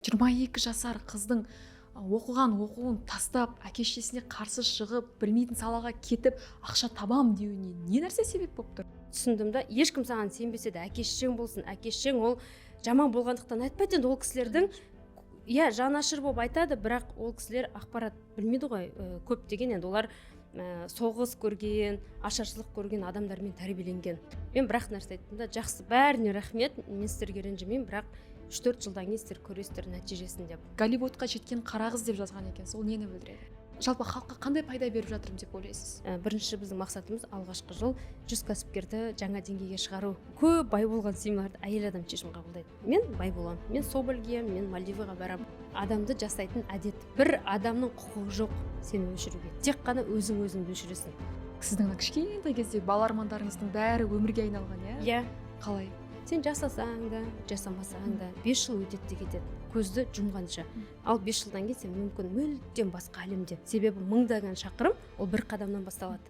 22 жасар қыздың оқыған оқуын тастап, әке-шешесіне қарсы шығып, білмейтін салаға кетіп, ақша табам деуіне не нәрсе себеп болып тұр? Түсіндім да, ешкім саған сенбесе де, әке-шешең болсын, әке-шешең ол жаман болғандықтан айтпайды енді, ол кісілердің жанашыр болып айтады, бірақ ол кісілер ақпарат білмейді ғой. Көптеген енді олар соғыс көрген, ашаршылық көрген адамдармен тәрбиеленген. Мен бірақ нәрсе айттым да, жақсы, бәріне рахмет, мен сіздерге ренжімеймін, бірақ 3-4 жылдан кейін сіздер көресіздер нәтижесін деп. Голливудқа жеткен қара қыз деп жазған екен, сол нені білдіреді? Жалпы халыққа қандай пайда беріп жатырмын деп ойлайсыз? Бірінші біздің мақсатымыз алғашқы жыл 100 кәсіпкерді жаңа деңгейге шығару. Көп бай болған семьяларда әйел адам шешім қабылдайды. Мен бай боламын, мен Собольге, мен Мальдиваға барамын. Адамды жасайтын әдет. Бір адамның құқығы жоқ сені өшіруге. Тек қана өзіңді өшіресің. Сіздің кішкентай кезде бала армандарыңыздың бәрі өмірге айналған, иә? Иә. Қалай? Сен жасасаң да, жасамасаң да 5 жыл өтеді де кетеді, көзді жұмғанша. Ал 5 жылдан кейін сен мүмкін мүлдем басқа әлемде. Себебі мыңдаған шақырым ол бір қадамнан басталады.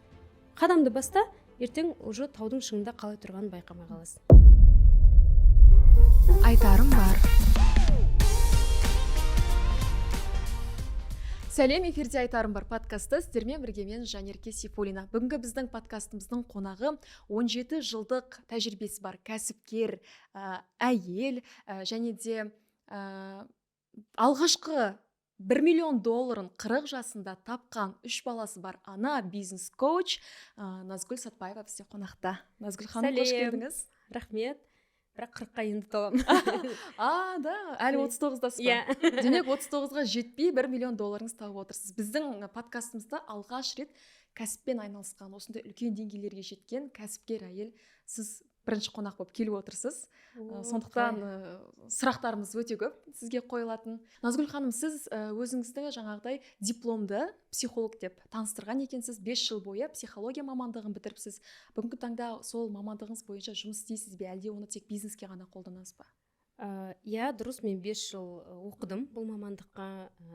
Қадамды баста, ертең уже таудың шыңында қалай тұрғанын байқамай қаласың. Айтарым бар. Сәлем, эфирде айтарым бар подкасты, сіздермен бірге мен Жанерке Сейфуллина. Бүгінгі біздің подкастымыздың қонағы 17 жылдық тәжірибесі бар кәсіпкер, әйел, және де алғашқы $1 миллион 40 жасында тапқан 3 баласы бар ана, бизнес-коуч Назгүл Сатпаева бізде қонақта. Назгүл ханым, қош келдіңіз. Рахмет. Бірақ 40-қа енді толамын. Да, әлі 39-дасыз ба? Демек 39-ға жетпей $1 миллион тауып отырсыз. Біздің подкастымызда алғаш рет кәсіппен айналысқан, осындай үлкен деңгейлерге жеткен кәсіпкер әйел сіз бірінші қонақ болып келіп отырсыз. Сондықтан сұрақтарымыз өте көп сізге қойылатын. Назгүл ханым, сіз өзіңізді жаңағыдай дипломды психолог деп таныстырған екенсіз. 5 жыл бойы психология мамандығын бітіріпсіз. Бүгінгі таңда сол мамандығыңыз бойынша жұмыс істейсіз бе, әлде оны тек бизнеске ғана қолданасыз ба? Иә, дұрыс, мен 5 жыл оқыдым бұл мамандыққа,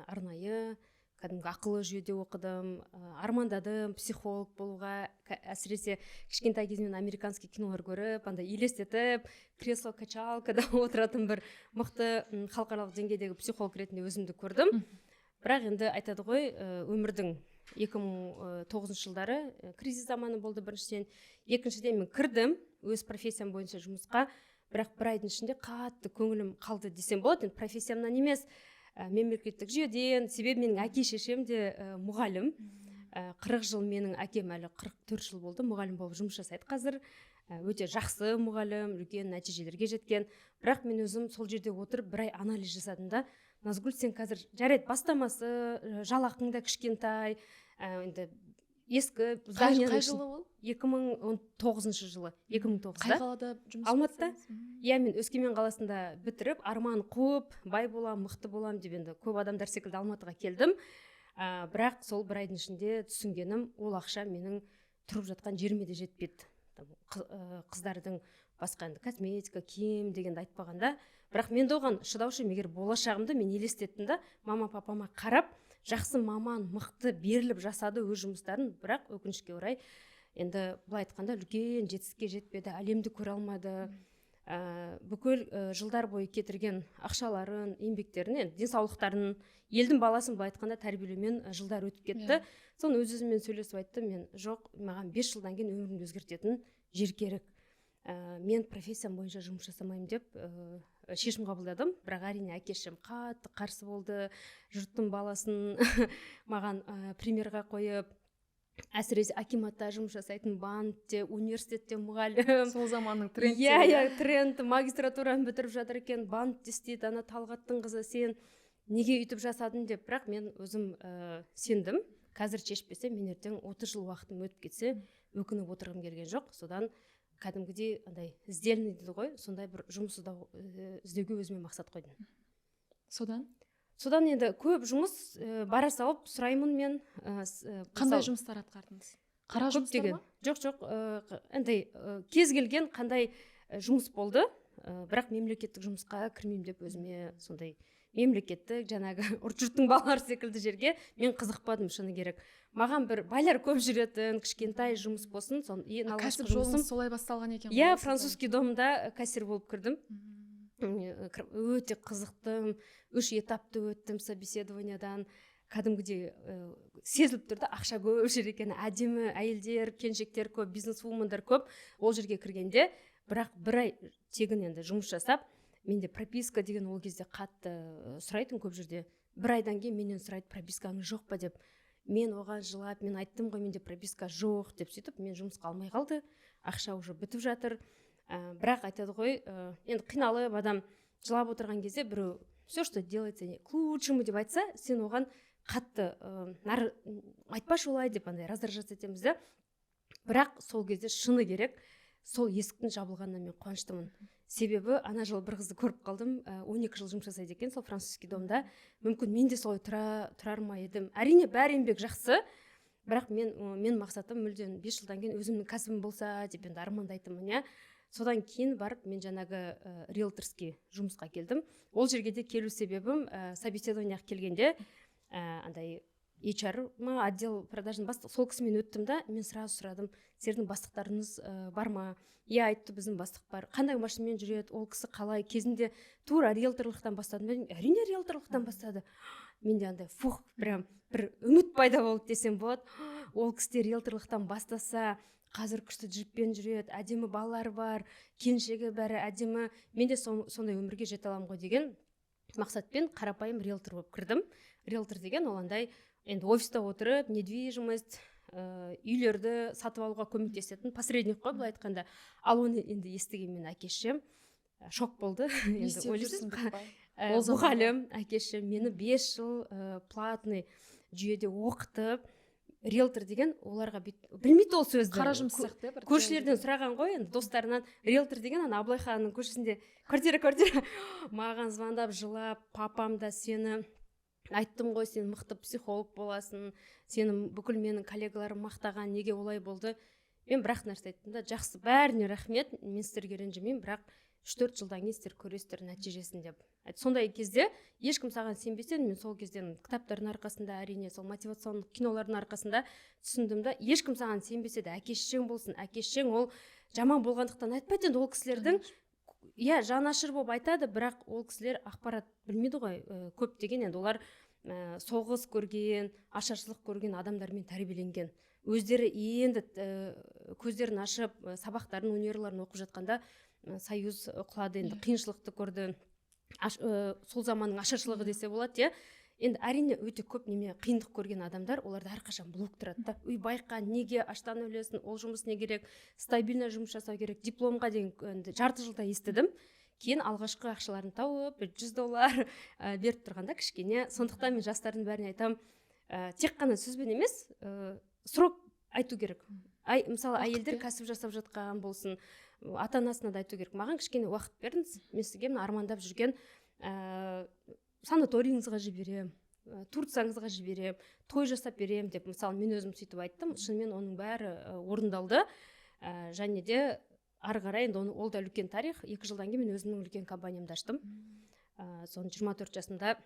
арнайы кәдімгі ақылы жүйеде оқыдым, армандадым психолог болуға. Әсіресе кішкентай кезімнен американский кинолар көріп, андай елестетіп, кресло-качалкада отыратын бір мықты халықаралық деңгейдегі психолог ретінде өзімді көрдім. Бірақ енді айтады ғой, өмірдің 2009 жылдары кризис заманы болды біріншіден. Екіншіден мен кірдім өз профессиям бойынша жұмысқа, бірақ бір айдың ішінде қатты көңілім қалды десем болады. Енді профессиямнан емес, мемлекеттік жүйеден, себебі менің әке-шешем де мұғалім. 40 жыл менің әкем әлі 44 жыл болды мұғалім болып жұмыс жасайды қазір. Өте жақсы мұғалім, үлкен нәтижелерге жеткен. Бірақ мен өзім сол жерде отырып бір ай анализ жасадым да, Назгүл, сен қазір жарайды, бастамасы, жалақың да кішкентай, енді ескі қай жылы ол? 2019 жылы. 2009-да. Қай қалада жұмыс? Алматыда. Иә, мен Өскемен қаласында бітіріп, арман қуып, бай болам, мықты болам деп енді көп адамдар секілді Алматыға келдім. Бірақ сол бір айдың ішінде түсінгенім, ол ақша менің тұрып жатқан жеріме де жетпеді. Қыздардың басқа енді косметика, киім дегенді айтпағанда, бірақ мен де оған шыдаушым, егер болашағымды мен елестеттім да, мама-папама қарап, жақсы маман, мықты беріліп жасады өз жұмыстарын, бірақ өкінішке орай енді былай айтқанда үлкен жетістікке жетпеді, әлемді көре алмады. Бүкіл жылдар бойы кетірген ақшаларын, еңбектерін, денсаулықтарын, елдің баласын былай айтқанда тәрбиелеумен жылдар өтіп кетті. Соны өз-өзіммен сөйлесіп айттым, мен жоқ, маған 5 жылдан кейін өмірімді өзгертетін жер керек. Мен профессиям бойынша жұмыс жасамаймын деп шешім қабылдадым. Бірақ әрине әкешім қатты қарсы болды. Жұрттың баласын маған примерға қойып, әсіресе акиматта жұмыс жасайтын, банкте, университетте мұғалім. Сол заманның тренді. Иә, тренд, магистратураны бітіріп жатыр екен, банкте істейді, ана Талғаттың қызы, сен неге үйтіп жасадың деп. Бірақ мен өзім сендім. Қазір шешпесе, мен ертең 30 жыл уақытым өтіп кетсе, өкініп отырғым келген жоқ. Содан кәдімгідей андай іздельный дейді ғой, сондай бір жұмыс іздеуге өзіме мақсат қойдым. Содан енді көп жұмыс бара салып сұраймын мен. Қандай жұмыстар атқардыңыз? Қара жұмыстар ма? Жоқ, андай кез келген қандай жұмыс болды, бірақ мемлекеттік жұмысқа кірмеймін деп өзіме сондай мемлекеттік жаңағы жұрттың балалары секілді жерге мен қызықпадым, шыны керек. Маған бір байлар көп жүретін кішкентай жұмыс болсын, кәсіп жолыңыз солай басталған екен ғой? Иә, французский домда кассир болып кірдім. өте қызықтым, 3 этапты өттім собеседованиядан. Кәдімгідей сезіліп тұр да, ақша көп жер екен, әдемі әйелдер, келіншектер көп, бизнес-вумендар көп. Ол жерге кіргенде, бірақ 1 ай тегін енді жұмыс жасап, менде прописка деген ол кезде қатты сұрайтын көп жерде. 1 айдан кейін менен сұрайды, пропискаңыз жоқ па деп. Мен оған жылап, мен айттым ғой, менде прописка жоқ деп, сөйтіп мен жұмысқа алмай қалды. Ақша уже бітіп жатыр. Бірақ айтады ғой, енді қиналып адам жылап отырған кезде біреу все, что делается к лучшему деп айтса, сен оған қатты айтпашы олай деп андай раздражаться етеміз да. Бірақ сол кезде шыны керек, сол есіктің жабылғанына мен қуаныштымын. Себебі ана жылы бір қызды көріп қалдым, 12 жыл жұмыс жасайды екен сол французский домда. Мүмкін мен де солай тұрар ма едім. Әрине бәрі еңбек жақсы, бірақ мен мақсатым мүлден 5 жылдан кейін өзімнің кәсібім болса деп енді армандайтынмын, иә. Содан кейін барып мен жаңағы риэлторский жұмысқа келдім. Ол жерге де келу себебім собеседованияға келгенде андай HR ма, отдел продажның бастығы, сол кісімен өттім да, мен сразу сұрадым, сіздердің бастықтарыңыз бар ма? Иә, айтты, біздің бастық бар. Қандай машинамен жүреді, ол кісі қалай? Кезінде тура риэлторлықтан бастады. Әрине риэлторлықтан бастады. Менде андай прям бір үміт пайда болды десем болады. Ол кісі риэлторлықтан бастаса, қазір күшті джиппен жүреді, әдемі балалары бар, келіншегі бәрі әдемі. Мен де сондай өмірге жете аламын ғой деген мақсатпен қарапайым риэлтор болып кірдім. Риэлтор деген ол андай енді офиста отырып, недвижимость, үйлерді сатып алуға көмектесетін посредник қой, былай айтқанда. Ал оны енді естіген мен әкешім шок болды. Енді ойлайсыз, мұғалім әкешім мені 5 жыл платный жүйеде оқытып, риэлтор деген оларға білмейді ол сөзді. Қара жұмыс сияқты бір. Көршілерден сұраған ғой, енді достарынан, риэлтор деген ана Абылайханның көшесінде квартира маған звондап жылап, папам да сені айттым ғой, сен мықты психолог боласың, сенің бүкіл менің коллегаларым мақтаған, неге олай болды? Мен бірақ нәрсе айттым да, жақсы, бәріне рахмет, мен сіздерге ренжімеймін, бірақ 3-4 жылдан кейін сіздер көресіздер нәтижесін деп. Сондай кезде ешкім саған сенбесе, мен сол кезден кітаптардың арқасында, әрине сол мотивациондық кинолардың арқасында түсіндім да, ешкім саған сенбесе де әке-шешең болсын, әке-шешең ол жаман болғандықтан айтпайды, енді ол кісілердің иә, жанашыр болып айтады, бірақ ол кісілер ақпарат білмейді ғой, көптеген енді олар соғыс көрген, ашаршылық көрген адамдармен тәрбиеленген. Өздері енді көздерін ашып, сабақтарын, универларын оқып жатқанда союз құлады, енді қиыншылықты көрді, сол заманның ашаршылығы десе болады, енді әрине өте көп қиындық көрген адамдар, оларды әрқашан блок тұрады да. Үй байқа, неге аштан өлесің, ол жұмыс не керек, стабильно жұмыс жасау керек, дипломға деген жарты жылда естідім. Кейін алғашқы ақшаларын тауып, $100 беріп тұрғанда кішкене. Сондықтан мен жастардың бәріне айтам, тек қана сөзбен емес, срок айту керек. Мысалы, әйелдер кәсіп жасап жатқан болсын, ата-анасына да айту керек. Маған кішкене уақыт беріңіз, мен сізге армандап жүрген санаторийіңізға жіберем, Турцияңызға жіберем, той жасап берем деп, мысалы, мен өзім сөйтіп айттым. Шынымен оның бәрі орындалды. Және де ары қарай енді ол да үлкен тарих. 2 жылдан кейін мен өзімнің үлкен компаниямды аштым. Соны 24 жасымда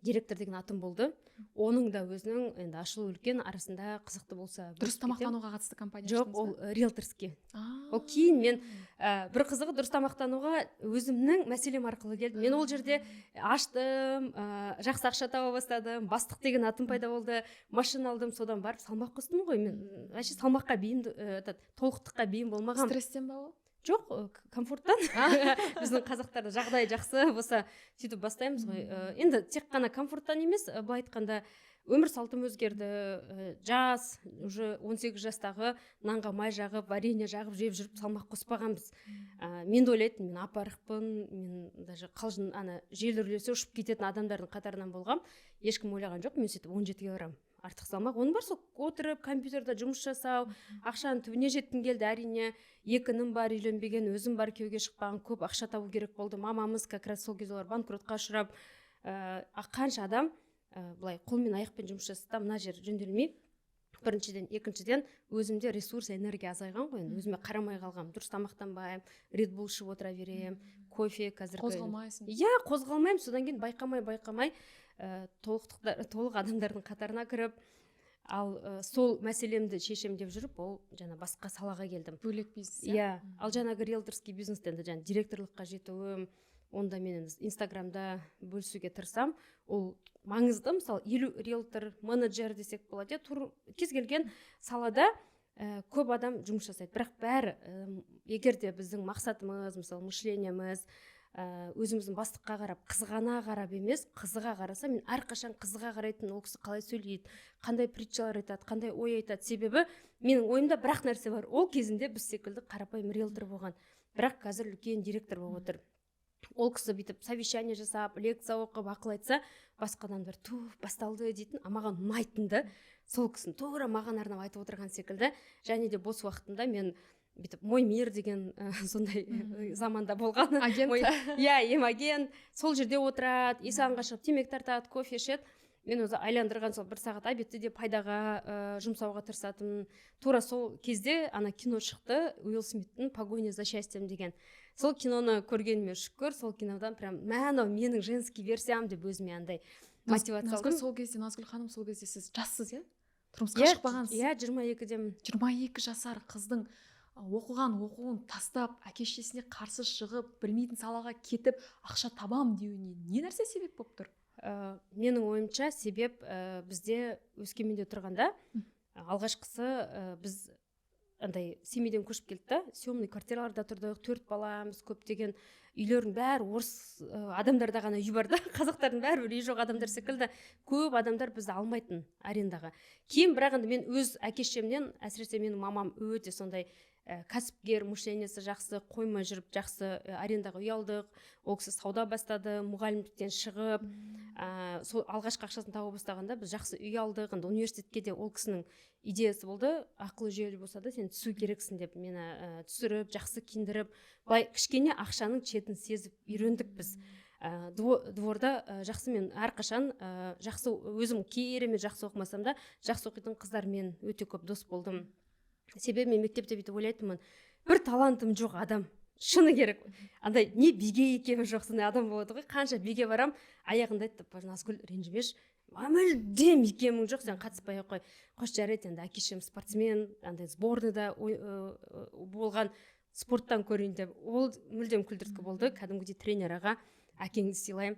директор деген атым болды. Оның да өзінің енді ашылу үлкен, арасында қызықты болса. Дұрыс тамақтануға қатысты компания жоқ, ол риэлторский. Ол кейін мен бір қызығы дұрыс тамақтануға өзімнің мәселем арқылы келдім. Мен ол жерде аштым, жақсы ақша таба бастадым, бастық деген атым пайда болды, машина алдым, содан барып салмақ қостым ғой. Мен вообще салмаққа бейім, толықтыққа бейім болмағам. Стресстен ба ол? Жоқ, комфорттан. Біздің қазақтарда жағдай жақсы болса сөйтіп бастаймыз ғой. Енді тек қана комфорттан емес, былай айтқанда өмір салтым өзгерді. Жас, уже 18 жастағы нанға май жағып, варенье жағып жеп жүріп салмақ қоспағанбыз. Мен де ойлайтын, мен апарықпын, мен даже қалжың жел үрлесе ұшып кететін адамдардың қатарынан болғам. Ешкім ойлаған жоқ, мен сөйтіп 17 килограмм артық салмақ. Оның бар сол отырып, компьютерда жұмыс жасау, ақшаның түбіне жеткім келді, әрине. 2 інім бар, үйленбеген, өзім бар, күйеуге шықпаған, көп ақша табу керек болды. Мамамыз как раз сол кезде олар банкротқа ұшырап, қанша адам былай қолмен аяқпен жұмыс жасаса, мына жер жөнделмей, біріншіден, екіншіден өзімде ресурс, энергия азайған ғой, енді өзіме қарамай қалғам, дұрыс тамақтанбаймын, Red Bull ішіп отыра берем, кофе қазіргі. Қозғалмайсың. Иә, қозғалмаймын, содан кейін байқамай толық адамдардың қатарына кіріп, ал сол мәселемді шешем деп жүріп, ол жаңа басқа салаға келдім. Бөлек бизнес. Иә, ал жаңағы риэлторский бизнесте енді жаңа директорлыққа жетуім, онда мен инстаграмда бөлісуге тырысамын. Ол маңызды. Мысалы 50 риэлтор, менеджер десек болады, кез келген салада көп адам жұмыс жасайды. Бірақ бәрі егер де біздің мақсатымыз, мысалы мышлениеміз, өзіміздің бастыққа қарап, қызғана қарап емес, қызыға қараса, мен әрқашан қызыға қарайтын, ол кісі қалай сөйлейді, қандай притчалар айтады, қандай ой айтады. Себебі менің ойымда бірақ нәрсе бар. Ол кезінде біз секілді қарапайым риэлтор болған, бірақ қазір үлкен директор болып отыр. Ол кісі бүйтіп совещание жасап, лекция оқып, ақыл айтса, басқа адамдар басталды дейтін, а маған ұнайтынды. Сол кісінің тура маған арнап айтып отырған секілді. Және де бос уақытында мен бүйтіп мой мир деген сондай заманда болған агент. Агент сол жерде отырады, есағанға шығып темекі тартады, кофе ішеді. Мен өзі айландырған сол 1 сағат обедті де пайдаға жұмсауға тырысатынмын. Тура сол кезде ана кино шықты, Уилл Смиттің «Погоня за счастьем» деген. Сол киноны көргеніме шүкір, сол кинодан прям мәнау менің женский версиям деп өзіме андай мотивация алдым. Сол кезде, Назгүл ханым, сол кезде сіз жассыз, тұрмысқа шықпағансыз. 22-демін. 22 жасар қыздың оқыған оқуын тастап, әке-шешесіне қарсы шығып, білмейтін салаға кетіп, ақша табам деуіне не нәрсе себеп болып тұр? Менің ойымша себеп бізде Өскеменде тұрғанда алғашқысы біз андай семейден көшіп келді, съемный квартираларда тұрдық, 4 баламыз, көптеген үйлердің бәрі орыс адамдарда ғана үй бар да, қазақтардың бәрі үй жоқ адамдар секілді, көп адамдар бізді алмайтын арендаға. Кейін бірақ мен өз әке-шешемнен, әсіресе менің мамам өте сондай кәсіпкер, мышлениесі жақсы, қоймай жүріп жақсы арендаға үй алдық. Ол кісі сауда бастады, мұғалімдіктен шығып, сол алғашқы ақшасын тауып бастағанда біз жақсы үй алдық. Университетке де ол кісінің идеясы болды, ақылы жүйелі болса да сен түсу керексің деп мені түсіріп, жақсы киіндіріп, былай кішкене ақшаның четін сезіп үйрендік біз. Дворда жақсы, мен әрқашан жақсы, өзім керемет жақсы оқымасам да, жақсы оқитын қыздармен өте көп дос болдым. Себебі мен мектепте бүйтіп ойлайтынмын, бір талантым жоқ адам, шыны керек. Андай не биге екені жоқ, сондай адам болады ғой. Қанша биге барам, аяғында айтты, Назгүл, ренжімеш, мүлдем икемің жоқ, сен қатыспай ақ қой. Қош жарайды, енді әкешем спортсмен, андай сборныйда болған, спорттан көрейін деп. Ол мүлдем күлдірткі болды. Кәдімгідей тренер аға, әкеңді сыйлаймын,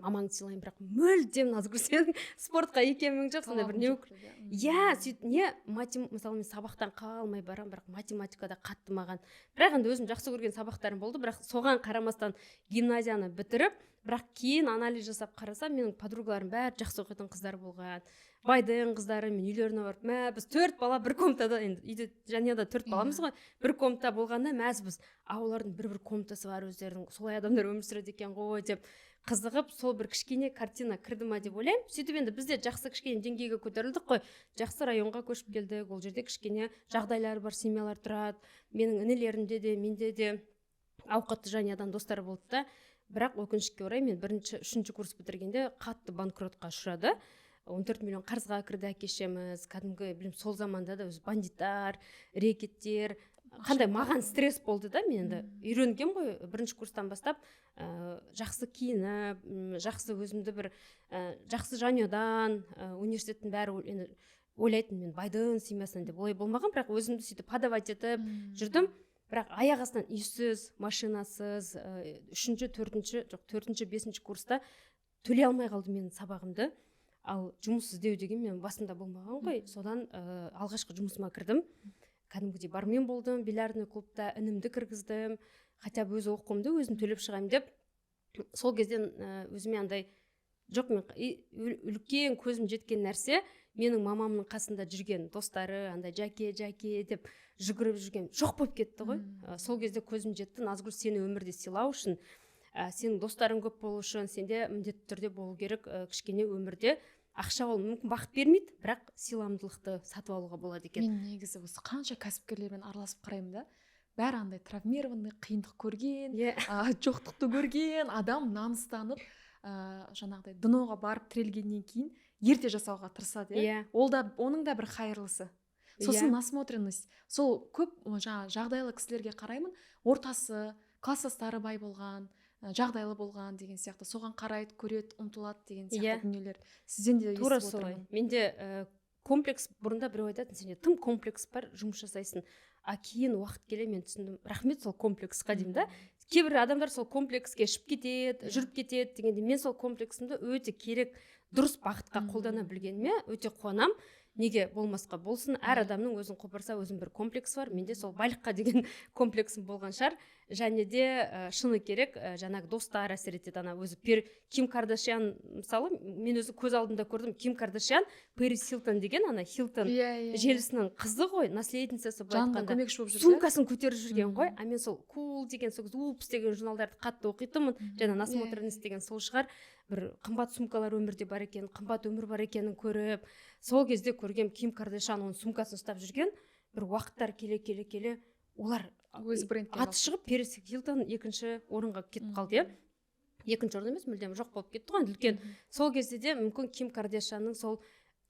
мамаңды сыйлаймын, бірақ мүлдем Назгүл, сен спортқа икемің жоқ, сондай бір не мысалы мен сабақтан қалмай барам, бірақ математикада қатты маған. Бірақ енді өзім жақсы көрген сабақтарым болды, бірақ соған қарамастан гимназияны бітіріп, бірақ кейін анализ жасап қарасам, менің подругаларым бәрі жақсы оқитын қыздар болған. Байдың қыздары, мен үйлеріне барып, біз 4 бала бір комнатада, енді үйде жанұяда 4 баламыз ғой, бір комната болғанда біз аулардың бір комнатасы бар өздерінің, солай адамдар өмір сүреді екен ғой деп қызығып, сол бір кішкене картина кірді ма деп ойлаймын. Сөйтіп енді бізде жақсы кішкене деңгейге көтерілдік қой, жақсы районға көшіп келдік, ол жерде кішкене жағдайлар бар, семьялар тұрады. Менің інілерімде де, менде де ауқатты жанұядан достар болды да. Бірақ өкінішке орай мен 1-3 курс бітіргенде қатты банкротқа ұшырады. 14 миллион қарызға кірді әкешеміз. Кәдімгі, білем, сол заманда да өз бандиттар, рекеттер, қандай маған стресс болды да. Мен енді үйренгем ғой 1-ші курстан бастап, жақсы киініп, жақсы өзімді бір жақсы жанұядан, университеттің бәрі ойлайтын, мен байдың семьясынан деп олай болмаған, бірақ өзімді сөйтіп подавать етіп жүрдім. Бірақ аяқ астынан үйсіз, машинасыз, 3-ші, 4-ші, 5-ші курста төлей алмай қалды менің сабағымды. Ал жұмыс іздеу деген мен басында болмаған ғой. Содан алғашқы жұмысыма кірдім. Кәдімгідей бармен болдым, бильярдный клубта інімді кіргіздім. Хотя бы өз оқуымды өзім төлеп шығайын деп. Сол кезден өзіме андай жоқ, мен үлкен көзім жеткен нәрсе, менің мамамның қасында жүрген достары, андай жәке деп жүгіріп жүрген жоқ болып кетті ғой. Сол кезде көзім жетті, Назгүл, сені өмірде сыйлау үшін, сенің достарың көп болу үшін, сенде міндетті түрде болу керек кішкене өмірде. Ақша ол мүмкін бақыт бермейді, бірақ сыйламдылықты сатып алуға болады екен. Мен негізі осы қанша кәсіпкерлермен араласып қараймын да, бәрі андай травмированный, қиындық көрген, жоқтықты көрген адам намыстанып, жаңағыдай дноға барып тірелгеннен кейін ерте жасауға тырысады. Ол да, оның да бір қайырлысы. Сосын насмотренность. Сол көп жағдайлы кісілерге қараймын, ортасы, класстастары бай болған, жағдайлы болған деген сияқты, соған қарайды, көреді, ұмтылады деген сияқты дүниелер. Сізден де естіп отырмын. Менде комплекс, бұрында біреу айтатын, сенде тым комплекс бар, жұмыс жасайсың. Кейін уақыт келе мен түсіндім, рахмет сол комплексқа деймін да. кейбір адамдар сол комплекске ішіп кетеді, жүріп кетеді дегенде, мен сол комплексімді өте керек дұрыс бағытқа қолдана білгеніме өте қуанам. Неге болмасқа, болсын, әр адамның өзін қопарса өзін бір комплекс бар. Менде сол байлыққа деген комплексім болған шығар. Және де шыны керек, жаңағы достар әсер етеді. Ана өзі Ким Кардашьян, мысалы, мен өзі көз алдымда көрдім. Ким Кардашьян Пэрис Хилтон деген, ана Хилтон желісінің қызы ғой, наследницасы, былай айтқанда сумкасын көтеріп жүрген ғой. А мен сол Cool деген, сол Упс деген журналдарды қатты оқитынмын. Және насмотренность деген сол шығар. Бір қымбат сумкалар өмірде бар екен, қымбат өмір бар екенін көріп, сол кезде көргем Ким Кардашьян оның сумкасын ұстап жүрген. Бір уақыттар келе олар өз брендке аты шығып, Пэрис Хилтон екінші орынға кетіп қалды. Екінші орын емес, мүлдем жоқ болып кетті ғой, үлкен. Сол кезде де мүмкін Ким Кардашьянның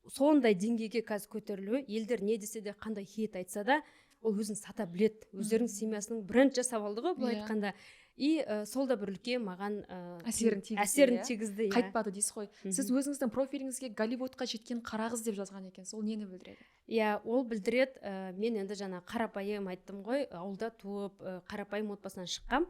сондай деңгейге қазір көтерілуі, елдер не десе де, қандай хейт айтса да, ол өзін сата біледі, өздерінің семьясының бренд жасап алды ғой, былай айтқанда. И сол да бір үлкен маған әсерін тигізді. Қайтпады дейсіз ғой. Сіз өзіңіздің профиліңізге Голливудқа жеткен қара қыз деп жазған екенсіз. Ол нені білдіреді? Ол білдіреді, мен енді жаңа қарапайым айттым ғой, ауылда туып, қарапайым отбасынан шыққам.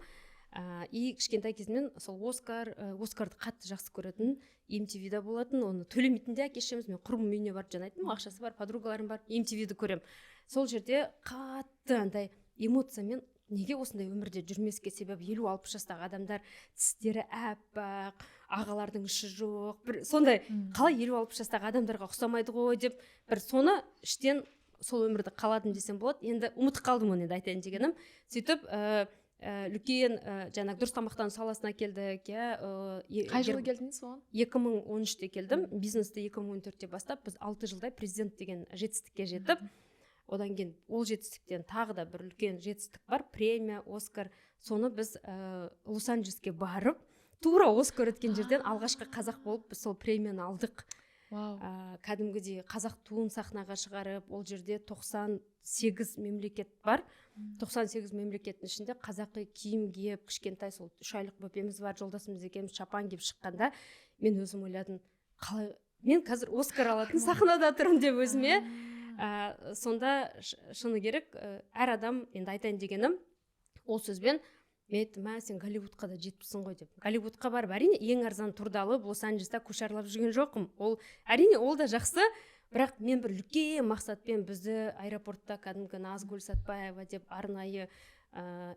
И кішкентай кезімнен сол Оскарды қатты жақсы көретін, MTV-да болатын, оны төлемейтін де әке-шешеміз, мен құрбым үйіне барып, жаңа айттым, ақшасы бар, подругаларым бар, MTV-ді көрем. Сол жерде қатты андай эмоциямен неге осындай өмірде жүрмеске, себебі 50-60 жастағы адамдар тістері әппақ, ағалардың іші жоқ, бір сондай қалай 50-60 жастағы адамдарға ұқсамайды ғой деп, бір соны іштен сол өмірді қаладым десем болады. Енді ұмытып қалдым оны, енді айтайын дегенім. Сөйтіп үлкен жаңағы дұрыс тамақтану саласына келдік. Қай жылы келдіңіз соған? 2013-те келдім. Бизнесті 2014-те бастап, біз 6 жылдай президент деген жетістікке жетіп, одан кейін ол жетістіктен тағы да бір үлкен жетістік бар, премия, Оскар. Соны біз Лос-Анджелеске барып, тура Оскар өткен жерден алғашқы қазақ болып біз сол премияны алдық. Кәдімгідей қазақ туын сахнаға шығарып, ол жерде 98 мемлекет бар. 98 мемлекеттің ішінде қазақы киім киіп, кішкентай сол 3 айлық бөпеміз бар, жолдасымыз екеуміз шапан киіп шыққанда, мен өзім ойладым, қалай мен қазір Оскар алатын сахнада тұрмын деп өзіме. Сонда шыны керек, әр адам, енді айтайын дегенім, ол сөзбен мен айттым, сен Голливудқа да жетіпсің ғой деп. Голливудқа барып, әрине ең арзан турды алып, Лос-Анджелеста көш аралап жүрген жоқпын. Әрине ол да жақсы, бірақ мен бір үлкен мақсатпен бізді аэропортта кәдімгі Назгүл Сатпаева деп арнайы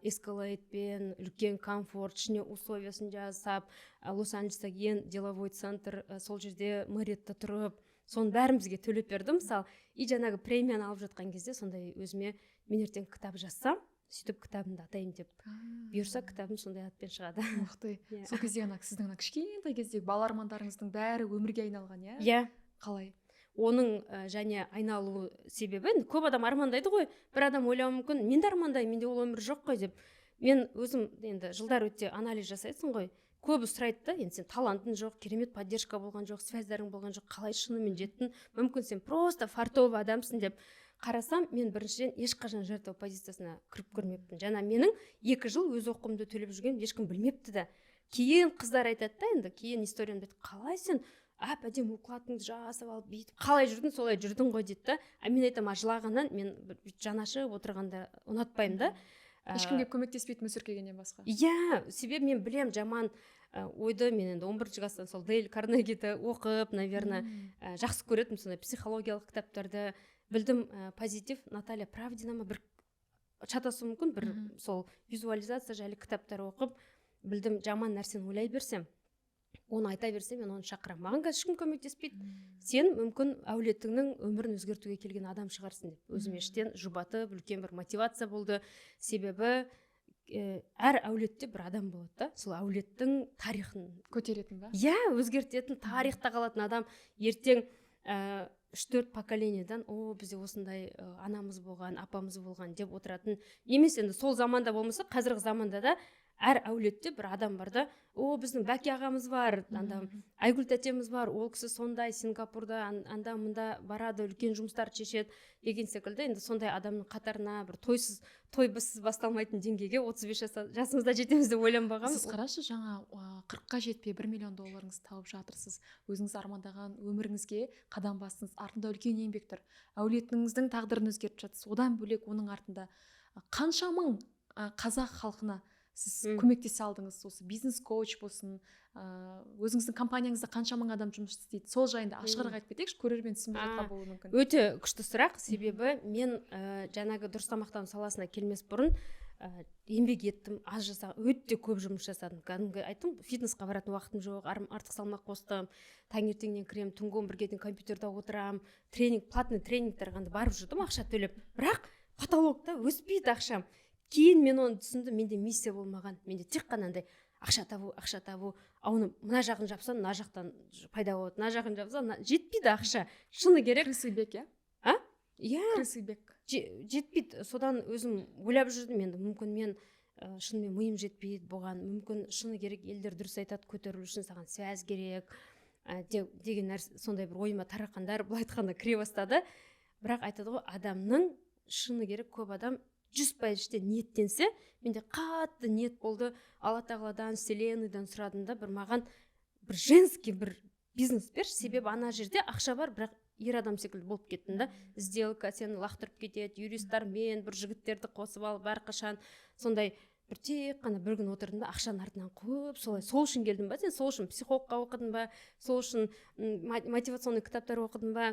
эскалейтпен үлкен комфорт, ішіне условиясын жасап, Лос-Анджелесте ең деловой центр, сол жерде Мэриотта тұрып, соны бәрімізге төлеп берді, мысалы. И жаңағы премияны алып жатқан кезде сондай өзіме, мен ертең кітап жазсам, сөйтіп кітабымды атайын деп бұйырса, кітабым сондай атпен шығады. Мықты. Сол кезде сіздің кішкентай кездегі бала армандарыңыздың бәрі өмірге айналған, иә? Иә. Қалай? Оның және айналу себебі, көп адам армандайды ғой, бір адам ойлауы мүмкін, мен де армандаймын, менде ол өмір жоқ қой деп. Мен өзім енді жылдар өте анализ жасайсың ғой, көбі сұрайды да, енді сен талантың жоқ, керемет поддержка болған жоқ, связьдарың болған жоқ, қалай шынымен жеттің, мүмкін сен просто фартовый адамсың деп. Қарасам, мен біріншіден ешқашан жертва позициясына кіріп көрмеппін. Жаңа менің 2 жыл өз оқуымды төлеп жүрген ешкім білмепті да. Кейін қыздар айтады да, енді кейін историямды айтып, қалай сен әдемі укладыңды жасап алып бүйтіп қалай жүрдің, солай жүрдің ғой дейді да. Мен айтамын, жылағаннан мен жанашып отырғанда ұнатпаймын да. Ешкімге көмектеспейді мүсіркегеннен басқа. Иә, себебі мен білем жаман ойды, мен енді 11 класстан сол Дейл Карнегиді оқып, наверное, жақсы көретім, сондай психологиялық кітаптарды білдім. Позитив Наталья Правдина ма бір шатасу мүмкін, бір сол визуализация жайлы кітаптар оқып, білдім, жаман нәрсені ойлай берсем, оны айта берсем, мен оны шақырам. Маған қазір ешкім көмектеспейді. Сен мүмкін әулетіңнің өмірін өзгертуге келген адам шығарсың деп. Өзіме іштен жұбатып, үлкен бір мотивация болды. Себебі әр әулетте бір адам болады да, сол әулеттің тарихын көтеретін ба? Иә, өзгертетін, тарихта қалатын адам ертең 3-4 поколениядан бізде осындай анамыз болған, апамыз болған деп отыратын емес. Енді сол заманда болмаса, қазіргі заманда да әр әулетте бір адам бар да, біздің Бәке ағамыз бар, Айгүл тәтеміз бар, ол кісі сондай Сингапурда анда мында барады, үлкен жұмыстар шешеді деген секілді. Енді сондай адамның қатарына бір той бізсіз басталмайтын деңгейге 35 жасыңызда жетеміз деп ойланбағанмын. Сіз қарашы, жаңа 40-қа жетпей $1 миллион тауып жатырсыз. Өзіңіз армандаған өміріңізге қадам бастыңыз. Артында үлкен еңбек тұр. Әулетіңіздің тағдырын өзгертіп жатсыз. Одан бөлек оның артында қанша мың қазақ халқына сіз көмектесе алдыңыз, осы бизнес коуч болсын, өзіңіздің компанияңызда қанша мың адам жұмыс істейді, сол жайында ашығырақ айтып кетейікші, көрермен түсінбей жатқан болуы мүмкін. Өте күшті сұрақ, себебі мен жаңағы дұрыс тамақтану саласына келмес бұрын еңбек еттім, аз жасаған, өте көп жұмыс жасадым. Кәдімгі айттым, фитнесқа баратын уақытым жоқ, артық салмақ қостым, таңертеңнен кіремін, түнгі 11-ге дейін компьютерда отырамын, платный тренингтерге барып жүрдім, ақша төлеп. Бірақ потолокта өспейді ақшам. Кейін мен оны түсіндім, менде миссия болмаған, менде тек қана андай ақша табу, оны мына жағын жапсам, мына жақтан пайда болады, мына жағын жапсам, жетпейді ақша. Шыны керек. Крысыбек, Крысыбек. Жетпейді. Содан өзім ойлап жүрдім, енді мүмкін мен шынымен миым жетпейді бұған, мүмкін шыны керек, елдер дұрыс айтады, көтерілу үшін саған сөз керек деген нәрсе, сондай бір ойыма тарақандар былай айтқанда кіре бастады. Бірақ айтады ғой, адамның шыны керек, көп адам 100% іштен ниеттенсе, менде қатты ниет болды. Алла тағаладан, вселенныйдан сұрадым да, бір маған бір женский бір бизнес берші, себебі ана жерде ақша бар, бірақ ер адам секілді болып кеттім да. Сделка сені лақтырып кетеді, юристармен бір жігіттерді қосып алып әрқашан сондай бір тек қана бір күн отырдым да, ақшаның артынан көп, сол үшін келдім ба, сен сол үшін психологқа оқыдың ба, сол үшін мотивационный кітаптар оқыдың ба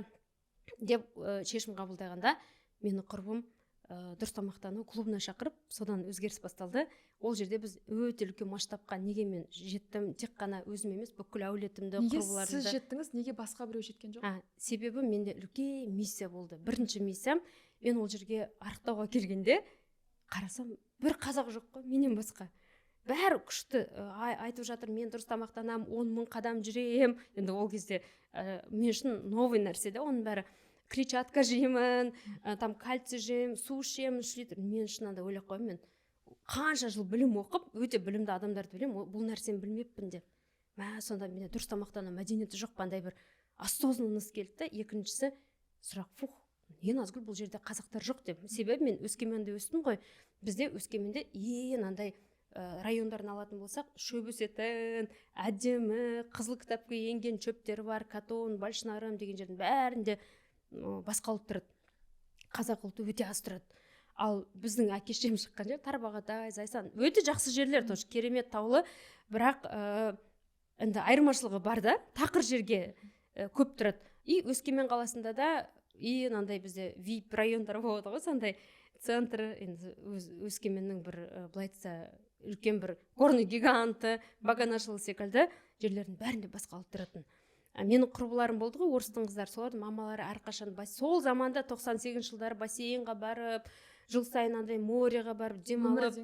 деп шешім қабылдағанда, мені құрбым дұрыс тамақтану клубына шақырып, содан өзгеріс басталды. Ол жерде біз өте үлкен масштабқа неге мен жеттім, тек қана өзім емес, бүкіл әулетімді, құрбыларымды. Неге сіз жеттіңіз, неге басқа біреу жеткен жоқ? Себебі менде үлкен миссия болды. Бірінші миссиям, мен ол жерге арықтауға келгенде қарасам, бір қазақ жоқ қой, менен басқа. Бәрі күшті айтып жатыр, мен дұрыс тамақтанам, 10 000 қадам жүрем. Енді ол кезде мен үшін новый нәрсе да, оның бәрі. Клетчатка жеймін, там кальций жеймін, су ішемін, 3 литр. Мен шынында ойлап қоймын, мен қанша жыл білім оқып, өте білімді адамдарды білемін, бұл нәрсені білмеппін деп. Сонда менде дұрыс тамақтану мәдениеті жоқ, қандай бір осознанность келді. Екіншісі сұрақ, не Назгүл, бұл жерде қазақтар жоқ деп. Себебі мен Өскеменде өстім ғой. Бізде Өскеменде андай райондарын алатын болсақ, шөп өсетін, әдемі, қызыл кітапқа енген шөптері бар, Катон, Большнарым деген жердің бәрінде басқа ұлт тұрады. Қазақ ұлты өте аз тұрады. Ал біздің әке-шешем шыққан жер Тарбағатай, Зайсан, өте жақсы жерлер, тоже керемет таулы, бірақ енді айырмашылығы бар да, тақыр жерге көп тұрады. И Өскемен қаласында да мынандай бізде VIP райондар болады ғой, сондай центр, енді Өскеменнің бір былай айтса үлкен бір горный гиганты, Баганашыл секілді жерлердің бәрінде басқа ұлт тұратын. Менің құрбыларым болды ғой, орыстың қыздар, солардың мамалары әрқашан сол заманда 98 жылдары бассейнға барып, жыл сайын андай мореға барып демалып.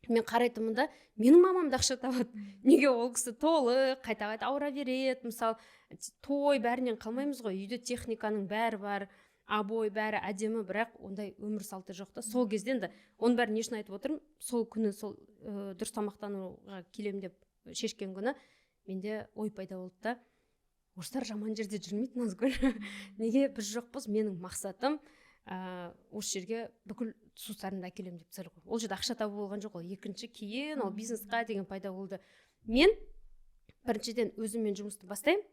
Мен қарайтынмын да, менің мамам да ақша табады. Неге ол кісі толы, қайта-қайта ауыра береді, мысалы, той бәрінен қалмаймыз ғой, үйде техниканың бәрі бар, обой бәрі әдемі, бірақ ондай өмір салты жоқ та. Сол кезден де оның бәрін не үшін айтып отырмын, сол күні сол дұрыс тамақтануға келем деп шешкен күні менде ой пайда болды да, орыстар жаман жерде жүрмейді, Назгүл. Неге біз жоқпыз? Менің мақсатым осы жерге бүкіл туыстарымды әкелем деп тұр ғой. Ол жерде ақша табу болған жоқ, ол екінші, кейін ол бизнесқа деген пайда болды. Мен біріншіден өзіммен жұмысты бастаймын.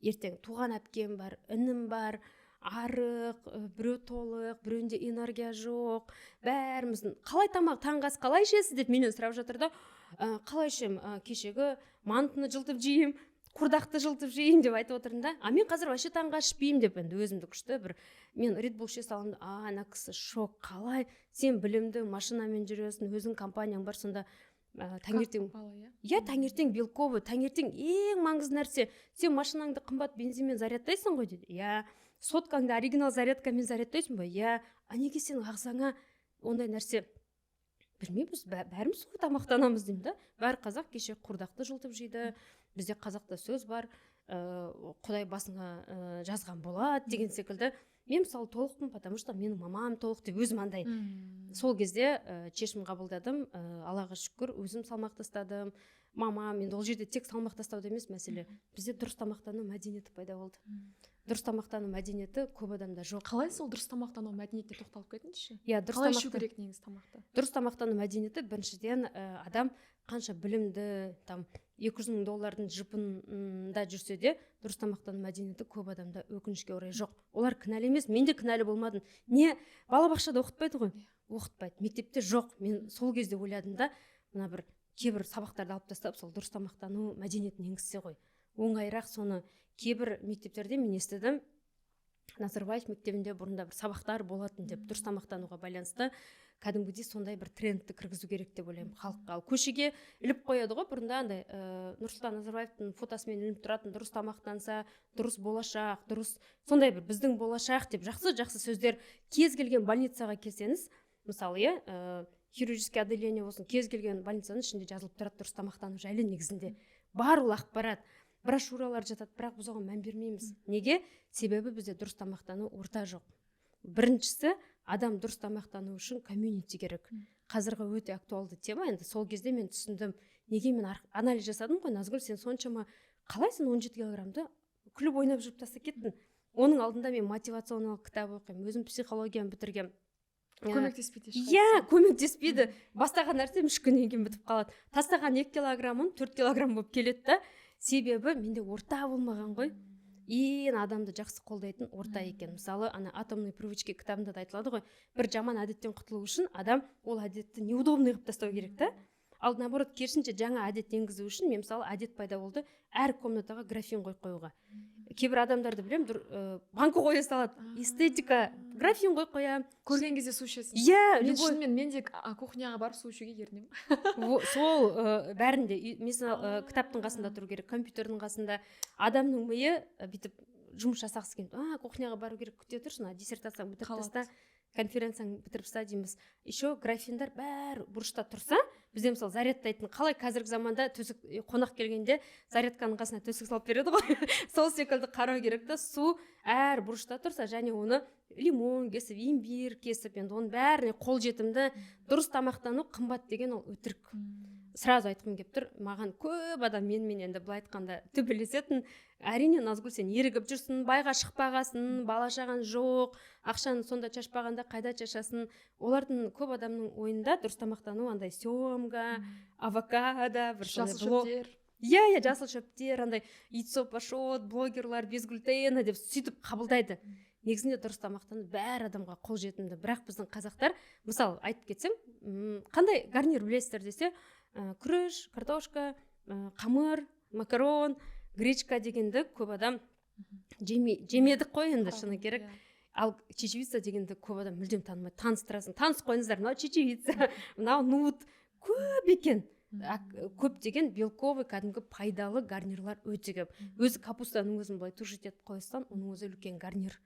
Ертең туған әпкем бар, інім бар, арық, біреу толық, біреуінде энергия жоқ. Бәріміздің қалай тамақ, таңғы ас қалай ішесіз деп менен сұрап жатыр да. Қалай ішем? Кешегі мантыны жылтып жеймін, құрдақты жылтып жеймін деп айтып отырдым да. Мен қазір вообще таңғы ас ішпеймін деп, енді өзімді күшті бір мен Red Bull іше салдым. Ана кісі шок, қалай сен білімді машинамен жүресің, өзің компанияң бар, сонда таңертең таңертең белковый, таңертең ең маңызды нәрсе, сен машинаңды қымбат бензинмен зарядтайсың ғой дейді. Соткаңды оригинал зарядкамен зарядтайсың ба? Неге сен ағзаңа ондай нәрсе? Білмейміз, бәріміз ғой тамақтанамыз деймін да. Бәрі қазақ кеше құрдақты жылтып жейді. Бізде қазақта сөз бар, Құдай басыңа жазған болады деген секілді. Мен мысалы толықпын, потому что менің мамам толық деп өзім андай. Сол кезде шешім қабылдадым, Аллаға шүкір, өзім салмақ тастадым. Мамам, енді ол жерде тек салмақ тастауды емес мәселе. Бізде дұрыс тамақтану мәдениеті пайда болды. Дұрыс тамақтану мәдениеті көп адамда жоқ. Қалай сол дұрыс тамақтану мәдениетіне тоқталып кетіңізші? Қалай ішу керек негізі тамақты? Дұрыс тамақтану мәдениеті біріншіден адам қанша білімді, там $200,000 жыпында жүрсе де, дұрыс тамақтану мәдениеті көп адамда өкінішке орай жоқ. Олар кінәлі емес, мен де кінәлі болмадым. Не, балабақшада оқытпайды ғой? Оқытпайды. Мектепте жоқ. Мен сол кезде ойладым да, мына бір кейбір сабақтарды алып тастап сол дұрыс тамақтану мәдениетін енгізсе ғой оңайырақ. Соны кейбір мектептерде мен естідім, Назарбаев мектебінде бұрында бір сабақтар болатын деп, дұрыс тамақтануға байланысты кәдімгідей сондай бір трендті кіргізу керек деп ойлаймын халыққа. Ал көшеге іліп қояды ғой бұрында андай Нұрсұлтан Назарбаевтың фотосымен ілініп тұратын, дұрыс тамақтанса дұрыс болашақ, дұрыс сондай бір біздің болашақ деп жақсы сөздер. Кез келген больницаға келсеңіз, мысалы хирургический отделение болсын, кез келген больницаның ішінде жазылып тұрады дұрыс тамақтану жайлы. Негізінде барлық ақпарат, брошюралар жатады, бірақ біз оған мән бермейміз. Неге? Себебі бізде дұрыс тамақтану орта жоқ. Біріншісі, адам дұрыс тамақтану үшін комьюнити керек. Қазіргі өте актуалды тема. Енді сол кезде мен түсіндім, неге мен анализ жасадым ғой, Назгүл, сен соншама қалайсың 17 килограммды күліп ойнап жүріп тастап кеттің. Оның алдында мен мотивационалық кітап оқимын, өзім психологияны бітіргем. Көмектеспейді. Көмектеспейді. Бастаған нәрсем 3 күннен кейін бітіп қалады. Тастаған 2 килограммым 4 килограмм болып келеді да. Себебі менде орта болмаған ғой. Ең адамды жақсы қолдайтын орта екен. Мысалы, атомный привычки кітабында да айтылады ғой, бір жаман әдеттен құтылу үшін адам ол әдетті неудобный қылып тастау керек та. Ал наоборот, керісінше жаңа әдет енгізу үшін мен мысалы әдет пайда болды әр комнатаға графин қоюға. Кейбір адамдарды білем, банку қоя салады. Эстетика, графин қоя. Көрген кезде су ішесің. Мен де кухняға барып су ішуге ерінемін. Сол бәрінде, mesela кітаптың қасында тұру керек, компьютердің қасында. Адамның миы бүйтіп жұмыс жасағысы келеді. Кухняға бару керек, күте тұрсын, диссертацияң бітіріп таста, конференцияң бітіріп таста дейміз. Еще графиндар бәрі бұрышта тұрса, бізде мысалы зарядтайтын, қалай қазіргі заманда төсек қонақ келгенде зарядканың қасына төсек салып береді ғой. Сол секілді қарау керек та, су әр бұрышта тұрса, және оны лимон кесіп, имбир кесіп, енді оның бәріне қол жетімді. Дұрыс тамақтану қымбат деген ол өтірік. Сразу айтқым келіп тұр, маған көп адам менімен енді былай айтқанда төбелесетін. Әрине, Назгүл, сен ерігіп жүрсің, байға шықпағасын, бала шаған жоқ, ақшаны сонда шашпағанда қайда шашасын. Олардың көп адамның ойында дұрыс тамақтану андай семга, авокадо, бір жасыл шөптер. Жасыл шөптер, андай яйцо пашот, блогерлар без глютена деп сөйтіп қабылдайды. Негізінде дұрыс тамақтану бәр адамға қол жетімді. Бірақ біздің қазақтар, мысалы айтып кетсем, қандай гарнир білесіздер десе, күріш, картошка, қамыр, макарон, гречка дегенді көп адам жемедік қой енді, шыны керек. Ал чечевица дегенді көп адам мүлдем танымайды. Таныстырасың, таныс қойыңыздар, мынау чечевица, мынау нут, көп екен. Көп деген белковый, кәдімгі пайдалы гарнирлар өте көп. Өзі капустаның өзін былай тушить етіп қойсаң, оның өзі үлкен гарнир.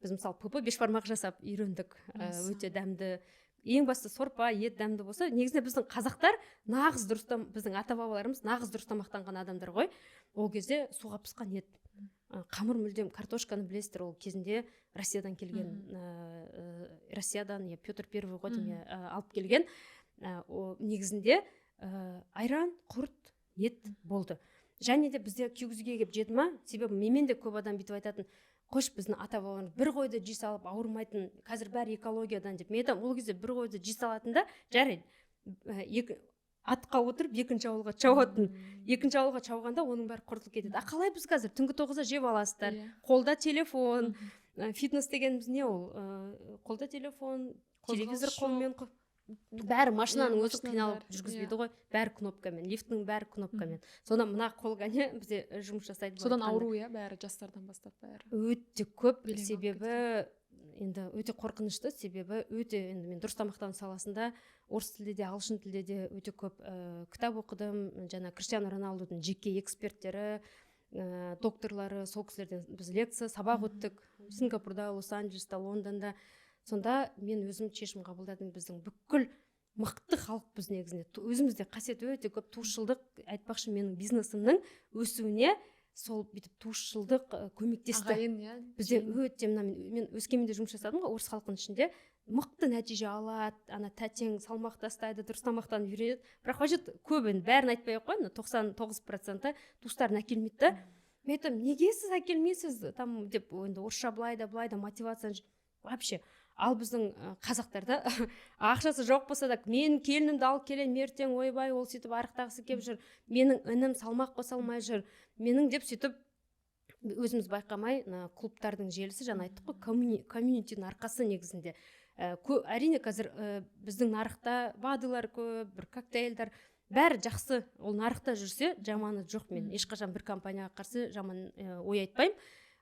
Біз мысалы пп бешбармақ жасап үйрендік, өте дәмді. Ең басты сорпа, ет дәмді болса, негізінде біздің қазақтар нағыз дұрыстам, біздің ата-бабаларымыз нағыз дұрыс тамақтанған адамдар ғой. Ол кезде суға пысқан ет, қамыр мүлдем, картошканы білесіздер, ол кезінде Россиядан келген, Россиядан Петр Первый ғой алып келген. Негізінде айран, құрт, ет болды. Және де бізде күйгізге келіп жеді ма? Себебі менен де көп адам бітіп айтатын, қош біздің ата-бабаларымыз бір қойды жей салып ауырмайтын, қазір бәрі экологиядан деп. Мен айтамын, ол кезде бір қойды жей салатын да, жарайды. Атқа отырып екінші ауылға шауатын. Екінші ауылға шауғанда оның бәрі құртылып кетеді. Қалай біз қазір түнгі 9-да жеп аласыздар? Қолда телефон, фитнес дегеніміз не ол? Қолда телефон, телевизор қолмен бәрі машинаның өзі қиналып жүргізбейді ғой, бәрі кнопкамен, лифттің бәрі кнопкамен. Содан мына қолға не бізде жұмыс жасайды. Содан ауру, бәрі жастардан бастап бәрі. Өте көп, себебі енді өте қорқынышты, себебі өте енді мен дұрыс тамақтану саласында орыс тілде де, ағылшын тілде де өте көп кітап оқыдым. Жаңа Криштиану Роналдудың жеке эксперттері, докторлары, сол кісілерден біз лекция, сабақ өттік. Сингапурда, Лос-Анджелеста, Лондонда. Сонда мен өзім шешім қабылдадым, біздің бүкіл мықты халық біз негізінде. Өзімізде қасиет өте көп, туысшылдық, айтпақшы менің бизнесімнің өсуіне сол бүйтіп туысшылдық көмектесті. Бізде өте, мен Өскеменде жұмыс жасадым ғой, орыс халқының ішінде мықты нәтиже алады, тәтең салмақ тастайды, дұрыс тамақтанып үйренеді. Бірақ қажет көп, енді бәрін айтпай ақ қой, 99% туыстарын әкелмейді да. Мен айтамын, неге сіз әкелмейсіз там деп, енді орысша былай да мотивация вообще. Ал біздің қазақтарда ақшасы жоқ болса да, мен келінімді алып келем, ертең ойбай, ол сөйтіп арықтағысы келіп жүр, менің інім салмақ қоса алмай жүр, менің деп сөйтіп өзіміз байқамай клубтардың желісі, жаңа айттық қой, комьюнитидің арқасы негізінде. Әрине қазір біздің нарықта бадылар көп, бір коктейльдер, бәрі жақсы, ол нарықта жүрсе жаманы жоқ. Мен ешқашан бір компанияға қарсы жаман ой айтпаймын.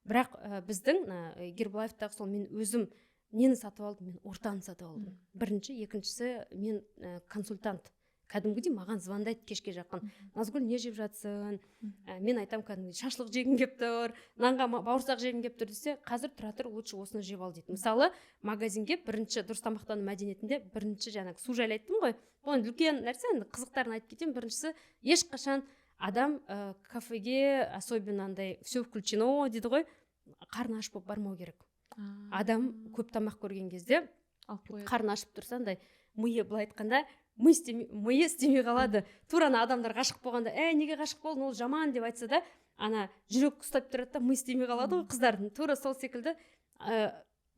Бірақ біздің Гербалайфтағы сол мен өзім нені сатып алдым, мен ортаны сатып алдым. Бірінші, екіншісі мен консультант. Кәдімгідей маған звондайды кешке жақын. Назгүл, не жеп жатсың? Мен айтам, кәдімгідей шашлық жегім кеп тұр, нанға бауырсақ жегім кеп тұр десе, қазір тұра тұр, лучше осыны жеп ал дейді. Мысалы, магазинге бірінші дұрыс тамақтану мәдениетінде бірінші жаңағы су жайлы айттым ғой. Бұл үлкен нәрсе, қызықтарын айтып кетемін. Біріншісі, ешқашан адам кафеге, особенно андай все включено дейді ғой, қарны аш болып бармау керек. Адам көп тамақ көрген кезде қарны ашып тұрса, андай миы былай айтқанда миы істемей қалады. Тура адамдар ғашық болғанда, неге ғашық болдың, ол жаман деп айтса да, ана жүрек ұстап тұрады да, миы істемей қалады ғой қыздардың. Тура сол секілді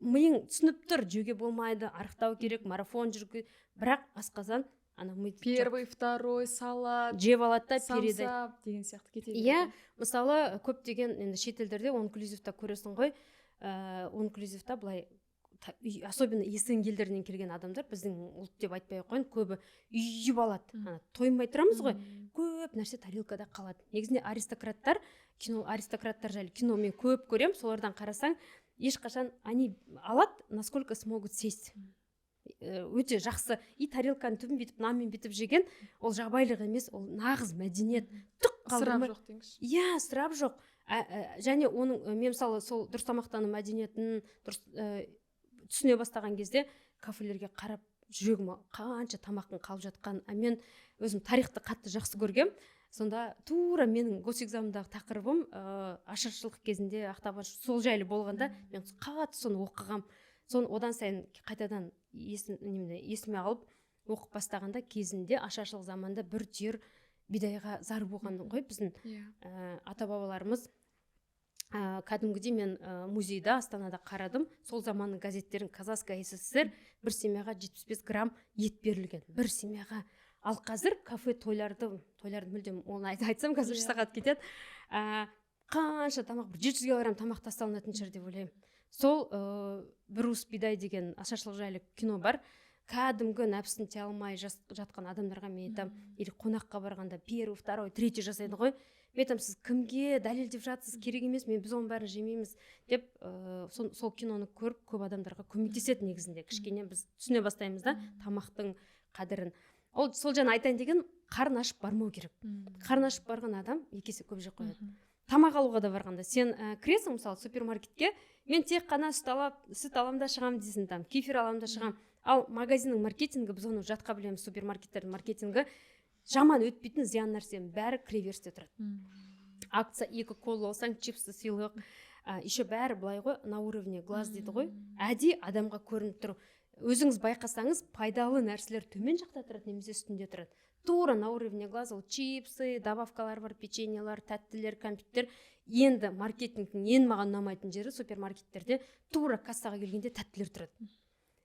миың түсініп тұр, жеуге болмайды, арықтау керек, марафон жүргі, бірақ асқазан ана ми первый, второй салат жеп алады да передайды деген сияқты кетеді. Иә, мысалы көптеген енді шетелдерде онклюзивта көресің ғой, онклюзивта былай особенно есен елдерінен келген адамдар, біздің ұлт деп айтпай ақ қойын, көбі үйіп алады. Тоймай тұрамыз ғой, көп нәрсе тарелкада қалады. Негізінде аристократтар жайлы кино мен көп көрем, солардан қарасаң, ешқашан они алады, насколько смогут сесть. Өте жақсы. И тарелканы түбін бітіп, нанмен бітіп жеген, ол жабайлық емес, ол нағыз мәдениет. Сұрап жоқ дейміз. Иә, сұрап жоқ. Және оның, мен мысалы сол дұрыс тамақтану мәдениетін түсіне бастаған кезде кафелерге қарап жүрегім қанша тамақтың қалып жатқан. Мен өзім тарихты қатты жақсы көргем. Сонда тура менің госэкзамдағы тақырыбым ашаршылық кезінде ақтабан сол жайлы болғанда мен қатты соны оқығам. Одан сайын қайтадан есіме алып оқып бастағанда кезінде ашаршылық заманда бір түйір бидайға зар болған ғой біздің ата-бабаларымыз. Кәдімгідей мен музейда Астанада қарадым, сол заманның газеттерін Казахская СССР бір семьяға 75 грамм ет берілген, бір семьяға. Ал қазір кафе тойларды мүлдем, оны айтсам қазір сағат кетеді, қанша тамақ, 700 килограмм тамақ тасталынатын шығар деп ойлаймын. Сол бір уыс бидай деген ашаршылық жайлы кино бар. Кәдімгі нәпсін тия алмай жатқан адамдарға мен айтам, или қонаққа барғанда первый, второй, третий жасайды ғой. Мен айтам, сіз кімге дәлелдеп жатсыз, керек емес, біз оның бәрін жемейміз деп, сол киноны көріп, көп адамдарға көмектеседі негізінде. Кішкене біз түсіне бастаймыз да тамақтың қадірін. Сол жаңа айтайын деген, қарын ашып бармау керек. Қарын ашып барған адам екі есе көп жеп қояды. Тамақ алуға да барғанда сен кіресің мысалы супермаркетке, мен тек қана сүт алам да шығам дейсің, там кефир алам да шығам. Ал магазиннің маркетингі, біз оны жатқа білеміз, супермаркеттердің маркетингі жаман өтпейтін зиян нәрсенің бәрі кіреберісте тұрады. Акция 2 кола алсаң, чипсы сыйлық, еще бәрі былай ғой, на уровне глаз дейді ғой, әдей адамға көрініп тұр. Өзіңіз байқасаңыз, пайдалы нәрселер төмен жақта тұрады, немесе үстінде тұрады. Тура на уровне глаз, ол чипсы, добавкалар бар, печеньелар, тәттілер, кәмпиттер. Енді маркетингтің ең маған ұнамайтын жері супермаркеттерде тура кассаға келгенде тәттілер тұрады.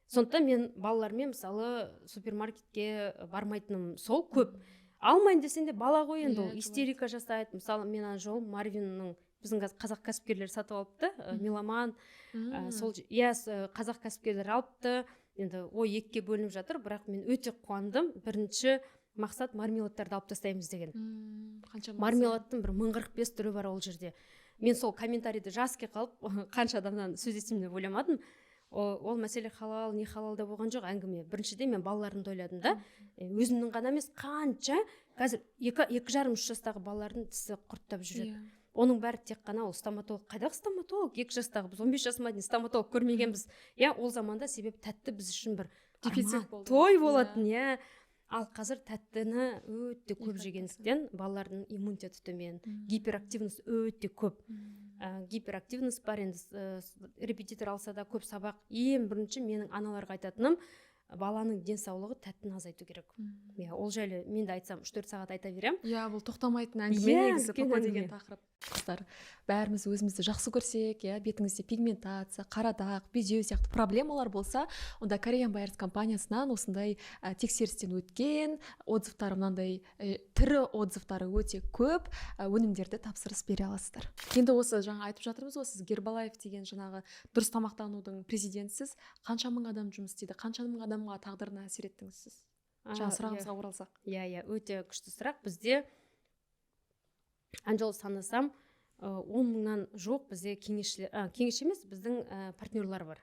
Сондықтан мен балалармен мысалы супермаркетке бармайтыным сол көп. Алмайын десең де бала ғой енді, ол истерика жасайды. Мысалы мен жол Марвиннің біздің қазақ кәсіпкерлер сатып алыпты, меломан, қазақ кәсіпкерлер алыпты. Енді ой екіге бөлініп жатыр, бірақ мен өте қуандым. Бірінші мақсат мармеладтарды алып тастаймыз деген. Мармеладтың бір 1045 түрі бар ол жерде. Мен сол комментарийді жаске қалып, қанша адамнан сөз естимін деп ойламадым. Ол мәселе халал, не халал да болған жоқ әңгіме. Біріншіден мен балаларымды ойладым да, өзімнің ғана емес, қанша қазір 2,5-3 жастағы балалардың тісі құрттап жүреді. Оның бәрі тек қана ол стоматолог. Қайдағы стоматолог? 2 жастағы, біз 15 жасыма дейін стоматолог көрмегенбіз. Ол заманда себеп тәтті біз үшін бір той болатын. Ал қазір тәттіні өте көп жегендіктен балалардың иммунитеті төмен, гиперактивность өте көп. Гиперактивность бар, енді репетитор алса да көп сабақ. Ең бірінші менің аналарға айтатыным, баланың денсаулығы тәттіні азайту керек. Ол жайлы мен де айтсам 3-4 сағат айта берем. Бұл тоқтамайтын әңгіме негізі папа деген тақырып. Қыздар, бәріміз өзімізді жақсы көрсек, бетіңізде пигментация, қарадақ, безеу сияқты проблемалар болса, онда Korean Buyers компаниясынан осындай тексерістен өткен, отзывтары мынандай тірі отзывтары өте көп өнімдерді тапсырыс бере аласыздар. Енді осы жаңа айтып жатырмыз ғой, сіз Гербалайф деген жаңағы дұрыс тамақтанудың президентсіз, қанша мың адам жұмыс істейді, қанша мың адамға тағдырына әсер еттіңіз сіз? жаңа сұрағымызға оралсақ. Иә, өте күшті сұрақ. Бізде Анжел санасам 10 мыңнан жоқ бізде кеңесшілер, кеңесші емес, біздің партнерлар бар.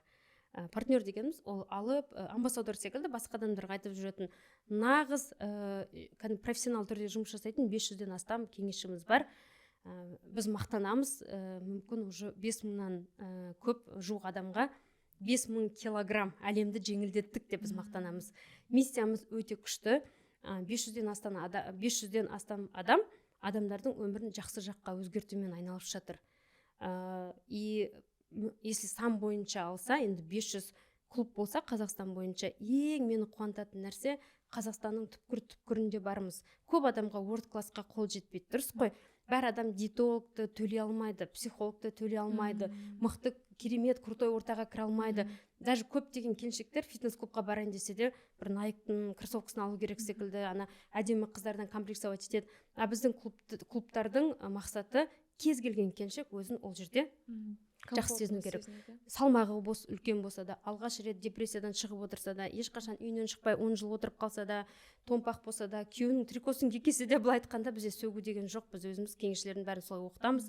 Партнер дегеніміз ол алып амбассадор секілді басқа адамдарға айтып жүретін нағыз профессионал түрде жұмыс жасайтын 500-ден астам кеңесшіміз бар. Біз мақтанамыз, мүмкін уже 5 мыңнан көп жуық адамға 5 мың килограмм әлемді жеңілдеттік деп біз мақтанамыз. Миссиямыз өте күшті. 500-ден астам адамдардың өмірін жақсы жаққа өзгертумен айналып жатыр. И если сан бойынша алса, енді 500 клуб болса Қазақстан бойынша, ең мені қуантатын нәрсе Қазақстанның түпкір-түпкірінде бармыз. Көп адамға world классқа қол жетпейді, дұрыс қой. Бәр адам диетологты төлей алмайды, психологты төлей алмайды, мықты керемет крутой ортаға кіре алмайды. Даже көптеген келіншектер фитнес-клубқа барайын десе де бір Nike-тың кроссовкасын алу керек секілді, ана әдемі қыздардан комплексовать етеді. Біздің клубтардың мақсаты кез келген келіншек өзін ол жерде жақсы сезіну керек. Салмағы үлкен болса да, алғаш рет депрессиядан шығып отырса да, ешқашан үйінен шықпай 10 жыл отырып қалса да, томпақ болса да, күйеуінің трикосын кикесе де, былай айтқанда бізде сөгу деген жоқ. Біз өзіміз кеңесшілердің бәрін солай оқытамыз.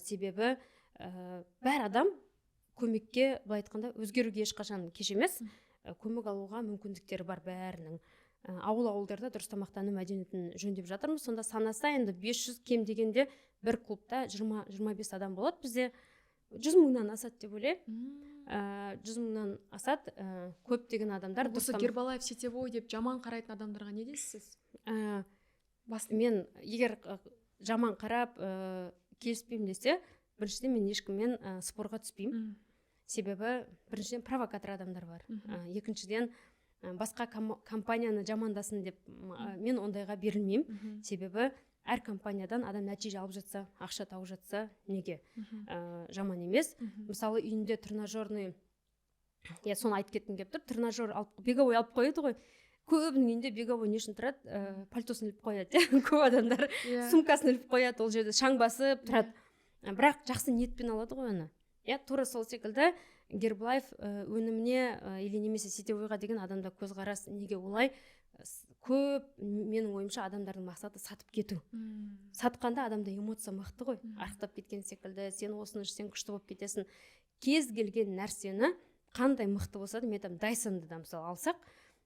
Себебі бәр адам көмекке, былай айтқанда, өзгеруге ешқашан кеш емес, көмек алуға мүмкіндіктері бар бәрінің. Ауылдарда дұрыс тамақтану мәдениетін жөндеп жатырмыз. Сонда санаса енді 500 кем дегенде бір клубта 20-25 адам болады. Бізде 100 мыңнан асады деп ойлаймын. 100 мыңнан асады, көптеген адамдар. Осы Гербалайф сетевой деп жаман қарайтын адамдарға не дейсіз? Мен егер жаман қарап келіспеймін десе, біріншіден мен ешкіммен спорға түспеймін. Себебі біріншіден провокатор адамдар бар. Екіншіден басқа компанияны жамандасын деп мен ондайға берілмеймін. Себебі әр компаниядан адам нәтиже алып жатса, ақша тауып жатса, неге жаман емес. Мысалы үйінде тренажерный, соны айтып кеткім келіп тұр, тренажер беговой алып қояды ғой. Көбінің үйінде беговой не үшін тұрады? Пальтосын іліп қояды. Көп адамдар сумкасын іліп қояды, ол жерде шаң басып тұрады. Бірақ жақсы ниетпен алады ғой оны. Тура сол секілді Гербалайф өніміне или немесе сетевойға деген адамда көзқарас неге олай? Көп, менің ойымша, адамдардың мақсаты сатып кету. Сатқанда адамда эмоция мықты ғой, арықтап кеткен секілді, сен осыны ішсең күшті болып кетесің. Кез келген нәрсені қандай мықты болса да, мен айтамын, Дайсонды да мысалы алсақ,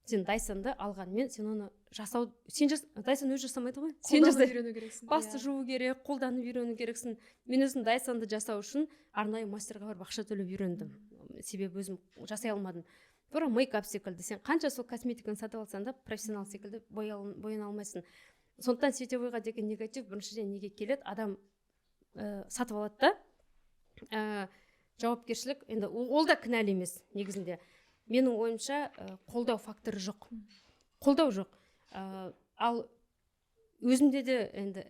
сен Дайсонды алғанмен, сен оны жасау, Дайсон өзі жасамайды ғой. Қолданып үйрену керексің. Басты жуу керек, қолданып үйрену керексің. Мен өзім Дайсонды жасау үшін арнайы мастерға барып ақша төлеп үйрендім. Себебі өзім жасай алмадым. Тура мейкап секілді. Сен қанша сол косметиканы сатып алсаң да, профессионал секілді бояна алмайсың. Сондықтан сетевойға деген негатив біріншіден неге келеді? Адам сатып алады да, жауапкершілік, енді ол да кінәлі емес негізінде. Менің ойымша қолдау факторы жоқ. Қолдау жоқ. Ал өзімде де енді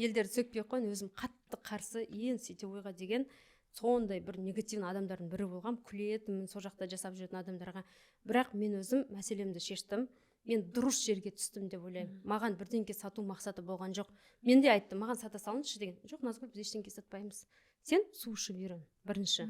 елдерді сөкпей қойын, өзім қатты қарсы сетевойға деген сондай бір негативный адамдардың бірі болғам, күлетімін сол жақта жасап жүретін адамдарға. Бірақ мен өзім мәселемді шештім. Мен дұрыс жерге түстім деп ойлаймын. Маған бірдеңке сату мақсаты болған жоқ. Мен де айттым, маған сата салыңызшы деген. Жоқ, Назгүл, біз ештеңке сатпаймыз. Сен су ішіп үйрен бірінші.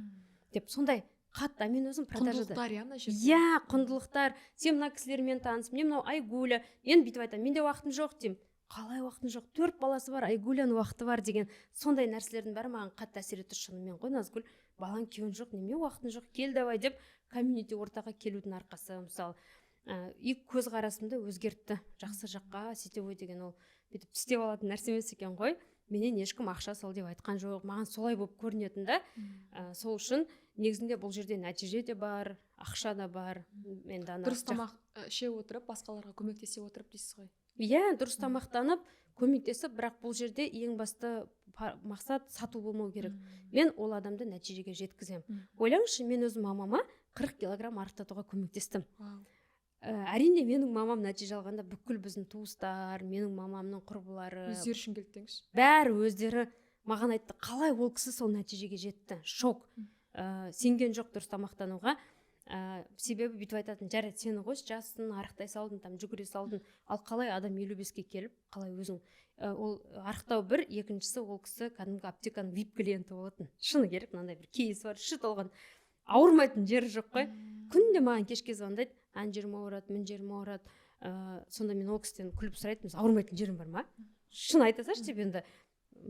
Деп сондай қатты, мен өзім продажада. Құндылықтар, құндылықтар. Сен мына кісілермен таныс, мен мынау Айгуля, мен бүйтіп айтамын, менде уақытым жоқ деймін. Қалай уақытың жоқ? 4 баласы бар, Айгуляның уақыты бар деген сондай нәрселердің бәрі маған қатты әсер етті. Шынымен ғой, Назгүл, балаң күйеуің жоқ, неме уақытың жоқ? Кел давай деп комьюнити ортаға келудің арқасы, мысалы, көзқарасымды өзгертті. Жақсы жаққа сетевой деген ол бүйтіп тістеп алатын нәрсе емес екен ғой. Менен ешкім ақша сал деп айтқан жоқ. Маған солай болып көрінетін да. Сол үшін негізінде бұл жерде нәтиже де бар, ақша да бар. Дұрыс тамақ іше отырып, басқаларға көмектесе отырып дейсіз ғой. Дұрыс тамақтанып, көмектесіп, бірақ бұл жерде ең басты мақсат сату болмау керек. Мен ол адамды нәтижеге жеткізем. Ойлаңызшы, мен өзім мамама 40 килограмм арықтатуға көмектестім. Әрине, менің мамам нәтиже алғанда бүкіл біздің туыстар, менің мамамның құрбылары, өздері үшін келді деңізші. Бәрі өздері маған айтты, қалай ол кісі сол нәтижеге жетті. Шок. Сенген жоқ дұрыс тамақтануға. Себебі бүйтіп айтатын, жарайды, сені қойшы, жассың, арықтай салдың, жүгіре салдың. Ал қалай адам 55-ке келіп, қалай өзің? Ол арықтау бір, екіншісі ол кісі кәдімгі аптеканың VIP клиенті болатын. Шыны керек, мынандай бір кейс бар, іші толған. Ауырмайтын жері жоқ қой. Күнде маған кешке звондайды, ана жерім ауырады, мына жерім ауырады. сонда мен ол кісіден күліп сұрайтынмын, ауырмайтын жерім бар ма? Шын айта салшы деп, енді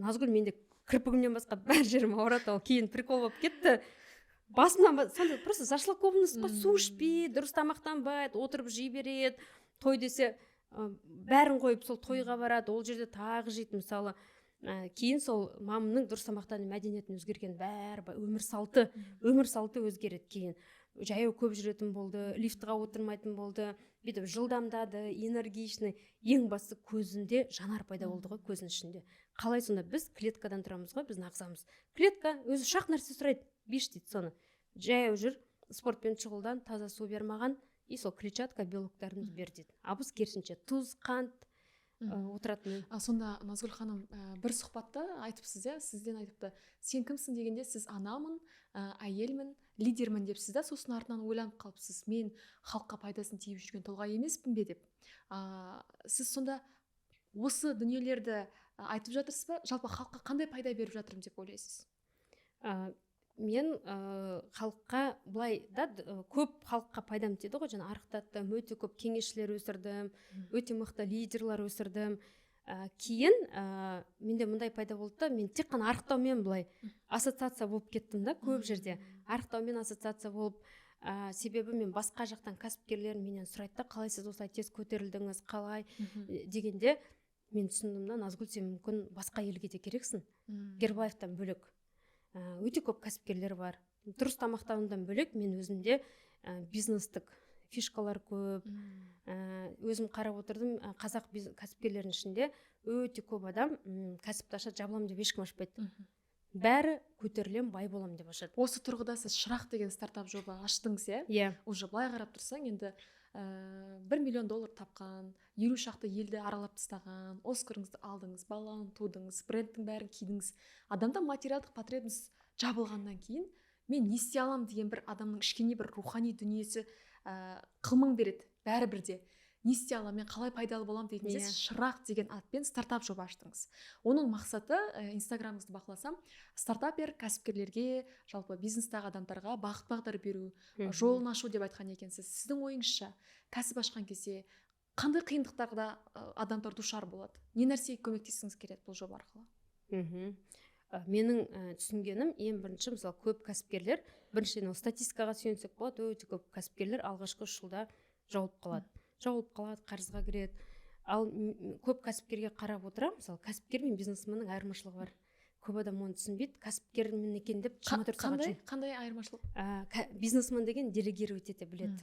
Назгүл, менде кірпігімнен басқа бар жерім ауырады, ол кейін прикол болып кетті. Басымнан сонда просто зашла комнатасына, су ішпейді, дұрыс тамақтанбайды, отырып жей береді, той десе бәрін қойып сол тойға барады, ол жерде тағы жейді. Мысалы кейін сол мамамның дұрыс тамақтану мәдениетін өзгерген, бәрі өмір салты өзгереді. Кейін жаяу көп жүретін болды, лифтға отырмайтын болды, бүйтіп жылдамдады, энергичный. Ең басты көзінде жанар пайда болды ғой, көзінің ішінде. Қалай сонда біз клеткадан тұрамыз ғой, біздің ағзамыз. Клетка өзі шақ нәрсе сұрайды, биш дейді соны. Жаяу жүр, спортпен шұғылдан, таза су бер маған, и сол клетчатка белоктарымыз бер дейді. А біз керісінше тұз, қант отыратын. Сонда Назгүл ханым бір сұхбатта айтыпсыз, сізден айтыпты, сен кімсің дегенде, сіз анамын, әйелмін, лидермін депсіз да, сосын артынан ойланып қалыпсыз, мен халыққа пайдасын тиіп жүрген тұлға емеспін бе деп. Сіз сонда осы дүниелерді айтып жатырсыз ба, жалпы халыққа қандай пайда беріп жатырмын деп ойлайсыз? Мен халыққа былай да, көп халыққа пайдам тиді ғой, жаңа арықтаттым, өте көп кеңесшілер өсірдім, өте мықты лидерлар өсірдім. Кейін менде мындай пайда болды да, мен тек қана арықтаумен былай ассоциация болып кеттім да, көп жерде арықтаумен ассоциация болып, себебі мен басқа жақтан кәсіпкерлер менен сұрайды да, қалай сіз осылай тез көтерілдіңіз, қалай дегенде мен түсіндім да, Назгүл, сен мүмкін басқа елге де керексің. Гербаевтан бөлек өте көп кәсіпкерлер бар. Дұрыс тамақтанудан бөлек мен өзімде бизнестік фишкалар көп. Өзім қарап отырдым, қазақ кәсіпкерлерінің ішінде өте көп адам кәсіпті ашады, жабылам деп ешкім ашпайды. Бәрі көтерілем, бай болам деп ашады. Осы тұрғыда сіз Шырақ деген стартап жоба аштыңыз, иә? Уже былай қарап тұрсаң, енді $1 миллион тапқан, 50 шақты елді аралап тастаған, Оскарыңызды алдыңыз, баланы тудыңыз, брендтің бәрін кидіңіз. Адамда материалдық потребность жабылғаннан кейін мен не істей алам деген бір адамның кішкене бір рухани дүниесі қылмың береді. Бәрібір де не істей алам, мен қалай пайдалы болам дегенде, Шырақ деген атпен стартап жоба аштыңыз. Оның мақсаты, инстаграмыңызды бақыласам, стартапер кәсіпкерлерге, жалпы бизнестағы адамдарға бағыт-бағдар беру, жолын ашу деп айтқан екенсіз. Сіздің ойыңызша, кәсіп ашқан кезде қандай қиындықтарға адамдар душар болады? Не нәрсеге көмектескіңіз келеді бұл жоба арқылы? Менің түсінгенім, ең бірінші, мысалы, көп кәсіпкерлер, біріншіден статистикаға сүйенсек болады, өте көп кәсіпкерлер алғашқы 3 жылда жауып қалады, қарызға кіреді. Ал көп кәсіпкерге қарап отырам, мысалы, кәсіпкер мен бизнесменнің айырмашылығы бар. Көп адам оны түсінбейді, кәсіпкермен екен деп 24 сағат жұмыс. Қандай айырмашылық? Бизнесмен деген делегировать ете біледі.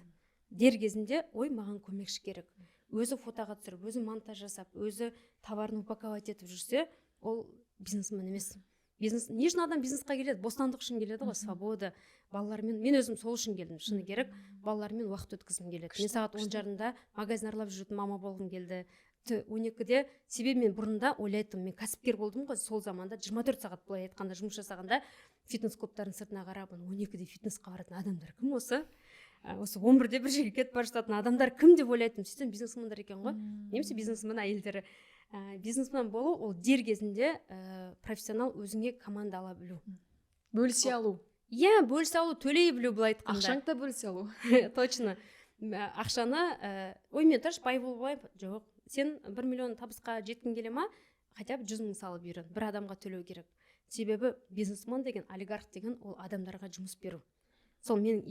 Дер кезінде, ой, маған көмекші керек. Өзі фотоға түсіріп, өзі монтаж жасап, өзі товарын упаковать етіп жүрсе, ол бизнесмен емес. Не үшін адам бизнесқа келеді? Бостандық үшін келеді ғой, свобода. Балалармен, мен өзім сол үшін келдім, шыны керек, балалармен уақыт өткізгім келеді. Мен сағат 10:30-да магазин аралап жүретін мама болғым келді. 12-де, себебі мен бұрында ойлайтым, мен кәсіпкер болдым ғой, сол заманда 24 сағат былай айтқанда жұмыс жасағанда фитнес клубтардың сыртына қарап, 12-де фитнесқа баратын адамдар кім осы? Осы 11-де бір жерге кетіп бара жататын адамдар кім деп ойлайтым. Сөйтсем бизнесмендер екен ғой, немесе бизнесмен әйелдері. Бизнесмен болу, ол дер кезінде профессионал, өзіңе команда ала білу, бөлісе алу. Бөлісе алу, төлей білу, былай айтқанда. Ақшаңды да бөлісе алу. Точно. Ақшаны, ой, мен тұрш бай болбай, жоқ, сен 1 миллион табысқа жеткің келе ма, хотя бы 100 000 салып үйрен, бір адамға төлеу керек. Себебі бизнесмен деген, олигарх деген, ол адамдарға жұмыс беру. Сол менің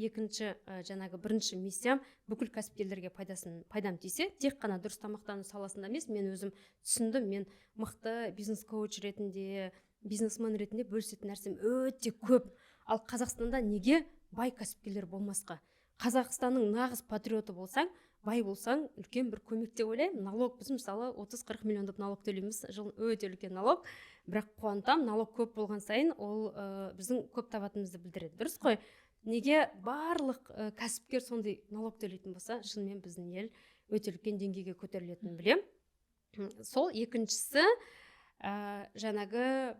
бірінші миссиям бүкіл кәсіпкерлерге пайдам тисе, тек қана дұрыс тамақтану саласында емес, мен өзім түсіндім, мен мықты бизнес коуч ретінде, бизнесмен ретінде бөлісетін нәрсем өте көп. Ал Қазақстанда неге бай кәсіпкерлер болмасқа? Қазақстанның нағыз патриоты болсаң, бай болсаң, үлкен бір көмек деп ойлаймын. Налог, біз мысалы 30-40 миллиондық налог төлейміз, жыл өте үлкен налог. Бірақ қуантам, налог көп болған сайын, ол біздің көп табатынымызды білдіреді. Дұрыс қой? Неге барлық кәсіпкер сондай налог төлейтін болса, шынымен біздің ел өте үлкен деңгейге көтерілетінін білем. Сол екіншісі, жаңағы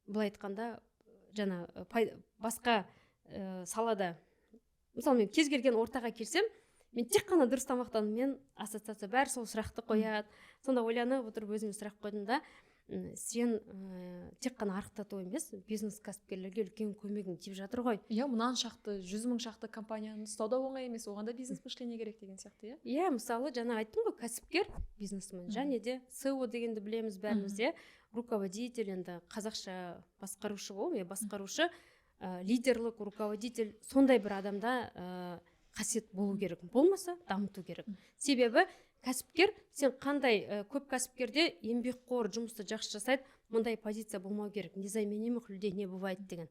былай айтқанда, басқа салада, мысалы мен кез келген ортаға келсем, мен тек қана дұрыс тамақтанумен ассоциация, бәрі сол сұрақты қояды. Сонда ойланып отырып өзіме сұрақ қойдым да, сен тек қана арықтату емес, бизнес кәсіпкерлерге үлкен көмегің тиіп жатыр ғой. Иә, мұнан шақты 100 мың шақты компанияны ұстау да оңай емес, оған да бизнес мышление керек деген сияқты. Иә, мысалы жаңа айттым ғой, кәсіпкер, бизнесмен, және де SEO дегенді білеміз бәріміз, иә, руководитель, енді қазақша басқарушы ғой, басқарушы, лидерлік, руководитель, сондай бір адамда қасиет болу керек, болмаса дамыту керек. Себебі кәсіпкер, сен қандай көп кәсіпкерде еңбекқор, жұмысты жақсы жасайды, мұндай позиция болмау керек. Незаменимых людей не бывает деген.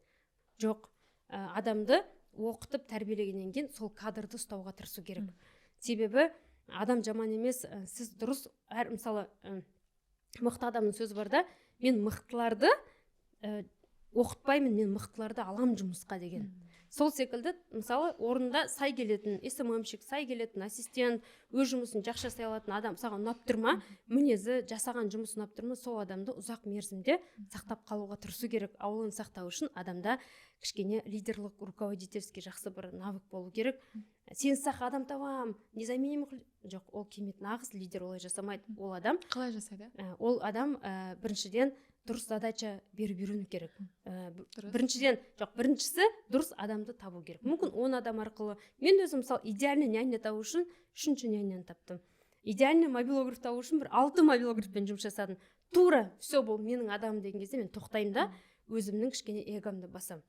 Жоқ, адамды оқытып тәрбиелегеннен кейін сол кадрды ұстауға тырысу керек. Себебі адам жаман емес, сіз дұрыс, мысалы мықты адамның сөзі бар да, мен мықтыларды оқытпаймын, мен мықтыларды алам жұмысқа деген. Сол секілді, мысалы, орында сай келетін, СММщик, сай келетін ассистент, өз жұмысын жақсы жасай алатын адам саған ұнап тұр ма, мінезі, жасаған жұмыс ұнап тұр ма, сол адамды ұзақ мерзімде сақтап қалуға тырысу керек. Оны сақтау үшін адамда кішкене лидерлік, руководительский жақсы бір навык болу керек. Сен сақ адам табам, незаменимых, жоқ, ол келмейді. Нағыз лидер олай жасамайды. Ол адам қалай жасайды? Ол адам біріншіден дұрыс задача беріп үйрену керек. Біріншісі дұрыс адамды табу керек. Мүмкін 10 адам арқылы. Мен өзім мысалы идеальный няня табу үшін 3-ші няняны таптым. Идеальный мобилограф табу үшін бір 6 мобилографпен жұмыс жасадым. Тура все бұл менің адамым деген кезде мен тоқтаймын да, өзімнің кішкене эгомды басам.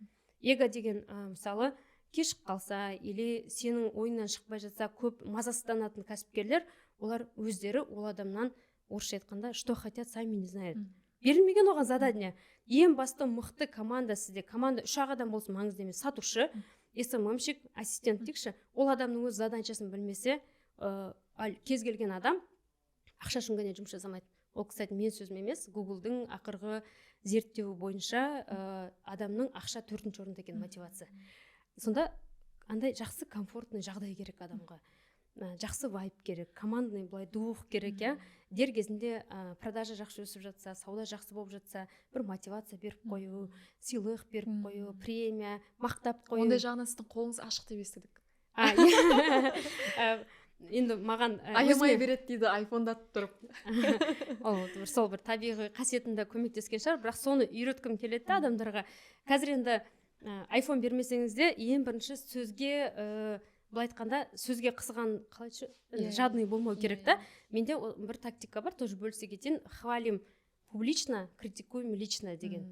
Эго деген мысалы кеш қалса или сенің ойынан шықпай жатса, көп мазасызданатын кәсіпкерлер, олар өздері ол адамнан, орысша айтқанда, что хотят, сами не знают. Берілмеген оған задание. Ең басты мықты команда сізде. Команда 3 адам болсын, маңызды емес. Сатушы, СММщик, ассистент дейікші. Ол адамның өз задачасын білмесе, кез келген адам ақша үшін ғана жұмыс жасамайды. Ол, кстати, мен сөзім емес, Google'дың ақырғы зерттеуі бойынша адамның ақша 4-ші орында екен мотивация. Сонда андай жақсы комфортный жағдай керек адамға. Жақсы вайб керек, командный былай дух керек, иә. Дер кезінде продажа жақсы өсіп жатса, сауда жақсы болып жатса, бір мотивация беріп қою, сыйлық беріп қою, премия, мақтап қою. Ондай жағынан сіздің қолыңыз ашық деп естідік. Енді маған аямай береді дейді айфондатып тұрып. Сол бір табиғи қасиетінде көмектескен шығар, бірақ соны үйреткім келеді адамдарға. Қазір енді айфон бермесеңіз де, ең бірінші сөзге былай айтқанда, сөзге қысған қалайша жадный болмау керек та. Менде бір тактика бар, тоже бөлісе кетейін. Хвалим публично, критикуем лично деген.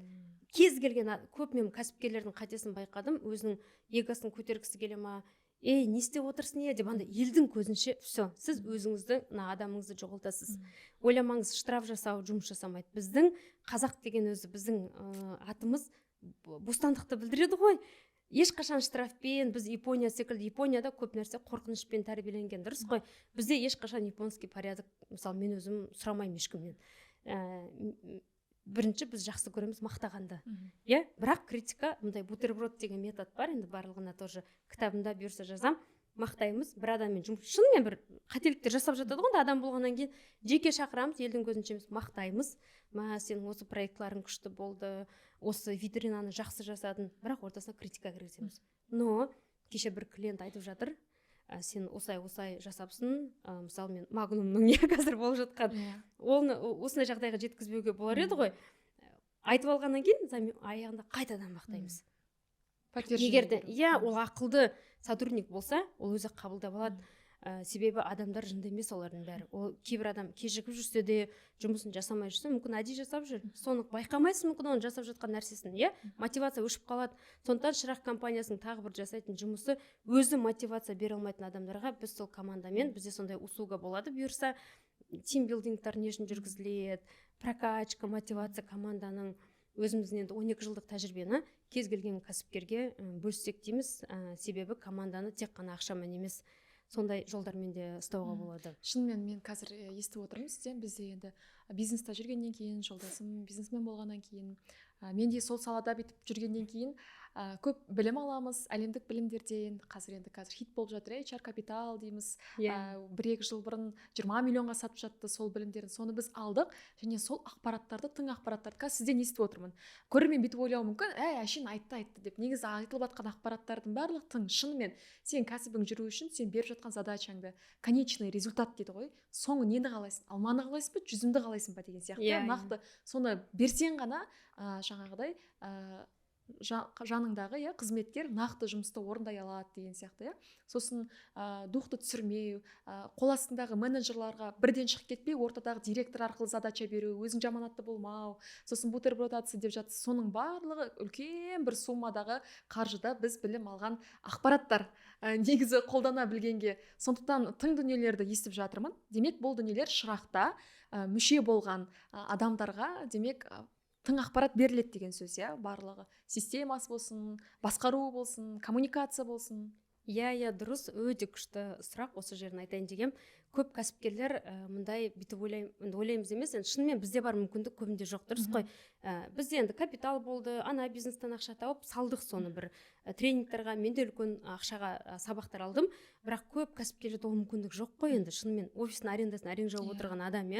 Кез келген көп мен кәсіпкерлердің қатесін байқадым, өзінің эгосын көтергісі келе ма, не істеп отырсың деп, анда елдің көзінше все, сіз өзіңізді, адамыңызды жоғалтасыз. Ойламаңыз, штраф жасау, жұмыс жасамайды. Біздің қазақ деген өзі, біздің атымыз бостандықты білдіреді ғой. Ешқашан штрафпен, біз Япония секілді, Японияда көп нәрсе қорқынышпен тәрбиеленген, дұрыс қой. Бізде ешқашан японский порядок, мысалы мен өзім сұрамаймын ешкімнен. Бірінші біз жақсы көреміз мақтағанды. Бірақ критика, мұндай бутерброд деген метод бар, енді барлығына тоже кітабымда бұйырса жазам. Мақтаймыз, бір адаммен жұмыс, шынымен бір қателіктер жасап жатады ғой, адам болғаннан кейін жеке шақырамыз, елдің көзінше емес, мақтаймыз. Сенің осы проектларың күшті болды, осы витринаны жақсы жасадың, бірақ ортасына критика кіргіземіз. Но кеше бір клиент айтып жатыр, сен осай жасапсың, мысалы мен Магнумның не қазір болып жатқан, оны осындай жағдайға жеткізбеуге болар еді ғой. Айтып алғаннан кейін аяғында қайтадан мақтаймыз. Егерде, ол ақылды сотрудник болса, ол өзі қабылдап алады. Себебі адамдар жынды емес олардың бәрі. Ол кейбір адам кешігіп жүрсе де, жұмысын жасамай жүрсе, мүмкін әдейі жасап жүр. Соны байқамайсың, мүмкін оны жасап жатқан нәрсесін, мотивация өшіп қалады. Сондықтан Шырақ компаниясының тағы бір жасайтын жұмысы, өзі мотивация бере алмайтын адамдарға біз сол командамен, бізде сондай услуга болады бұйырса, тимбилдингтар не үшін жүргізіледі, прокачка, мотивация команданың. Өзіміздің енді 12 жылдық тәжірибені кез келген кәсіпкерге бөліссек дейміз, себебі команданы тек қана ақшамен емес, сондай жолдармен де ұстауға болады. Шынымен мен қазір естіп отырмын сізден, бізде енді бизнеста жүргеннен кейін, жолдасым бизнесмен болғаннан кейін мен де сол салада бүйтіп жүргеннен кейін көп білім аламыз әлемдік білімдерден. Қазір хит болып жатыр, HR капитал дейміз. 1-2 жыл бұрын 20 миллионға сатып жатты сол білімдерін. Соны біз алдық және сол ақпараттарды, тың ақпараттарды қазір сізден естіп отырмын. Көрермен бүйтіп ойлауы мүмкін, әшейін айтты деп. Негізі айтылып жатқан ақпараттардың барлығы тың. Шынымен сен кәсібің жүру үшін сен беріп жатқан задачаңды, конечный результат дейді ғой. Соңы нені қалайсың? Алманы қалайсың ба, жүзімді қалайсың ба деген сияқты. Нақты соны берсең ғана жаңағыдай жаныңдағы қызметкер нақты жұмысты орындай алады деген сияқты. Сосын духты түсірмеу, қол астындағы менеджерларға бірден шығып кетпей, ортадағы директор арқылы задача беру, өзің жаманатты болмау, сосын бутербродация деп жатсыз. Соның барлығы үлкен бір суммадағы қаржыда біз білім алған ақпараттар, негізі қолдана білгенге. Сондықтан тың дүниелерді естіп жатырмын. Демек бұл дүниелер шырақта мүше болған адамдарға демек тың ақпарат беріледі деген сөз, барлығы. Системасы болсын, басқару болсын, коммуникация болсын. Дұрыс, өте күшті сұрақ. Осы жерін айтайын дегем. Көп кәсіпкерлер мұндай бүйтіп ойлаймыз емес, шынымен бізде бар мүмкіндік, көбінде жоқ, дұрыс қой. Бізде енді капитал болды, ана бизнестен ақша тауып салдық соны бір тренингтерға, мен де үлкен ақшаға сабақтар алдым, бірақ көп кәсіпкерлерде ол мүмкіндік жоқ қой енді. Шынымен офистің арендасын әрең жауып отырған адам,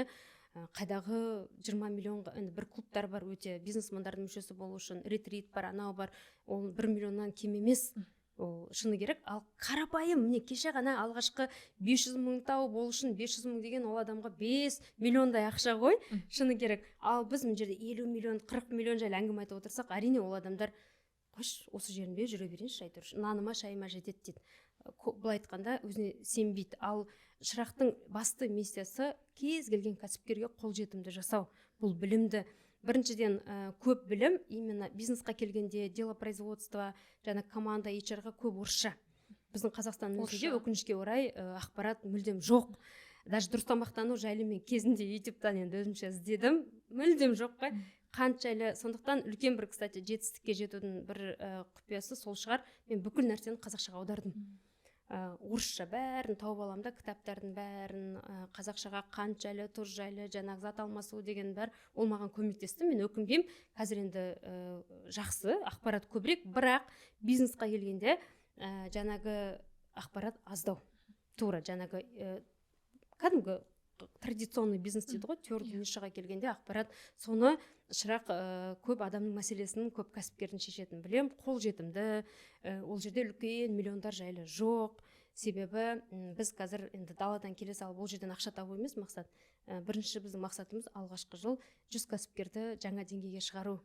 қайдағы 20 миллионға, енді бір клубтар бар, өте бизнесмендардың мүшесі болу үшін, ретрит бар, анау бар, ол 1 миллионнан кем емес, ол шыны керек. Ал қарапайым, міне кеше ғана алғашқы 500 мың тауып бол үшін 500 мың деген ол адамға 5 миллиондай ақша ғой, шыны керек. Ал біз мына жерде 50 миллион, 40 миллион жайлы әңгіме айтып отырсақ, әрине ол адамдар қош, осы жерінде жүре берейінші, әйтеуір наныма шайыма жетеді дейді. Былай айтқанда өзіне сенбейді. Ал шырақтың басты миссиясы кез келген кәсіпкерге қолжетімді жасау. Бұл білімді, біріншіден көп білім, именно бизнесқа келгенде дело производства, жаңа команда, HR-ға көп орысша. Біздің Қазақстан өзінде өкінішке орай ақпарат мүлдем жоқ. Даже дұрыс тамақтану жайлы мен кезінде YouTube-тан енді өзімше іздедім, мүлдем жоқ қой. Қаншайлы, сондықтан үлкен бір, кстати, жетістікке жетудің бір құпиясы сол шығар. Мен бүкіл нәрсені қазақшаға аудардым. Орысша бәрін тауып аламын да, кітаптардың бәрін қазақшаға қаншайлы, тұр жайлы, жаңағы зат алмасу деген бәр, ол маған көмектесті. Мен өкінбеймін, қазір енді жақсы, ақпарат көбірек, бірақ бизнесқа келгенде жаңағы ақпарат аздау. Тура жаңағы кәдімгі традиционный бизнес дейді ғой, твердый нишаға келгенде ақпарат, соны шырақ көп адамның мәселесін, көп кәсіпкердің шешетін білем, қол жетімді, ол жерде үлкен миллиондар жайлы жоқ. Себебі біз қазір енді даладан келе салып ол жерден ақша табу емес мақсат. Бірінші біздің мақсатымыз алғашқы жыл 100 кәсіпкерді жаңа деңгейге шығару.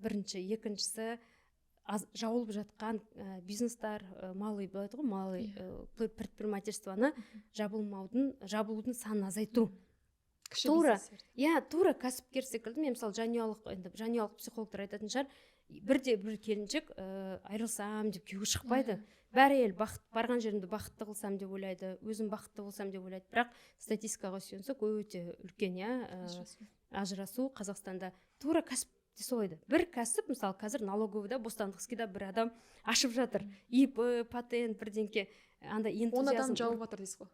Бірінші, екіншісі жауылып жатқан бизнестар, малый предпринимательствоны жабылудың санын азайту. Тура кәсіпкер секілді. Мен мысалы жанұялық психологтар айтатын шығар, бірде бір келіншек айырылсам деп күйеуге шықпайды. Бәрі ел барған жерімді бақытты қылсам деп ойлайды, өзім бақытты болсам деп ойлайды. Бірақ статистикаға сүйенсек өте үлкен, ажырасу Қазақстанда. Тура кәсіп солайды. Бір кәсіп, мысалы қазір налоговыйда бостандықскийда бір адам ашып жатыр. ИП, патент, бірдеңке. 10 адам жауып жатыр дейсіз ғой.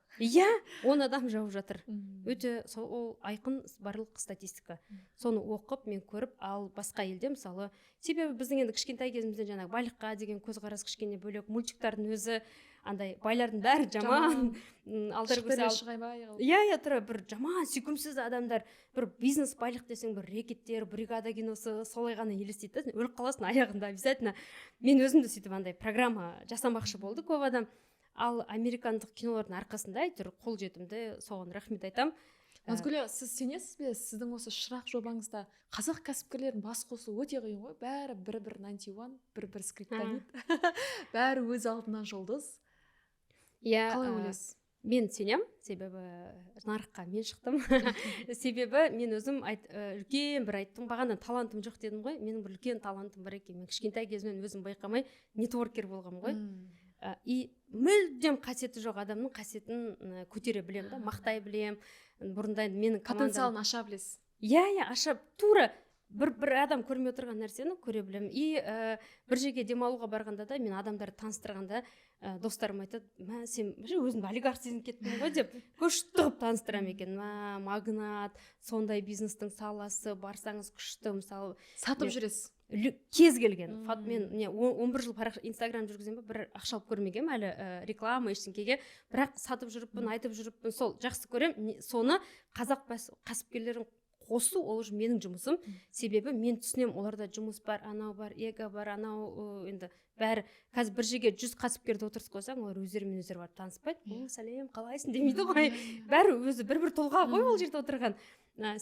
10 адам жауып жатыр. Өте ол айқын барлық статистика. Соны оқып, мен көріп, ал басқа елде мысалы, себебі біздің енді кішкентай кезімізден жаңағы байлыққа деген көзқарас кішкене бөлек, мультиктардың өзі андай байлардың бәрі жаман, тұра бір жаман сүйкімсіз адамдар, бір бизнес байлық десең бір рекеттер, бригада киносы солай ғана елестейді, өліп қаласың аяғында обязательно. Мен өзімді сөйтіп андай программа жасамақшы болды көп адам. Ал американдық кинолардың арқасында әйтеуір қол жетімді, соған рахмет айтам. Назгүл, сіз сенесіз бе, сіздің осы шырақ жобаңызда қазақ кәсіпкерлердің бас қосу өте қиын ғой? Бәрі бір 91, бір скриптонит, бәрі өз алдынан жұлдыз. Қалай ойлайсыз? Мен сенем, себебі нарыққа мен шықтым. Себебі мен өзім үлкен бір айттым, бағана талантым жоқ дедім ғой, менің бір үлкен талантым бар екен. Мен кішкентай кезімнен өзім байқамай нетворкер болғам ғой. И мүлдем қасиеті жоқ адамның қасиетін көтере білем да, мақтай білем. Бұрында менің потенциалын аша білесіз. Аша тура бір адам көрмей отырған нәрсені көре білемін. И бір жерге демалуға барғанда да мен адамдарды таныстырғанда достарым айтады, мә сен өзіңді олигарх сезініп кеттің ғой деп күшті қылып таныстырамын екен. Магнат, сондай бизнестің саласы, барсаңыз күшті, мысалы сатып жүресіз кез келген. Мен 11 жыл инстаграм жүргіземін, бір ақша алып көрмегенмін әлі, реклама ештеңкеге, бірақ сатып жүріппін, айтып жүріппін, сол жақсы көремін. Соны қазақ кәсіпкерлерін қосу, ол уже менің жұмысым. Себебі мен түсінемін, оларда жұмыс бар, анау бар, эго бар, анау енді бәрі. Қазір бір жерге 100 кәсіпкерді отырғызып қойсаң, олар өздерімен өздері барып таныспайды. Сәлем, қалайсың демейді ғой. Бәрі өзі бір тұлға ғой ол жерде отырған.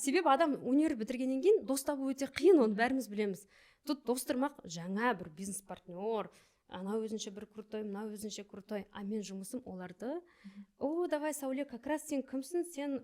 Себебі адам универ бітіргеннен кейін дос табу өте қиын, оны бәріміз білеміз. Тут дос тұрмақ жаңа бір бизнес партнер, анау өзінше бір крутой, мынау өзінше крутой, а мен жұмысым оларды давай Сауле, как раз сен кімсің, сен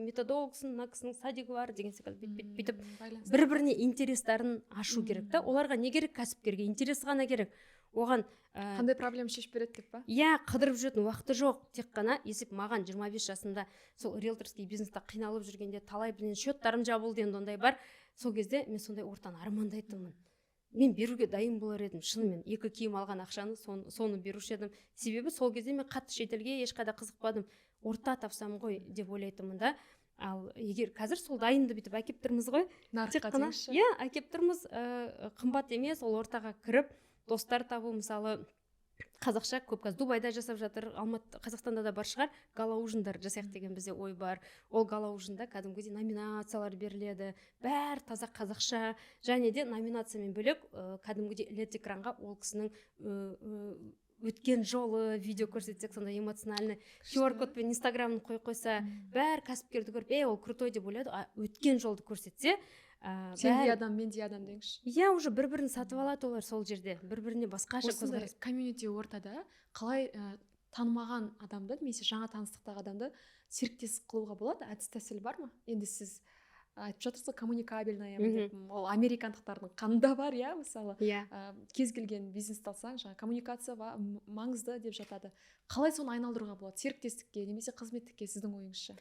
методологсың, мына кісінің садигі бар деген секілді бүйтіп бір-біріне интерестарын ашу керек та. Оларға не керек? Кәсіпкерге интерес ғана керек. Оған қандай проблема шешіп береді деп па? Иә, қыдырып жүретін уақыты жоқ. Тек қана есеп маған 25 жасында сол риэлторский бизнесте қиналып жүргенде талай бірден счеттарым жабылды, енді ондай бар. Сол кезде мен сондай ортаны армандайтынмын. Мен беруге дайын болар едім, шынымен. 2 киім алған ақшаны соны беруші едім. Себебі сол кезде мен қатты шетелге ешқайда қызықпадым. Орта тапсам ғой деп ойлайтынмын да. Ал егер қазір сол дайынды бүйтіп әкеп тұрмыз ғой. Нарыққа теңізші. Иә, әкеп тұрмыз, қымбат емес, ол ортаға кіріп достар табу, мысалы қазақша көп қазір Дубайда жасап жатыр, Қазақстанда да бар шығар, гала ужиндар жасайық деген бізде ой бар. Ол гала ужинда кәдімгідей номинациялар беріледі, бәр таза қазақша, және де номинациямен бөлек кәдімгідей LED экранға ол кісінің өткен жолы видео көрсетсек, сондай эмоциональный QR-кодпен инстаграмын қойса, бәр кәсіпкерді көріп, ол крутой деп ойлады, өткен жолды көрсетсе, сендей адам, мендей адам деңізші. Иә, уже бір-бірін сатып алады олар сол жерде, бір-біріне басқаша көзқарас. Комьюнити ортада қалай танымаған адамды, немесе жаңа таныстықтағы адамды серіктес қылуға болады? Әдіс тәсіл бар ма? Енді сіз айтып жатырсыз, коммуникабельная деп, ол американдықтардың қанында бар, иә, мысалы. Кез келген бизнесті алсаң, жаңа коммуникация маңызды деп жатады. Қалай соны айналдыруға болады? Серіктестікке немесе қызметтікке сіздің ойыңызша?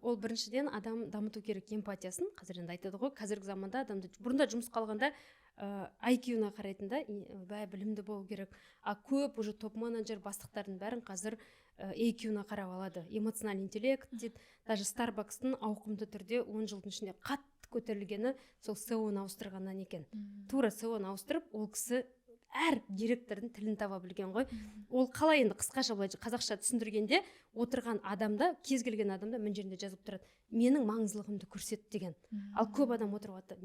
Ол біріншіден адам дамыту керек эмпатиясын. Қазір енді айтады ғой, қазіргі заманда адамды бұрында жұмыс қалғанда IQ-на қарайтында білімді болу керек. Көп уже топ-менеджер бастықтардың бәрін қазір EQ-на қарап алады. Эмоциональный интеллект дейді. Даже Starbucks-тың ауқымды түрде 10 жылдың ішінде қатты көтерілгені сол SEO-ны ауыстырғаннан екен. Тура SEO-ны ауыстырып, ол кісі әр директордың тілін таба білген ғой. Ол қалай енді қысқаша былай қазақша түсіндіргенде, отырған адамда, кез келген адамда мына жерінде жазып тұрады, менің маңыздылығымды көрсет деген. Ал көп адам отырып жатты,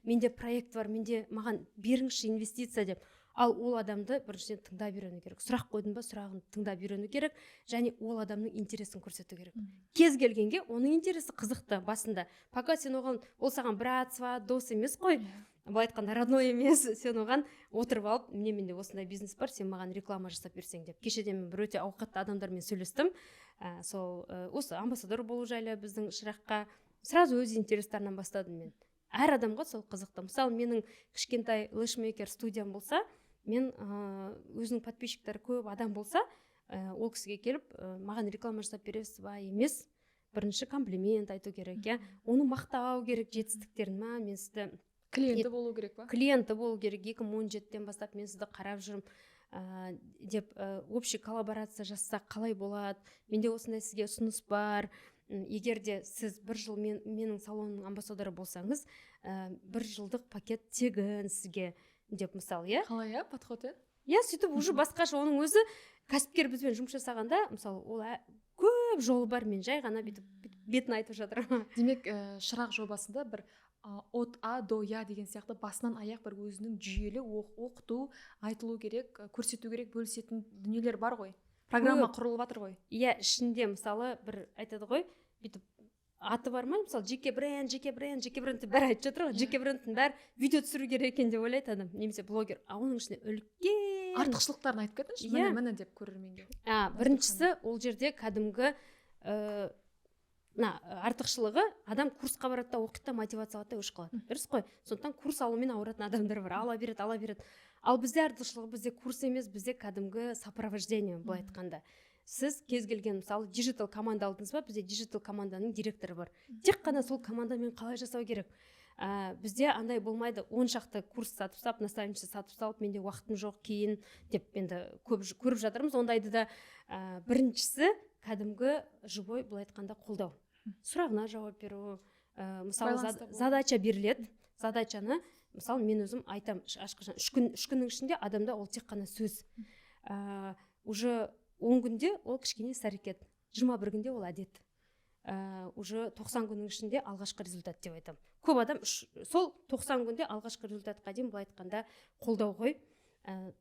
менде проект бар, маған беріңізші инвестиция деп. Ал ол адамды біріншіден тыңдап үйрену керек. Сұрақ қойдың ба, сұрағын тыңдап үйрену керек, және ол адамның интересін көрсету керек. Кез келгенге оның интересі қызықты басында. Пока сен оған, ол саған брат, сват, дос емес қой. Былай айтқанда родной емес, сен оған отырып алып, менде осындай бизнес бар, сен маған реклама жасап берсең деп. Кешеден мен бір өте ауқатты адамдармен сөйлестім. Сол осы амбассадор болу жайлы біздің шыраққа сразу өз интерестерінен бастадым мен. Әр адамға сол қызықты. Мысалы, менің кішкентай лэшмейкер студиям болса, мен өзінің подписчиктері көп адам болса, ол кісіге келіп, маған реклама жасап бересіз ба, емес. Бірінші комплимент айту керек, оны мақтау керек, жетістіктерін. Мен сізді клиенті болу керек па? Клиенті болу керек. 2017-тен бастап мен сізді қарап жүрмін деп общий коллаборация жасасақ қалай болады? Менде осындай сізге ұсыныс бар. Егер де сіз бір жыл менің салонның амбассадоры болсаңыз, 1 жылдық пакет тегін сізге деп, мысалы, Қалай, подход, сөйтіп уже басқаша. Оның өзі кәсіпкер бізбен жұмыс жасағанда, мысалы, ол көп жолы бар, мен жай ғана бетін айтып жатырмын. Демек, шырақ жобасында бір от А до Я деген сияқты басынан аяқ бір өзінің жүйелі оқыту, айтылу керек, көрсету керек, бөлісетін дүниелер бар ғой. Программа құрылып жатыр ғой. Иә, ішінде мысалы бір айтады ғой, бүйтіп аты бар ма? Мысалы, жеке бренд бәрі айтып жатыр ғой. Жеке брендтің бәрі видео түсіру керек екен деп ойлайды адам, немесе блогер. Оның ішінде үлкен артықшылықтарын айтып кетіңізші, міне деп көрерменге. Біріншісі, ол жерде кәдімгі артықшылығы, адам курсқа барады да, оқиды да, мотивация алады да, өшіп қалады. Дұрыс қой? Сондықтан курс алумен ауыратын адамдар бар. Ала береді. Ал бізде артықшылығы, бізде курс емес, бізде кәдімгі сопровождение, былай айтқанда. Сіз кез келген, мысалы, диджитал команда алдыңыз ба, бізде диджитал команданың директоры бар. Тек қана сол командамен қалай жасау керек. Бізде андай болмайды, 10 шақты курс сатып салып, наставничество сатып салып, менде уақытым жоқ кейін деп енді көп көріп жатырмыз. Ондайды да біріншісі кәдімгі живой, былай айтқанда, қолдау. Сұрағына жауап беру, мысалы задача беріледі. Задачаны, мысалы, мен өзім айтам, ашқашан 3 күннің ішінде адамда ол тек қана сөз. Уже 10 күнде ол кішкене іс-әрекет, 21 күнде ол әдет. Уже 90 күннің ішінде алғашқы результат деп айтам. Көп адам сол 90 күнде алғашқы результатқа дейін, былай айтқанда, қолдау ғой.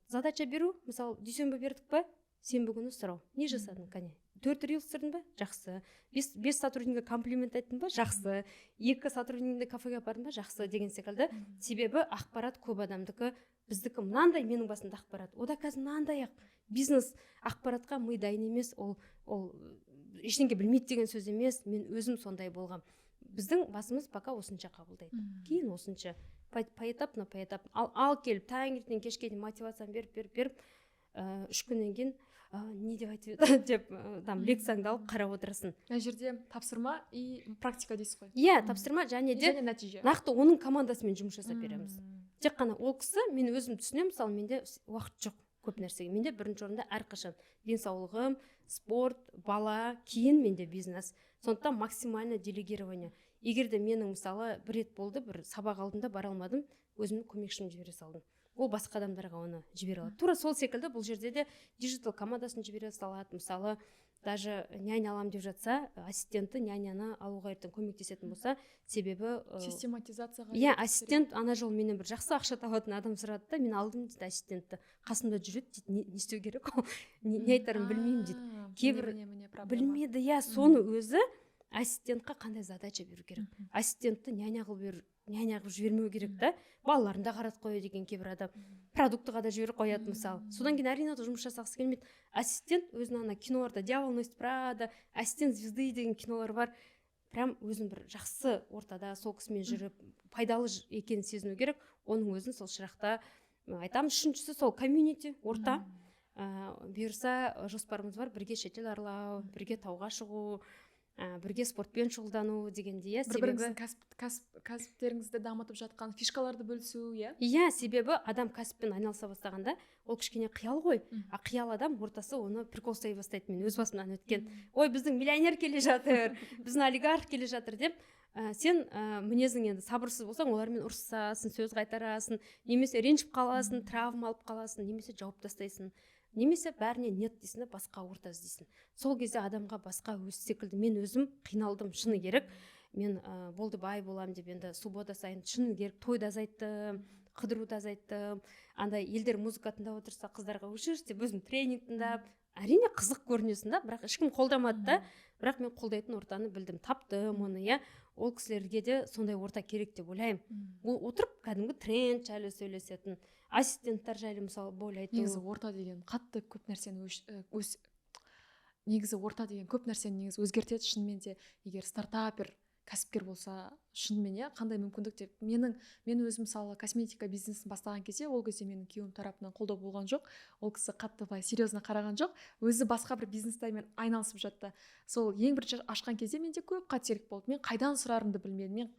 Задача беру, мысалы, дүйсенбі бердік па, сенбі күні сұрау. Не жасадың, кәне? 4 рилс түсірдің ба? Жақсы. 5 сотрудникке комплимент айттың ба? Жақсы. 2 сотрудникті кафеге апардың ба? Жақсы деген секілді. Себебі ақпарат көп адамдікі, біздікі мынандай, менің басымда ақпарат. Ода қазір мынандай бизнес ақпаратқа ми дайын емес, ол ештеңе білмейді деген сөз емес. Мен өзім сондай болғам. Біздің басымыз пока осынша қабылдайды. Кейін осынша поэтапно. Ал келіп таңертең кешке дейін мотивацияны беріп 3 күннен кейін не деп айтып еді деп там лекцияңды алып қарап отырасың. Мына жерде тапсырма и практика дейсіз ғой. Иә, тапсырма және де нәтиже. Нақты оның командасымен жұмыс жасап береміз. Тек қана ол кісі, мен өзім түсінемін, мысалы, менде уақыт жоқ көп нәрсеге. Менде бірінші орында әрқашан денсаулығым, спорт, бала, кейін менде бизнес. Сондықтан максимально делегирование. Егер де менің, мысалы, бір рет болды, бір сабақ алдында бара алмадым, өзімнің көмекшімді жібере салдым. Ол басқа адамдарға оны жібере алады. Тура сол секілді бұл жерде де диджитал командасын жібере салады. Мысалы, даже няня алам деп жатса, ассистентті няняны алуға ертең көмектесетін болса, себебі систематизацияға. Иә, ассистент ана жолы менен бір жақсы ақша табатын адам сұрады да, мен алдым дейді ассистентті. Қасымда жүреді дейді, не істеу керек ол? Не айтарын білмеймін дейді. Кейбір білмейді, иә, соны өзі ассистентқа қандай задача беру керек. Ассистентті няня қылып жібермеу керек та, балаларын да қаратып қояды деген кейбір адам. Продуктыға да жіберіп қояды мысалы. Содан кейін әрине жұмыс жасағысы келмейді. Ассистент өзінің ана киноларда «Дьявол носит Прада», «Ассистент звезды» деген кинолар бар. Прям өзін бір жақсы ортада сол кісімен жүріп, пайдалы екенін сезіну керек. Оның өзін сол шырақта айтам. Үшіншісі сол комьюнити, орта. Бұйырса жоспарымыз бар, бірге шетел аралау, бірге тауға шығу, бірге спортпен шұғылдану дегенде, бір-біріңіздің кәсіптеріңізді дамытып жатқан фишкаларды бөлісу, иә, себебі адам кәсіппен айналыса бастағанда ол кішкене қиял ғой, қиял адам ортасы оны прикол ұстай бастайды. Мен өз басымнан өткен, ой, біздің миллионер келе жатыр, біздің олигарх келе жатыр деп, сен мінезің енді сабырсыз болсаң, олармен ұрсасың, сөз қайтарасың, немесе ренжіп қаласың, травма алып қаласың, немесе жауып тастайсың, немесе бәріне нет дейсің, басқа орта іздейсің. Сол кезде адамға басқа өз секілді мен өзім қиналдым, шыны керек. Мен болды бай болам деп енді суббота сайын шыны керек тойды азайттым, қыдыруды азайттым. Андай елдер музыка тыңдап отырса қыздарға өшірші деп өзім тренинг тыңдап, әрине қызық көрінесің да, бірақ ешкім қолдамады да. Бірақ мен қолдайтын ортаны білдім, таптым оны, иә. Ол кісілерге де сондай орта керек деп ойлаймын. Ол отырып кәдімгі тренд жайлы сөйлесетін, ассистенттер жайлы мысалы ойлайтын. Негізі орта деген қатты көп нәрсені негізі орта деген көп нәрсені негізі өзгертеді шынымен де. Егер стартапер кәсіпкер болса, шынымен қандай мүмкіндік деп. Мен өзім мысалы косметика бизнесін бастаған кезде, ол кезде менің күйеуім тарапынан қолдау болған жоқ. Ол кісі қатты былай серьезно қараған жоқ. Өзі басқа бір бизнестермен айналысып жатты. Сол ең бірінші ашқан кезде менде көп қателік болды. Мен қайдан сұрарымды білмедім. Мен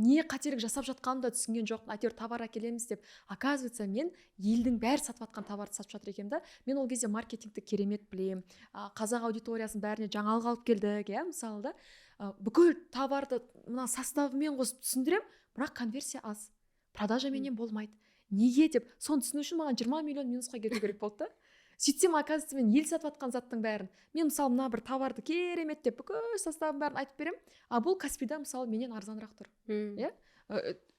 не қателік жасап жатқанымды да түсінген жоқпын. Әйтеуір товар әкелеміз деп. Оказывается, мен елдің бәрі сатып жатқан товарды сатып жатыр екенмін да. Мен ол кезде маркетингті керемет білемін. Қазақ аудиториясын бәріне жаңалық алып келдік, иә, мысалы да. Бүкіл товарды мына составымен қосып түсіндірем, бірақ конверсия аз, продажаменен болмайды. Неге деп соны түсіну үшін маған 20 миллион минусқа кету керек болды да. Сөйтсем, оказывается, мен ел сатып жатқан заттың бәрін, мен мысалы мына бір товарды керемет деп бүкіл составын бәрін айтып берем, бұл Каспида мысалы менен арзанырақ тұр, иә,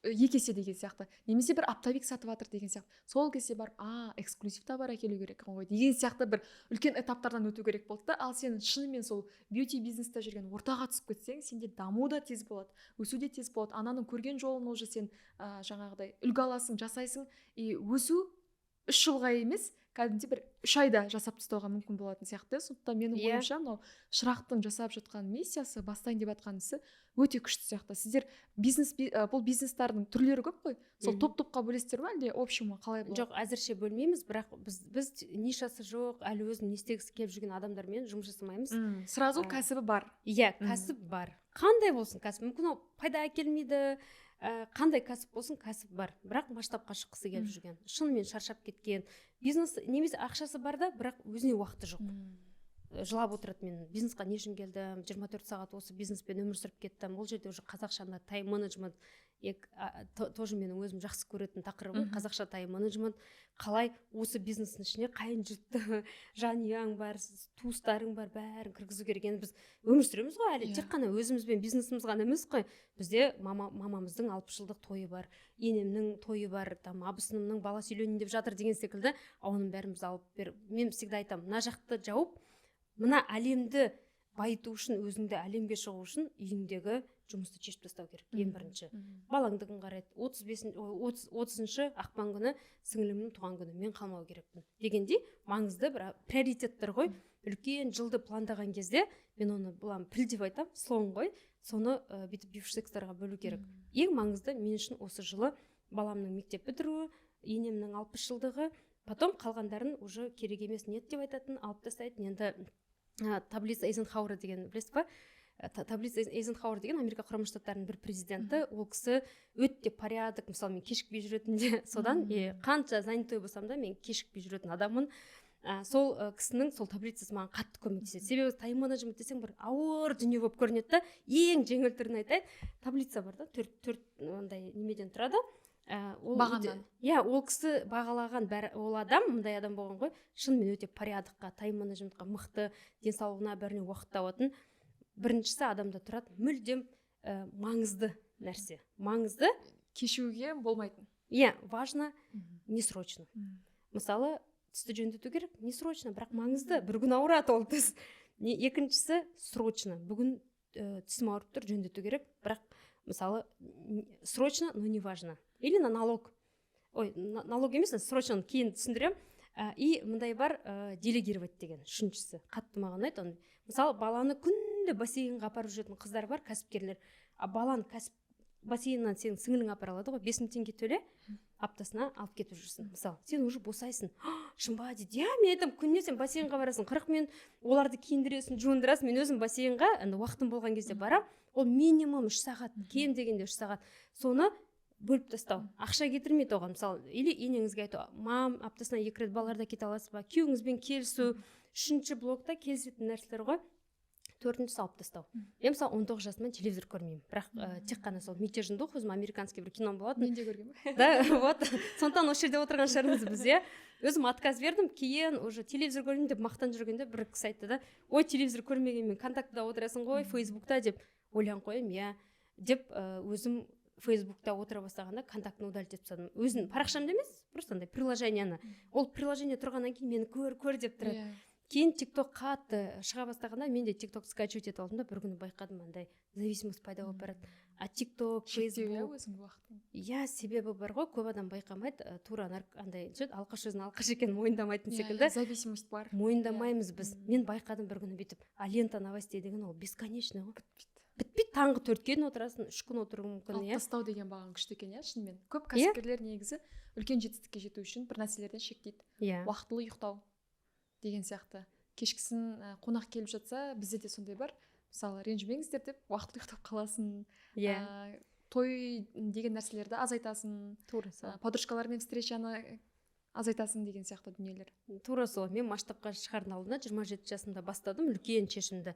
2 есе деген сияқты, немесе бір оптовик сатып жатыр деген сияқты. Сол кезде барып, эксклюзив товар әкелу керек ғой деген сияқты бір үлкен этаптардан өту керек болды да. Ал сен шынымен сол бьюти бизнесте жүрген ортаға түсіп кетсең, сенде даму да тез болады, өсу де тез болады. Ананың көрген жолын уже сен жаңағыдай үлгі аласың, жасайсың, и өсу 3 жылға емес, кәдімгідей бір 3 айда жасап тастауға мүмкін болатын сияқты. Сондықтан менің ойымша мынау шырақтың жасап жатқан миссиясы, бастайын деп жатқан ісі өте күшті сияқты. Сіздер бұл бизнестардың түрлері көп қой. Сол топ-топқа бөлесіздер ме, әлде общема қалай болады? Жоқ, әзірше бөлмейміз, бірақ біз нишасы жоқ, әлі өзін не істегісі келіп жүрген адамдармен жұмыс жасамаймыз. Сразу кәсібі бар. Иә, кәсіп бар. Қандай болсын кәсіп? Мүмкін ол пайда әкелмейді, қандай кәсіп болсын, кәсіп бар, бірақ масштабқа шыққысы келіп жүрген, шынымен шаршап кеткен, бизнес немесе ақшасы бар да, бірақ өзіне уақыты жоқ. Жылап отырады, мен бизнесқа не үшін келдім, 24 сағат осы бизнеспен өмір сүріп кеттім. Ол жерде уже қазақшанда тайм менеджмент тоже менің өзім жақсы көретін тақырыбым. Қазақша тайм менеджмент, қалай осы бизнестің ішіне қайын жұртты, жанұяң бар, туыстарың бар, бәрін кіргізу керек. Енді біз өмір сүреміз ғой, әлі тек қана өзімізбен бизнесіміз ғана емес қой. Бізде мамамыздың 60 жылдық тойы бар, енемнің тойы бар, там абысынымның баласы үйленейін деп жатыр деген секілді, оның бәрін біз алып беріп, мен всегда айтамын, мына жақты жауып, мына әлемді байыту үшін, өзіңді әлемге шығу үшін үйіңдегі жұмысты шешіп тастау керек. Ең бірінші балаңды күн қарайды. 30 ақпан күні сіңілімнің туған күні, мен қалмау керекпін дегендей маңызды бір приоритеттер ғой. Үлкен жылды пландаған кезде мен оны бұлан піл деп айтамын, слон ғой, соны бүйтіп бифштекстарға бөлу керек. Ең маңызды мен үшін осы жылы баламның мектеп бітіруі, енемнің 60 жылдығы, потом қалғандарын уже керек емес нет деп айтатын, алып тастайтын. Енді таблица Эйзенхауэр деген білесіз ба? Таблица Эйзенхауэр деген Америка Құрама Штаттарының бір президенті, ол кісі өте порядок, мысалы мен кешікпей жүретінде, содан қанша занятой болсам да мен кешікпей жүретін адаммын. Сол кісінің сол таблицасы маған қатты көмектеседі. Себебі тайм менеджмент десең бір ауыр дүние болып көрінеді да, ең жеңіл түрін айтайын. Таблица бар да, төрт ондай немеден тұрады. Бағаннан. Ол кісі бағалаған ол адам, мындай адам болған ғой, шынымен өте порядокқа, тайм менеджментқа мықты, денсаулығына бәріне уақыт табатын. Біріншісі адамда тұрады мүлдем маңызды нәрсе. Маңызды кешуге болмайтын. Важно, не срочно. Мысалы, тісті жөндету керек, не срочно, бірақ маңызды. Bir күн ауырады ол тіс. Екіншісі срочно. Бүгін тісім ауырып тұр, жөндету керек, бірақ мысалы срочно, но не важно. Или на налог. Налог емес, срочно кейін түсіндірем. И мындай бар, делегировать деген үшіншісі. Қатты маған ұнайды. Мысалы, баланы күнде бассейнге апарып жүретін қыздар бар, кәсіпкерлер. Баланы бассейннан сенің сіңілің апара алады ғой, 5000 теңге төле, аптасына алып кетіп жүрсің. Мысалы, сен уже босайсың. Шынба дейді, мен айтам, күніне сен бассейнға барасың, 40 минут оларды киіндіресің, жуындырасың. Мен өзім бассейнға уақытым болған кезде барам. Ол минимум 3 сағат, кем дегенде 3 сағат. Соны бөліп тастау. Ақша кетірмейді оған. Мысалы, или енеңізге айту, мам, аптасына 2 рет балаларда кете аласыз ба? Күйеуіңізбен келісу. 3-ші блокта келісетін нәрселер ғой. 4-ші алып тастау. Мен мысалы 19 жасымнан телевизор көрмеймін. Бірақ тек қана сол мятежный дух, өзім американский бір кином болатын. Мен де көргенмін. Да, вот. Сондықтан осы жерде отырған шығармыз біз, Өзім отказ бердім, кейін уже телевизор көрмеймін деп мақтан жүргенде бір кісі айтты да, ой, телевизор көрмегенмен контактыда отырасың ғой, Фейсбукта деп ойлан қойым, деп өзім Фейсбукта отыра бастағанда контактыны удалить етіп тастадым. Өзім парақшамда емес, просто андай приложениені. Ол приложение тұрғаннан кейін мені көр деп тұрады. Кейін TikTok қатты шыға бастағанда мен де TikTok скачивать етіп алдым да, бір күні байқадым, андай зависимость пайда болып барады. TikTok, Facebook өзіңнің уақытың. Себебі бар ғой, көп адам байқамайды, тура андай алқаш өзінің алқаш екенін мойындамайтын секілді. Зависимость бар. Мойындамаймыз біз. Мен байқадым бір күні бүйтіп, лента новостей деген ол бесконечный ғой. Бітпейді, таңғы 4-ке дейін отырасың, 3 күн отыруы мүмкін. Алып тастау деген бағаң күшті екен, шынымен. Көп кәсіпкерлер негізі үлкен жетістікке жету үшін бір нәрселерден шектейді. Уақытылы ұйықтау деген сияқты. Кешкісін қонақ келіп жатса, бізде де сондай бар. Мысалы, ренжімеңіздер деп уақытылы ұйықтап қаласың. Той деген нәрселерді азайтасың. Подружкалармен встречаны азайтасың деген сияқты дүниелер. Тура сол. Мен масштабқа шығардың алдында 27 жасымда бастадым, үлкен шешімді.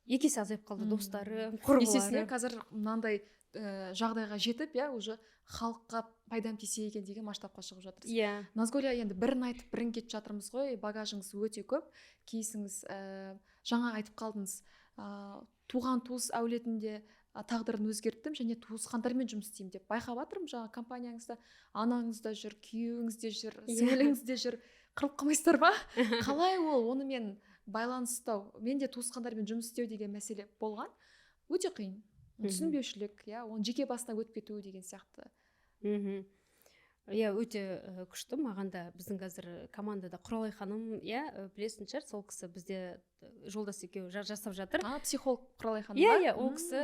Екесі азайып қалды, достарым, құрбыларым. Есесіне қазір мынандай жағдайға жетіп, уже халыққа пайдам тисе екен деген масштабқа шығып жатырсыз. Назгүл, енді бірін айтып бірін кетіп жатырмыз ғой, багажыңыз өте көп. Кейсіңіз жаңа айтып қалдыңыз, туған туыс әулетінде тағдырын өзгерттім және туысқандармен жұмыс істеймін деп. Байқап жатырмын, жаңа компанияңызда анаңыз да жүр, күйеуіңіз де жүр, сіңіліңіз де жүр. Қырылып қалмайсыздар ба? Қалай ол онымен байланыстау? Мен де туысқандармен жұмыс істеу деген мәселе болған. Өте қиын. Түсінбеушілік, оны жеке басына өтіп кету деген сияқты. Өте күшті. Маған да біздің қазір командада Құралай ханым, білесің шығар, сол кісі бізде жолдас екеуі жасап жатыр. Психолог Құралай ханым ба? Ол кісі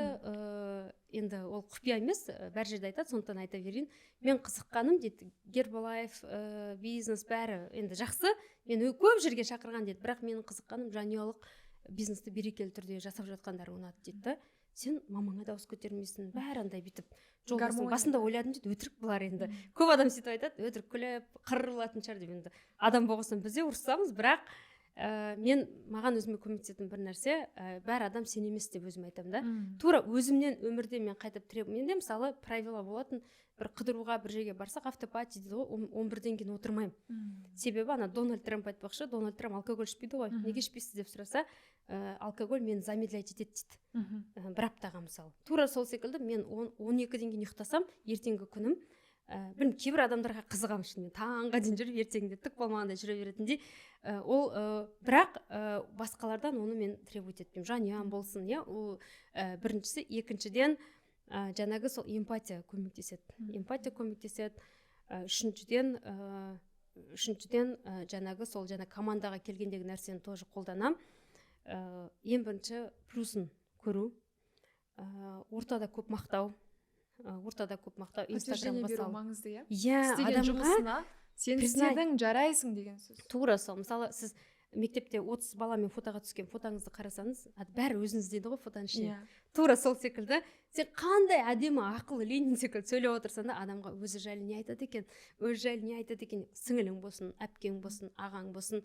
енді ол құпия емес, бәр жерде айтады, сондықтан айта берейін. Мен қызыққаным дейді, Гербалайф, бизнес бәрі енді жақсы. Мен көп жерге шақырған дейді, бірақ менің қызыққаным жанұялық бизнесті берекелі түрде жасап жатқандары ұнады дейді. сен мамаңа дауыс көтермейсің, бәрі андай бүйтіп жолдасың. Гармония. Басында ойладым дейді, өтірік бұлар енді. Көп адам сөйтіп айтады, өтірік күліп қырылатын шығар деп. Енді адам болғасын біз де ұрысамыз, бірақ маған өзіме көмектесетін бір нәрсе, бәрі адам сен емес деп өзім айтамын да. Тура өзімнен өмірде мен қайтып менде мысалы правила болатын, бір қыдыруға бір жерге барсақ автопати дейді ғой, 11-ден кейін отырмаймын. Себебі ана Дональд Трамп айтпақшы, Дональд Трамп алкоголь ішпейді ғой, неге ішпейсіз деп сұраса, алкоголь мені замедлять етеді дейді. Бір аптаға мысалы. Тура сол секілді мен 12-ден кейін ұйықтасам, ертеңгі күнім білмеймін, кейбір адамдарға қызығамын шынымен, таңға дейін жүріп ертеңінде түк болмағандай жүре беретіндей. Ол бірақ басқалардан оны мен требовать етпеймін. Жанұям болсын, иә, ол біріншісі. Екіншіден жаңағы сол эмпатия көмектеседі. Үшіншіден жаңағы сол командаға келгендегі нәрсені тоже қолданам. Ең бірінші плюсын көру, ортада көп мақтау, Инстаграмға салу. Маңызды, иә? Иә, істеген жұмысына сен істедің, жарайсың деген сөз. Тура сол. Мысалы, сіз мектепте 30 баламен фотоға түскен фотоңызды қарасаңыз, бәрі өзіңіз дейді ғой фотоның ішіне. Тура сол секілді, сен қандай әдемі, ақылы Ленин секілді сөйлеп отырсаң да, адамға өзі жайлы не айтады екен, сіңілің болсын, әпкең болсын, ағаң болсын.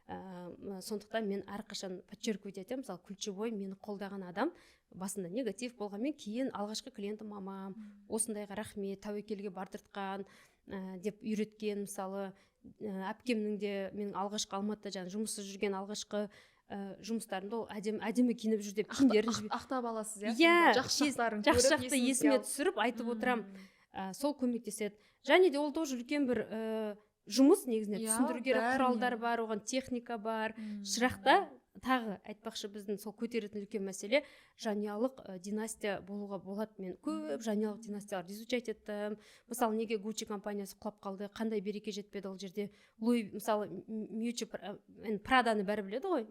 Сондықтан мен әрқашан подчеркивать етемін, мысалы ключевой мені қолдаған адам басында негатив болғанмен кейін алғашқы клиентім мамам, осындайға рахмет, тәуекелге бардыртқан деп үйреткен. Мысалы әпкемнің де мен алғашқы Алматыда жұмыссыз жүрген алғашқы жұмыстарымда ол әдемі киініп жүр деп киімдерін жіберіп ақтап аласыз, иә, жақсы жақты есіме түсіріп айтып отырам. Сол көмектеседі. Және де ол тоже үлкен бір жұмыс, негізінде түсіндіру керек, құралдар бар, оған техника бар. Шырақта тағы айтпақшы, біздің сол көтеретін үлкен мәселе жанұялық династия болуға болады. Мен көп жанұялық династияларды изучать еттім. Мысалы, неге Gucci компаниясы құлап қалды, қандай береке жетпеді ол жерде. Мысалы, Праданы бәрі біледі ғой,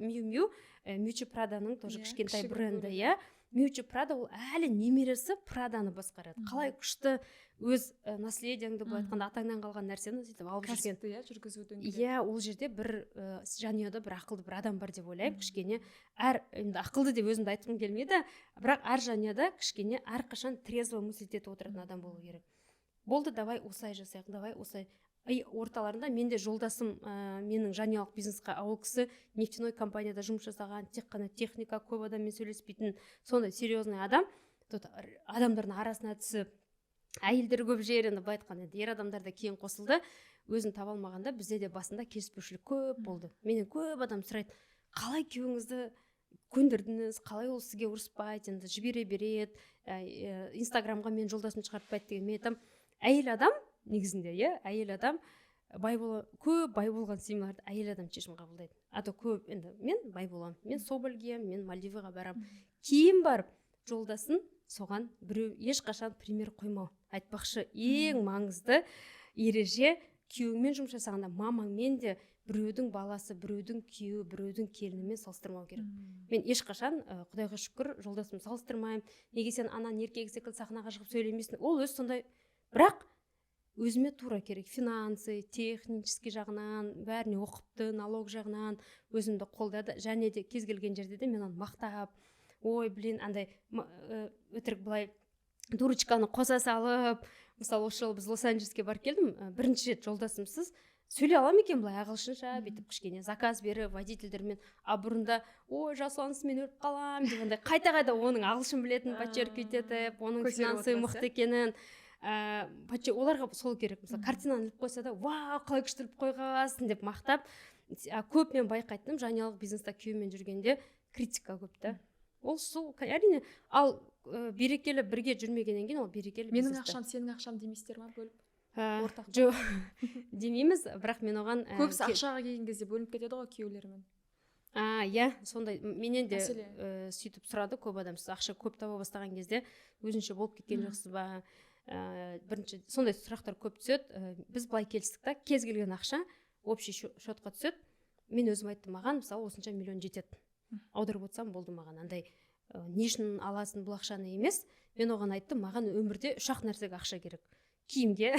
Мючи Праданың тоже кішкентай бренді, иә. Мючи Прада ол әлі немересі Праданы басқарады. Қалай күшті өз наследияңды былай айтқанда атаңнан қалған нәрсені сөйтіп алып жүрген. Кәсіпті, иә, жүргізудің. Иә, ол жерде бір жанұяда бір ақылды бір адам бар деп ойлаймын. Кішкене енді ақылды деп өзімді айтқым келмейді, бірақ әр жанұяда кішкене әрқашан трезво мыслить етіп отыратын адам болу керек. Болды, давай осылай жасайық, давай осылай. Орталарында менде жолдасым менің жанұялық бизнесқа, ол кісі нефтяной компанияда жұмыс жасаған, тек қана техника, көп адаммен сөйлеспейтін, сондай серьезный адам. Адамдардың арасына түсіп, әйелдер көп жер, енді былай айтқанда ер адамдар да кейін қосылды. Өзін таба алмағанда бізде де басында келіспеушілік көп болды. Менен көп адам сұрайды, қалай күйеуіңізді көндірдіңіз, қалай ол сізге ұрыспайды, енді жібере береді, Инстаграмға мен жолдасын шығартпайды деген. Мен айтамын, әйел адам негізінде, әйел адам көп бай болған семьяларда әйел адам шешім қабылдайды. Көп, енді мен бай боламын, мен Собольге, мен Мальдиваға барам. Кейін барып жолдасын соған біреу ешқашан пример қоймау. Айтпақшы, ең маңызды ереже, күйеуіңмен жұмыс жасағанда мамаңмен де біреудің баласы, біреудің күйеуі, біреудің келінімен салыстырмау керек. Мен ешқашан, Құдайға шүкір, жолдасым салыстырмаймын. Неге сен ананың еркегі секілді сахнаға шығып сөйлемейсің? Ол өз сондай, бірақ өзіме тура керек. Финансы, технический жағынан, бәріне оқыпты, налог жағынан өзімді қолдады. Және де кез келген жерде де мен оны мақтап, ой, блин, андай өтірік былай дурочканы қоса салып, мысалы, осы жолы біз Лос-Анджелеске барып келдім, бірінші рет жолдасымсыз сөйлей алам екен былай ағылшынша, бүйтіп кішкене заказ беріп водительдермен, бұрында ой, жасуаныз мен өліп қалам дегенде қайта оның ағылшын білетін подчеркивать етіп, оның финансы мықты екенін. Оларға сол керек. Мысалы, картинаны іліп қойса да, вау, қалай күшті іліп қойғансың деп мақтап. Көп мен байқайттым, жанұялық бизнеста күйеумен жүргенде критика көп та. Ол сол, әрине, ал берекелі бірге жүрмегеннен кейін ол берекелі бизнесте. Менің ақшам, сенің ақшам демейсіздер ма бөліп? Жоқ, демейміз, бірақ мен оған көбісі ақшаға келген кезде бөлініп кетеді ғой күйеулерімен. Иә, сондай менен де сөйтіп сұрады көп адам, сіз ақша көп таба бастаған кезде өзінше болып кеткен жоқсыз ба? Бірінші сондай сұрақтар көп түседі. Біз былай келістік та, кез келген ақша общий счетқа түседі. Мен өзім айттым, маған мысалы осынша миллион жетеді. Аударып отырсам болды маған, андай не үшін аласың бұл ақшаны емес. Мен оған айттым, маған өмірде 3 нәрсеге ақша керек. Киімге,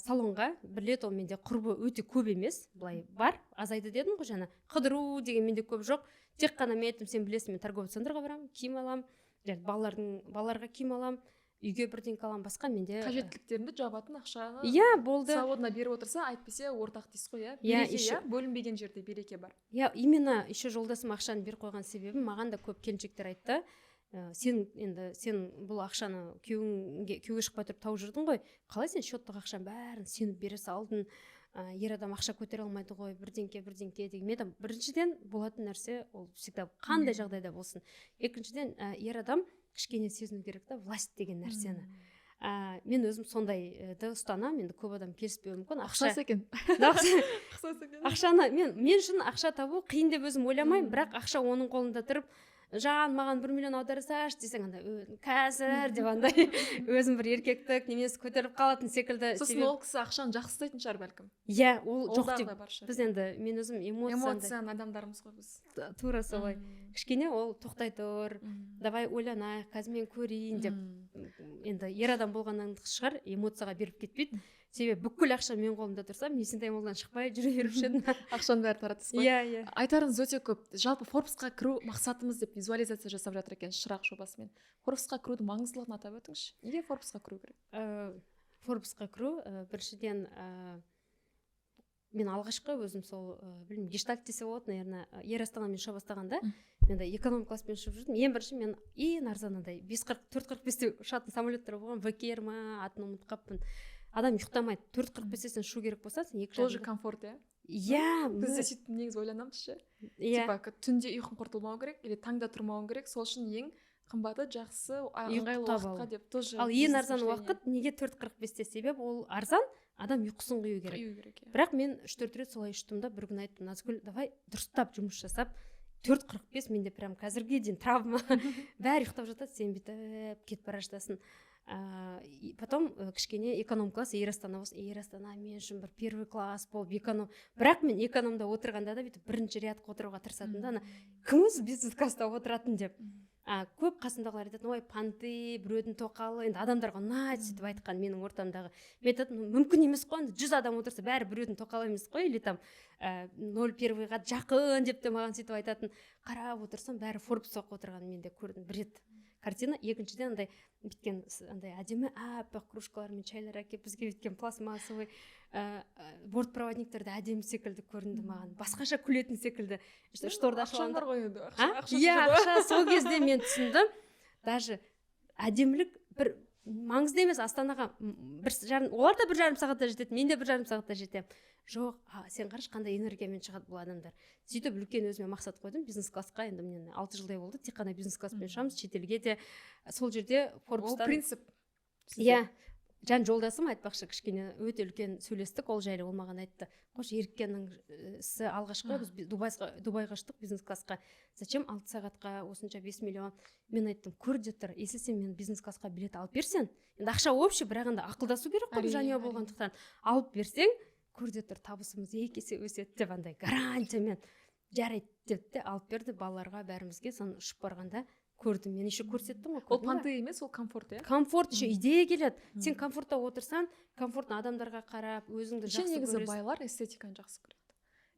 салонға, бірлет ол менде құрбы өте көп емес, былай бар, азайды дедім ғой жаңа. Қыдыру деген менде көп жоқ. Тек қана мен айттым, сен білесің, мен торговый центрға барамын, киім аламын, балаларға киім аламын, үйге бірдеңке аламын, басқа менде қажеттіліктеріңді жабатын ақшаны болды. Свободно беріп отырса, әйтпесе ортақ дейсіз ғой, береке, бөлінбеген жерде береке бар. Именно еще жолдасым ақшаны беріп қойған себебім, маған да көп келіншектер айтты, сен бұл ақшаны күйеуге шықпай тұрып тауып жүрдің ғой, қалай сен счеттық ақшаны бәрін сеніп бере салдың, ер адам ақша көтере алмайды ғой, бірдеңке деген. Мен біріншіден болатын нәрсе ол всегда қандай жағдайда болсын. Екіншіден ер адам кішкене сезіну керек та, власть деген нәрсені. Мен өзім сондайды ұстанамын, енді көп адам келіспеуі мүмкін. Ақшасы екен. Ақшаны мен үшін ақша табу қиын деп өзім ойламаймын, бірақ ақша оның қолында тұрып, жан маған 1 миллион аударсашы десең, андай қазір деп андай өзім бір еркектік немесі көтеріп қалатын секілді. Сосын ол кісі ақшаны жақсы істейтін шығар бәлкім. Ол жоқ деп. Біз енді мен өзім эмоцияны адамдарымыз ғой біз. Тура солай. Кішкене ол тоқтай тұр, давай ойланайық, қазір мен көрейін деп. Енді ер адам болғаннан шығар, эмоцияға беріп кетпейді. Себебі бүкіл ақша мен қолымда тұрса, мен сендей молдан шықпай жүре беруші едім. Ақшаны бәрі таратасыз ғой. Айтарыңыз өте көп. Жалпы Forbes-қа кіру мақсатымыз деп визуализация жасап жатыр екен шырақ жобасымен. Forbes-қа кірудің маңыздылығын атап өтіңізші. Неге Forbes-қа кіру керек? Forbes-қа кіру біріншіден мен алғашқы өзім сол білмеймін, гештальт десе болады, наверное, Ер Астанамен ұша бастағанда мен эконом класспен ұшып жүрдім. Ең бірінші мен ең арзан андай 4:45-те ұшатын самолеттер болған, ВКР ма, атын ұмытып қалыппын. Адам ұйықтамайды, 4:45-те сен ұшу керек болса, сен тоже комфорт, бізде сөйтіп негізі ойланамыз ше. Типа түнде ұйқың құртылмау керек, или таңда тұрмауың керек, сол үшін ең қымбаты жақсы ыңғайлы уақытқа деп тоже. Ал ең арзан уақыт неге 4:45-те? Себебі ол арзан, адам ұйқысын құю керек. Бірақ мен 3-4 рет солай ұштым да, бір күн айттым, Назгүл, давай дұрыстап жұмыс жасап, 4:45 менде прям қазірге дейін травма. Бәрі ұйықтап жатады, сен бүйтіп кетіп бара жатасың. Потом кішкене эконом класс, Ер Астана болсын. Ер Астана мен үшін бір первый класс болып эконом. Бірақ мен экономда отырғанда да бүйтіп бірінші рядқа отыруға тырысатын да, кім өзі бизнес класста отыратын деп. Көп қасымдағылар айтатын, ой, панты, біреудің тоқалы, енді адамдарға ұнайды сөйтіп айтқан менің ортамдағы. Мен айтатын, мүмкін емес қой, 100 адам отырса бәрі біреудің тоқалы емес қой, или там 0,1-ға жақын деп те маған сөйтіп айтатын. Қарап отырсам бәрі Forbes оқып отырған менде көрдім бір рет. Картина. Екіншіден андай біткен андай әдемі аппақ кружкалар мен чайлар әкеп бізге біткен пластмассовый бортпроводниктерді әдемі секілді көрінді маған. Басқаша күлетін секілді. Шторды ашылған бар ғой енді. Ақша сол кезде мен түсіндім. Даже әдемілік бір маңызды емес. Астанаға олар да 1,5 сағатта жетеді, мен де 1,5 сағатта жетемін. Жоқ, сен қарашы қандай энергиямен шығады бұл адамдар. Сөйтіп үлкен өзіме мақсат қойдым, бизнес классқа. Енді мен 6 жылдай болды, тек қана бизнес класспен ұшамыз, шетелге де. Сол жерде Forbes-тан. Ол принцип. Жан жолдасым айтпақшы, кішкене өте үлкен сөйлестік, ол жайлы ол маған айтты. Қош, Еріккеннің ісі алғашқы біз Дубайға ұштық бизнес классқа. Зачем 6 сағатқа осынша 5 миллион? Мен айттым, көр де тұр, если сен мен бизнес классқа билет алып берсең, енді ақша общий, бірақ енді ақылдасу керек қой жанұя болғандықтан. Алып берсең, көрде тұр, табысымыз 2 есе өседі деп андай гарантиямен жарайды деп те алып берді балаларға, бәрімізге. Сон ұшып барғанда көрдім, мен еще көрсеттім ғой. Ол панты емес, ол комфорт, Комфорт еще идея келеді. Сен комфортта отырсаң, комфортно адамдарға қарап, өзіңді жақсы көресің. Негізі байлар эстетиканы жақсы көреді.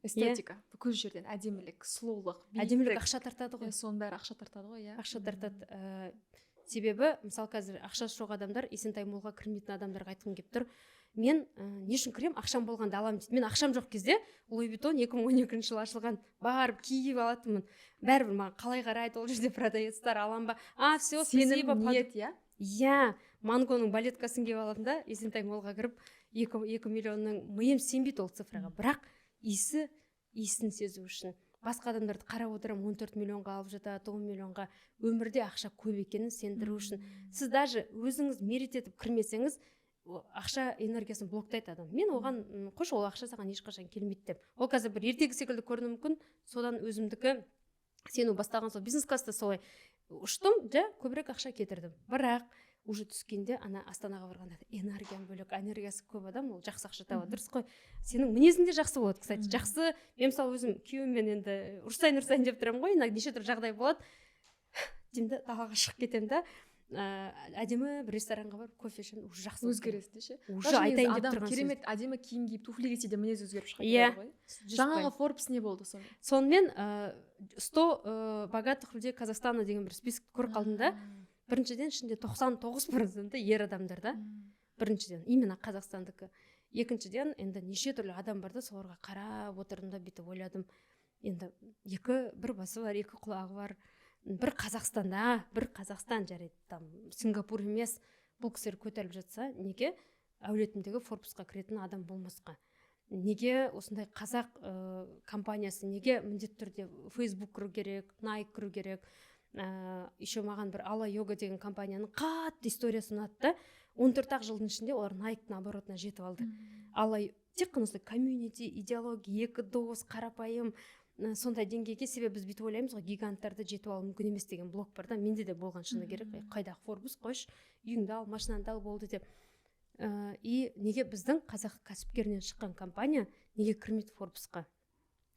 Эстетика, бүкіл жерден әдемілік, сұлулық, әдемілік ақша тартады ғой. Соның бәрі ақша тартады ғой, Ақша тартады. Себебі, мысалы қазір ақшасы жоқ адамдар, Есентай молға кірмейтін адамдарға айтқым келіп тұр. Мен не үшін кірем, ақшам болғанда аламын дейді. Мен ақшам жоқ кезде Луи Виттон 2012 жылы ашылған, барып киіп алатынмын. Бәрібір маған қалай қарайды, ол жерде продавецтар алам ба? Все, спасибо. Ниет, Мангоның балеткасын киіп алатын да, Есентай молға кіріп 2 миллионның миым сенбейді ол цифраға. Бірақ иісін сезу үшін басқа адамдарды қарап отырамын, 14 миллионға алып жатады, 10 миллионға. Өмірде ақша көп екенін сендіру үшін. Сіз даже өзіңіз мерит етіп кірмесеңіз, ақша энергиясын блоктайды адам. Мен оған қош, ол ақша саған ешқашан келмейді деп. Ол қазір бір ертегі секілді көрінуі мүмкін. Содан өзімдікі сену бастаған сол бизнес класста солай ұштым, көбірек ақша кетірдім. Бірақ уже түскенде ана Астанаға барғанда энергияң бөлек, энергиясы көп адам, ол жақсы ақша табады, дұрыс қой. Сенің мінезің де жақсы болады, кстати. Жақсы, мен мысалы өзім күйеуіммен енді ұрсайын деп тұрамын ғой, неше түрлі жағдай болады. Деймін да, далаға шығып кетемін да. әдемі бір ресторанға барып кофе ішемін, уже жақсы өзгересің де ше. уже айтайын деп адам тұрған керемет әдемі киім киіп туфли кисе де мінез өзгеріп шығады Иә. ғой. Жаңағы Forbes не болды сонда? Сонымен 100 богатых людей Казахстана деген бір список көріп қалдым да. Біріншіден ішінде 99% ер адамдар да. Біріншіден именно қазақстандікі. Екіншіден енді неше түрлі адам бар да, соларға қарап отырдым да, бүйтіп ойладым. Енді бір басы бар, екі құлағы бар. Бір Қазақстанда, бір Қазақстан жарайды, там Сингапур емес, бұл кісілер көтеріліп жатса, неге әулетімдегі Форбсқа кіретін адам болмасқа? Неге осындай қазақ компаниясы, неге міндетті түрде Facebook кіру керек, Nike кіру керек? Еще маған бір Ала Йога деген компанияның қатты историясы ұнады да. 14 жылдың ішінде олар Nike-ның оборотына жетіп алды. Тек қана комьюнити, идеология, екі дос, қарапайым сондай деңгейге, себебі біз бүйтіп ойлаймыз ғой, гиганттарды жетіп алу мүмкін емес деген блог бар да, менде де болған шыны керек. Қайдағы Forbes, қойш, үйіңді ал, машинаңды ал болды деп. И неге біздің қазақ кәсіпкерінен шыққан компания неге кірмейді Forbesқа?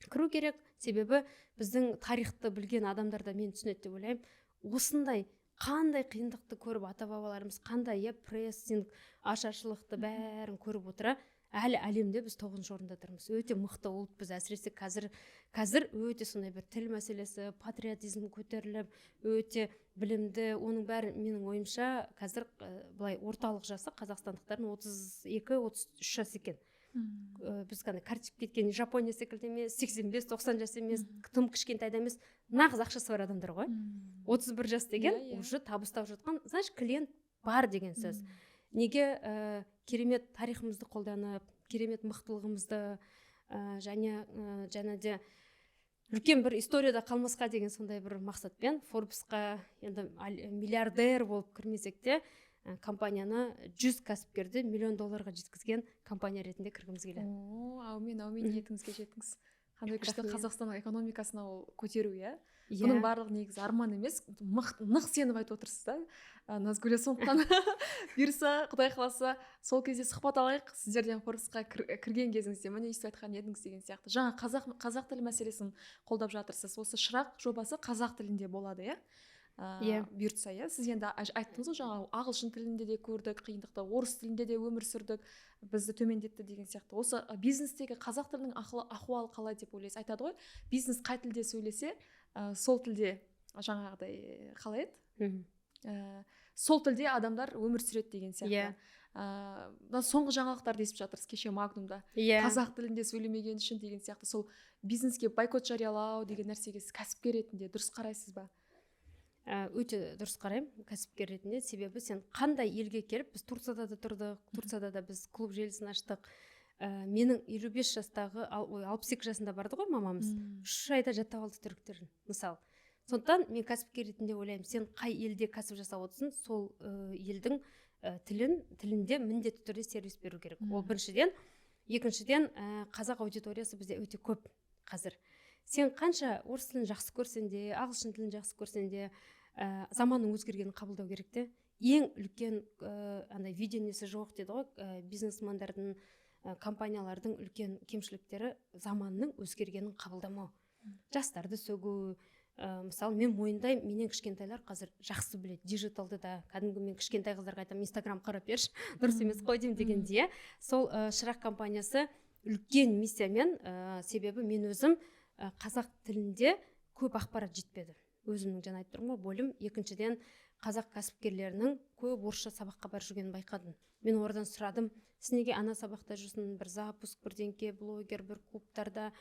Кіру керек, себебі біздің тарихты білген адамдар да мен түсінеді деп ойлаймын. Осындай қандай қиындықты көріп ата-бабаларымыз, қандай прессинг, ашаршылықты бәрін көріп отыра, әлі әлемде біз 9-шы орында тұрмыз. Өте мықты ұлтпыз, әсіресе қазір өте сондай бір тіл мәселесі, патриотизм көтеріліп, өте білімді, оның бәрі менің ойымша қазір былай орталық жасы қазақстандықтардың 32-33 жас екен. Біз қандай картип кеткен Жапония секілді емес, 85-90 жас емес, тым кішкентайда емес, нағыз ақшасы бар адамдар ғой. 31 жас деген уже табыстап жатқан, значит, клиент бар деген сөз. Неге керемет тарихымызды қолданып, керемет мықтылығымызды және де үлкен бір историяда қалмасқа деген сондай бір мақсатпен Forbesқа енді миллиардер болып кірмесек те, компанияны 100 кәсіпкерді $1 миллион жеткізген компания ретінде кіргіміз келеді. Әумин, ниетіңізге жетіңіз. Қандай күшті Қазақстанның экономикасына ол көтеру, иә? Бұның барлығы негізі арман емес, нық сеніп айтып отырсыз да. Назгүл, сондықтан бұйырса, Құдай қаласа, сол кезде сұхбат алайық. Сіздерден Forbesқа кірген кезіңізде міне өйстіп айтқан едіңіз деген сияқты. Жаңа қазақ тілі мәселесін қолдап жатырсыз. Осы Шырақ жобасы қазақ тілінде болады, иә? Бұйыртса, иә? Сіз енді айттыңыз ғой, жаңа ағылшын тілінде де көрдік қиындықты, орыс тілінде де өмір сүрдік, бізді төмендетті деген сияқты. Осы бизнестегі қазақ тілінің ахуалы қалай деп ойлайсыз? Айтады ғой, бизнес қай тілде сөйлесе, сол тілде жаңағыдай қалай еді? Сол тілде адамдар өмір сүреді деген сияқты. Соңғы жаңалықтарды естіп жатырсыз кеше Магнумда. Қазақ тілінде сөйлемеген үшін деген сияқты. Сол бизнеске бойкот жариялау деген нәрсеге сіз кәсіпкер ретінде дұрыс қарайсыз ба? Өте дұрыс қараймын кәсіпкер ретінде, себебі сен қандай елге келіп, біз Турцияда да тұрдық, Турцияда да біз клуб желісін аштық. Менің 55 жастағы, 62 жасында барды ғой мамамыз, 3 айда жаттап алды түріктерін, мысалы. Сондықтан мен кәсіпкер ретінде ойлаймын, сен қай елде кәсіп жасап отырсың, сол елдің тілінде міндетті түрде сервис беру керек. Ол біріншіден. Екіншіден, қазақ аудиториясы бізде өте көп қазір. Сен қанша орыс тілін жақсы көрсең де, ағылшын тілін жақсы көрсең де, заманның өзгергенін қабылдау керек те. Ең үлкен видениесі жоқ деді ғой, бизнесмендердің, компаниялардың үлкен кемшіліктері заманның өзгергенін қабылдамау. Жастарды сөгу. Мысалы, мен мойындаймын, менен кішкентайлар қазір жақсы біледі, диджиталды да, кәдімгі мен кішкентай қыздарға айтамын, Инстаграм қарап берші, дұрыс емес қой деймін дегенде. Сол Шырақ компаниясы үлкен миссиямен, себебі мен өзім қазақ тілінде көп ақпарат жетпеді. Өзімнің жаңа айтып тұрмын ғой, бөлім. Екіншіден, қазақ кәсіпкерлерінің көп орысша сабаққа барып жүргенін байқадым. Мен oradan сұрадым, сіз неге ана сабақта жүрсің, бір запуск, бірдеңке, блогер, бір клубтарда,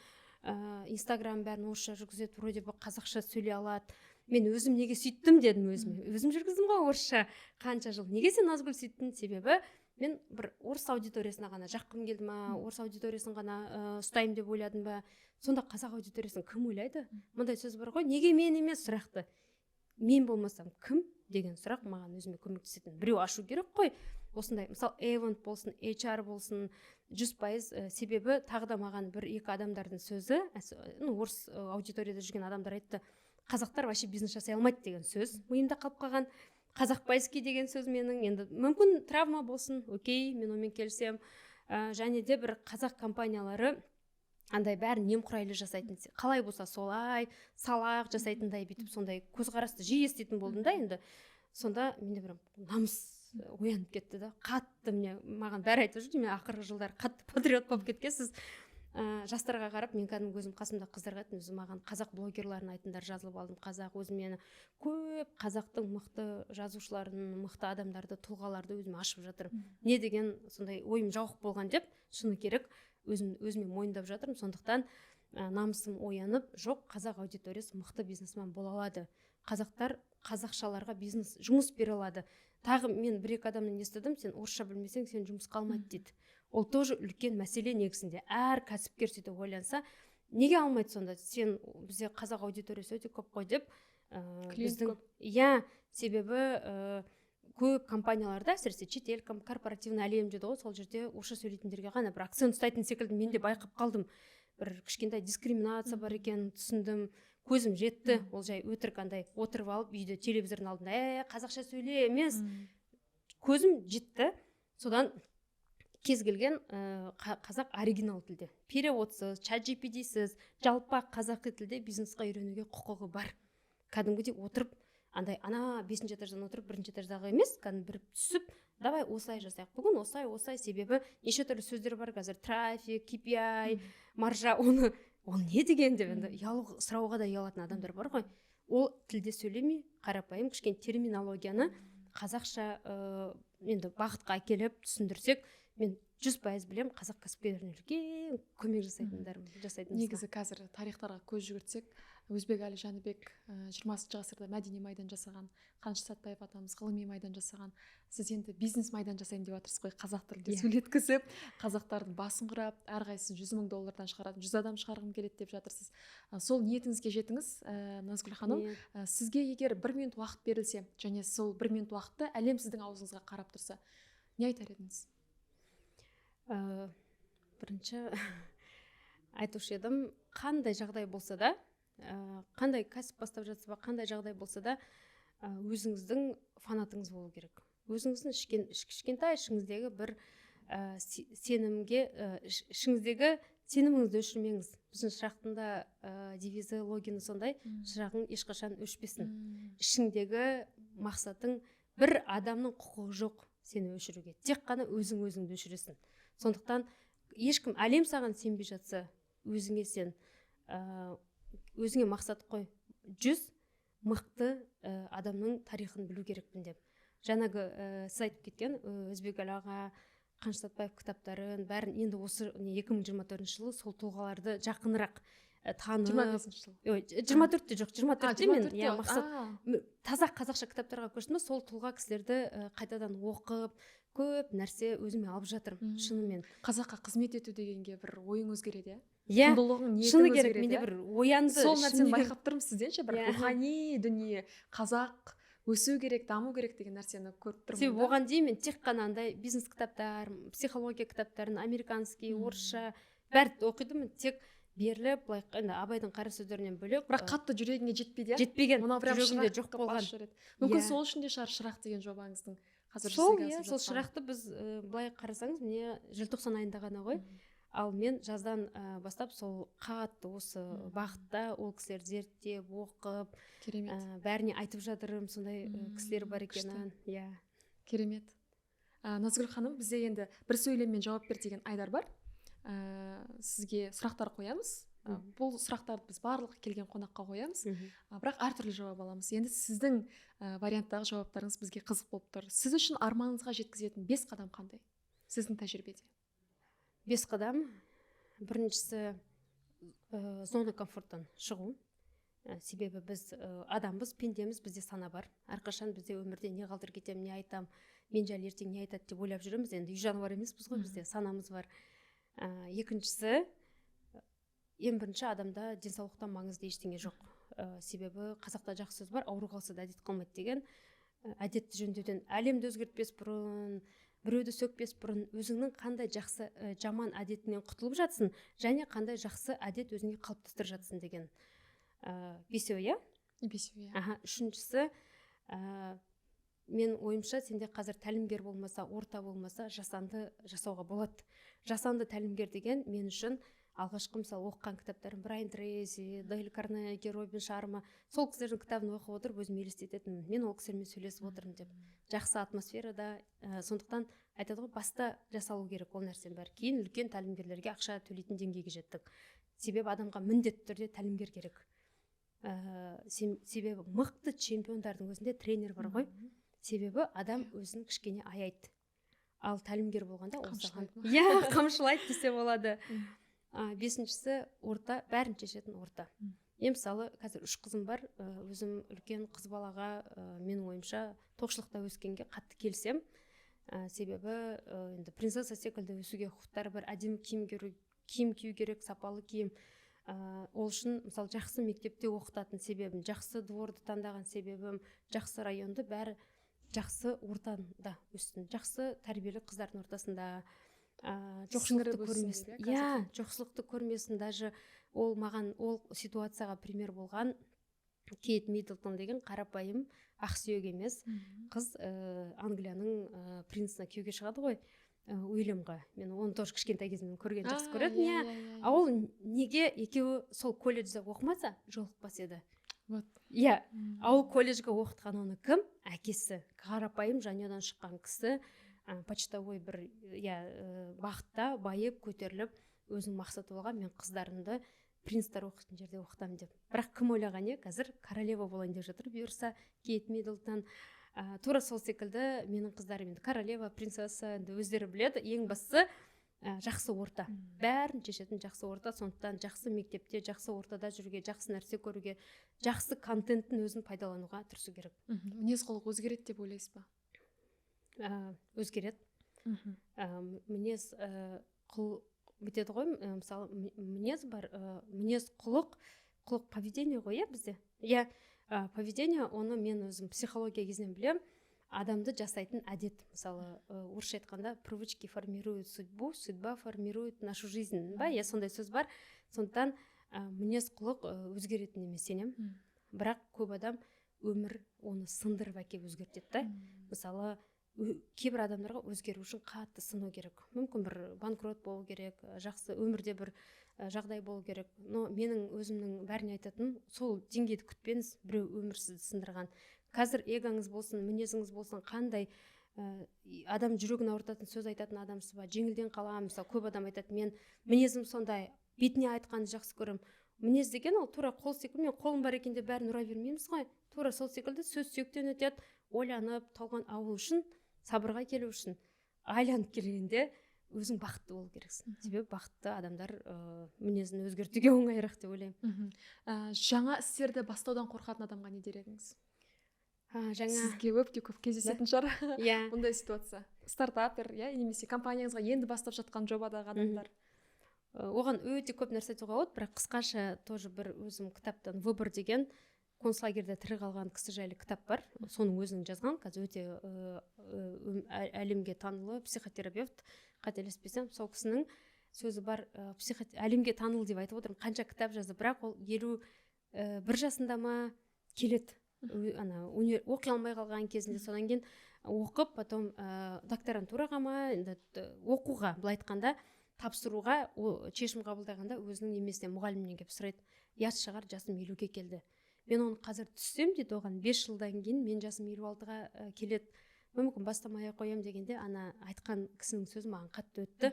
Инстаграм бәрін орысша жүргізеді, вроде бы қазақша сөйлей алады. Мен өзім неге сөйттім дедім өзіме. Өзім жүргіздім ғой орысша қанша жыл. Неге сен Назгүл сөйттің? Себебі мен бір орыс аудиториясына ғана жаққым келді ма, орыс аудиториясын ғана ұстаймын деп ойладым ба? Сонда қазақ аудиториясын кім ойлайды? Мындай сөз бар ғой, неге мен емес сұрақты? Мен болмасам кім деген сұрақ маған өзіме көмектесетін. Біреу ашу керек қой. Осындай, мысалы, Event болсын, HR болсын, 100%, себебі тағы да маған бір-екі адамдардың сөзі, орыс аудиторияда жүрген адамдар айтты, қазақтар вообще бизнес жасай алмайды деген сөз миымда қалып қалған. Қазақ пайызки деген сөз менің, енді мүмкін травма болсын, окей, мен онымен келісем. Және де бір қазақ компаниялары андай бәрін немқұрайлы жасайтын, қалай болса солай, салақ жасайтындай бүйтіп сондай көзқарасты жиі еститін болдым да енді. сонда менде бір намыс оянып кетті да, қатты маған бәрі айтып жүрді, мен ақырғы жылдары қатты патриот болып кеткенсіз. Жастарға қарап мен кәдімгі өзім қасымда қыздарға айттым, өзі маған қазақ блогерларын айтыңдар, жазылып алдым. Қазақ, өзім мені көп қазақтың мықты жазушыларын, мықты адамдарды, тұлғаларды өзім ашып жатырмын. Не деген сондай ойым жауық болған деп, шыны керек, өзіме мойындап жатырмын. Сондықтан намысым оянып, жоқ, қазақ аудиториясы мықты бизнесмен бола алады. Қазақтар қазақшаларға бизнес жұмыс бере алады. Тағы мен бір-екі адамнан естідім, сен орысша білмесең, сен жұмысқа алмайды дейді. Ол тоже үлкен мәселе негізінде. Әр кәсіпкер сөйтіп ойланса, неге алмайды сонда? Сен бізде қазақ аудиториясы өте көп қой деп, біздің себебі көп компанияларда, әсіресе шетел корпоративный әлем дейді ғой, сол жерде орысша сөйлейтіндерге ғана бір акцент ұстайтын секілді мен де байқап қалдым. Бір кішкентай дискриминация бар екенін түсіндім. Көзім жетті, ол жай өтірік андай отырып алып үйде телевизордың алдында қазақша сөйле емес. Көзім жетті. Содан кез келген қазақ оригинал тілде, переводсыз, ChatGPT-сіз, жалпақ қазақи тілде бизнесқа үйренуге құқығы бар. Кәдімгідей отырып, андай 5-ші этаждан отырып, 1-ші этаждағы емес, кәдімгі бір түсіп, давай осылай жасайық. Бүгін осылай, себебі неше түрлі сөздер бар қазір, трафик, KPI, маржа, ол не деген деп енді сұрауға да ұялатын адамдар бар ғой. Ол тілде сөйлемей, қарапайым кішкене терминологияны қазақша енді бағытқа әкеліп түсіндірсек, мен 100% білем, қазақ кәсіпкерлеріне үлкен көмек жасайтын. Негізі қазір тарихтарға көз жүгіртсек, Өзбекәлі Жәнібек 20 ғасырда мәдени майдан жасаған, Қаныш Сәтбаев атамыз ғылыми майдан жасаған. Сіз енді бизнес майдан жасайын деп жатырсыз ғой, қазақ тілінде сөйлеткізіп, қазақтардың басын құрап, әрқайсысын $100,000 шығаратын, 100 адам шығарғым келеді деп жатырсыз. Сол ниетіңізге жетіңіз, Назгүл ханым. Сізге егер 1 минут уақыт берілсе, және сол 1 минут уақытты әлем сіздің аузыңызға қарап тұрса, не айтар едіңіз? Бірінші айтушы едім, қандай жағдай болса да, қандай кәсіп бастап жатса ба, қандай жағдай болса да, өзіңіздің фанатыңыз болу керек. Өзіңіздің кішкентай ішіңіздегі бір сенімге, ішіңіздегі сеніміңізді өшірмеңіз. Біздің шырақтың да девизі, логины сондай, шырағың ешқашан өшпесін. Ішіңдегі мақсатың, бір адамның құқығы жоқ сені өшіруге. Тек қана өзіңді өшіресің. Сондықтан ешкім әлем саған сенбей жатса, өзіңе сен, өзіңе мақсат қой. 100 мықты адамның тарихын білу керекпін деп. Жаңағы сіз айтып кеткен Өзбекәлі аға, Қаныш Сәтбаев кітаптарын бәрін енді осы 2024 жылы сол тұлғаларды жақынырақ танып. 25 жыл. 24-те жоқ, 24-те мен мақсат таза қазақша кітаптарға көштім, сол тұлға кісілерді қайтадан оқып, көп нәрсе өзіме алып жатырмын, шынымен. Қазаққа қызмет ету дегенге бір ойың өзгереді, шыны керек, менде бір оянды. Сол нәрсені байқап тұрмын сізден ше, бір рухани дүние, қазақ өсу керек, даму керек деген нәрсені көріп тұрмын. Себебі оған дейін мен тек қана андай бизнес кітаптар, психология кітаптарын, американский, орысша бәрі оқидым, тек беріліп, былай Абайдың қара сөздерінен бөлек. Бірақ қатты жүрегіңе жетпеді? Жетпеген, жүрегімде жоқ болған. Мүмкін сол үшін де шығар Шырақ деген жобаңыздың қазір жүзеге асып жатқан. Сол Шырақты біз былай қарасаңыз, міне желтоқсан айында ғана ғой. Ал мен жаздан бастап сол қатты осы бағытта ол кісілер зерттеп, оқып, бәріне айтып жатырмын, сондай кісілер бар екенін. Керемет. Назгүл ханым, бізде енді бір сөйлеммен жауап бер деген Айдар бар. Сізге сұрақтар қоямыз. Бұл сұрақтарды біз барлық келген қонаққа қоямыз. Бірақ әртүрлі жауап аламыз. Енді сіздің варианттағы жауаптарыңыз бізге қызық болып тұр. Сіз үшін арманыңызға жеткізетін 5 қадам қандай? Сіздің тәжірибеде? 5 қадам. Біріншісі зона комфорттан шығу. Себебі біз адамбыз, пендеміз, бізде сана бар. Әрқашан бізде өмірде не қалдыр кетем, не айтам, мен жайлы ертең не айтады деп ойлап жүреміз. Енді үй жануар емеспіз ғой, бізде санамыз бар. Екіншісі, ең бірінші адамда денсаулықтан маңызды ештеңе жоқ. Себебі қазақта жақсы сөз бар, ауру қалса да әдет қалмайды деген. Әдетті жөндеуден әлемді өзгертпес бұрын, біреуді сөкпес бұрын, өзіңнің қандай жақсы жаман әдетінен құтылып жатсың, және қандай жақсы әдет өзіңе қалыптастырып жатсың деген. 5-еу, Үшіншісі, мен ойымша, сенде қазір тәлімгер болмаса, орта болмаса, жасанды жасауға болады. Жасанды тәлімгер деген мен үшін алғашқы мысалы оқыған кітаптарым Брайан Трейси, Дейл Карнеги, Робин Шарма, сол кісілердің кітабын оқып отырып өзім елестететінмін, мен ол кісілермен сөйлесіп отырмын деп. Жақсы атмосферада, сондықтан айтады ғой, баста жасалу керек ол нәрсенің бәрі. Кейін үлкен тәлімгерлерге ақша төлейтін деңгейге жеттік. Себебі адамға міндетті түрде тәлімгер керек. Себебі мықты чемпиондардың өзінде тренер бар ғой. Себебі адам өзін кішкене аяйды. Ал тәлімгер болғанда қамшылайды десе болады. Бесіншісі орта, бәрін шешетін орта. Мен мысалы қазір 3 қызым бар, өзім үлкен қыз балаға менің ойымша тоқшылықта өскенге қатты келсем. Себебі енді принцесса секілді өсуге құқықтары бар, әдемі киім кию керек, сапалы киім. Ол үшін мысалы жақсы мектепте оқытатын себебім, жақсы дворды таңдаған себебім, жақсы районды, бәрі жақсы ортада өстін, жақсы тәрбиелі қыздардың ортасында. Жоқшылықты көрмесін. Даже ол маған ол ситуацияға пример болған Кейт Миддлтон деген қарапайым ақсүйек емес қыз Англияның принціне күйеуге шығады ғой, Уильямға. Мен оны тоже кішкентай кезімнен көрген, жақсы көретін. Ол неге екеуі сол колледжде оқымаса жолықпас еді. Ол колледжге оқытқан оны кім? Әкесі, қарапайым жанұядан шыққан кісі, почтовой бір бақытта байып көтеріліп өзінің мақсаты болған, мен қыздарымды принцтер оқитын жерде оқытамын деп. Бірақ кім ойлаған қазір королева болайын деп жатыр бұйырса Кейт Миддлтон. Тура сол секілді менің қыздарым енді королева, принцесса өздері біледі. Ең бастысы жақсы орта. Бәрін шешетін жақсы орта. Сондықтан жақсы мектепте, жақсы ортада жүруге, жақсы нәрсе көруге, жақсы контенттің өзін пайдалануға тырысу керек. Мінез құлық өзгереді деп ойлайсыз ба? Өзгереді. Мінез бітеді ғой, мысалы мінез бар, мінез құлық поведение ғой, бізде. Поведение, оны мен өзім психология кезінен білем, адамды жасайтын әдет. Мысалы, орысша айтқанда, привычки формируют судьбу, судьба формирует нашу жизнь. Сондай сөз бар. Сондықтан мінез құлық өзгеретініне мен сенем. Бірақ көп адам өмір оны сындырып әкеп өзгертеді. Мысалы, кейбір адамдарға өзгеру үшін қатты сыну керек. Мүмкін бір банкрот болу керек, жақсы өмірде бір жағдай болу керек. Но менің өзімнің бәріне айтатыным, сол деңгейді күтпеңіз, біреу өмір сізді сындырған. Қазір эгоңыз болсын, мінезіңіз болсын, қандай адам жүрегін ауыртатын сөз айтатын адамсыз ба, жеңілден қаламын. Мысалы, көп адам айтады, мен мінезім сондай, бетіне айтқанды жақсы көрем. Мінез деген ол тура қол секілді, мен қолым бар екенде бәрін ұра бермейміз ғой. Тура сол секілді сөз сүйектен өтеді, ойланып, талған ауыл үшін, сабырға келу үшін, айланып келгенде өзің бақытты болу керексің. Себебі бақытты адамдар мінезін өзгертуге оңайырақ деп ойлаймын. Жаңа істерді бастаудан қорқатын адамға не дер едіңіз? Сізге көп кездесетін шығар бұндай ситуация. Стартапер, немесе компанияңызға енді бастап жатқан жобадағы адамдар. Оған өте көп нәрсе айтуға болады, бірақ қысқаша тоже бір өзім кітаптан выбор деген концлагерьде тірі қалған кісі жайлы кітап бар. Соның өзінің жазған, қазір өте әлемге танылы психотерапевт, қателеспесем, сол кісінің сөзі бар. Әлемге танылы деп айтып отырмын, қанша кітап жазды, бірақ ол 51 жасында ма келеді. Оқи алмай қалған кезінде, содан кейін оқып, потом докторантураға ма, оқуға, былай айтқанда, тапсыруға шешім қабылдағанда өзінің немесіне мұғалімнен келіп сұрайды. Яс шығар, жасым 50-ге келді. Мен оны қазір түссем дейді, оған 5 жылдан кейін мен жасым 56-ға келеді. Мүмкін бастамай қоям дегенде, ана айтқан кісінің сөзі маған қатты өтті.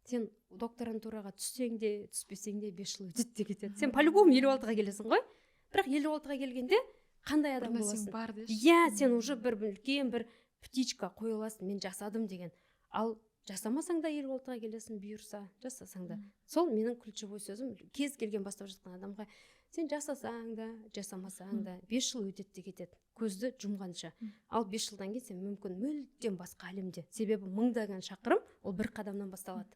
Сен докторантураға түссең де, түспесең де 5 жыл өтеді деп кетеді. Сен по-любому 56-ға келесің ғой. Бірақ 56-ға келгенде қандай адам боласың? Сен уже бір үлкен бір птичка қоя аласың, мен жасадым деген. Ал жасамасаң да 56-ға келесің, бұйырса, жасасаң да. Сол менің ключевой сөзім, кез келген бастап жатқан адамға, сен жасасаң да, жасамасаң да 5 жыл өтеді де кетеді, көзді жұмғанша. Ал 5 жылдан кейін сен мүмкін мүлдем басқа әлемде. Себебі мыңдаған шақырым ол бір қадамнан басталады.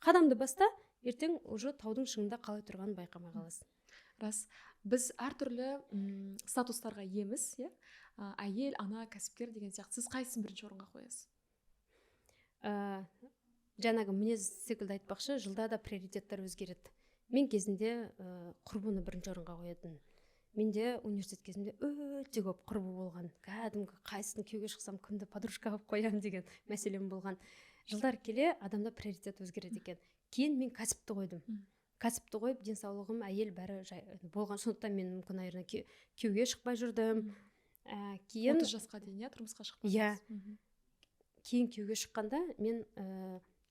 Қадамды баста, ертең уже таудың шыңында қалай тұрғанын байқамай қаласың. Рас. Біз әртүрлі статустарға иеміз, әйел, ана, кәсіпкер деген сияқты. Сіз қайсысын бірінші орынға қоясыз? Жаңағы мінез секілді айтпақшы, жылда да приоритеттер өзгереді. Мен кезінде құрбыны бірінші орынға қоятын. Менде университет кезінде өте көп құрбы болған. Кәдімгі қайсысын күйеуге шықсам кімді подружка қылып қоямын деген мәселем болған. Жылдар келе адамда приоритет өзгереді екен. Кейін мен кәсіпті қойдым. кәсіпті қойып денсаулығым әйел бәрі болған, сондықтан мен мүмкін наверное күйеуге шықпай жүрдім. Кейін 30 жасқа дейін тұрмысқа шықпадыңыз. Иә. Кейін күйеуге шыққанда мен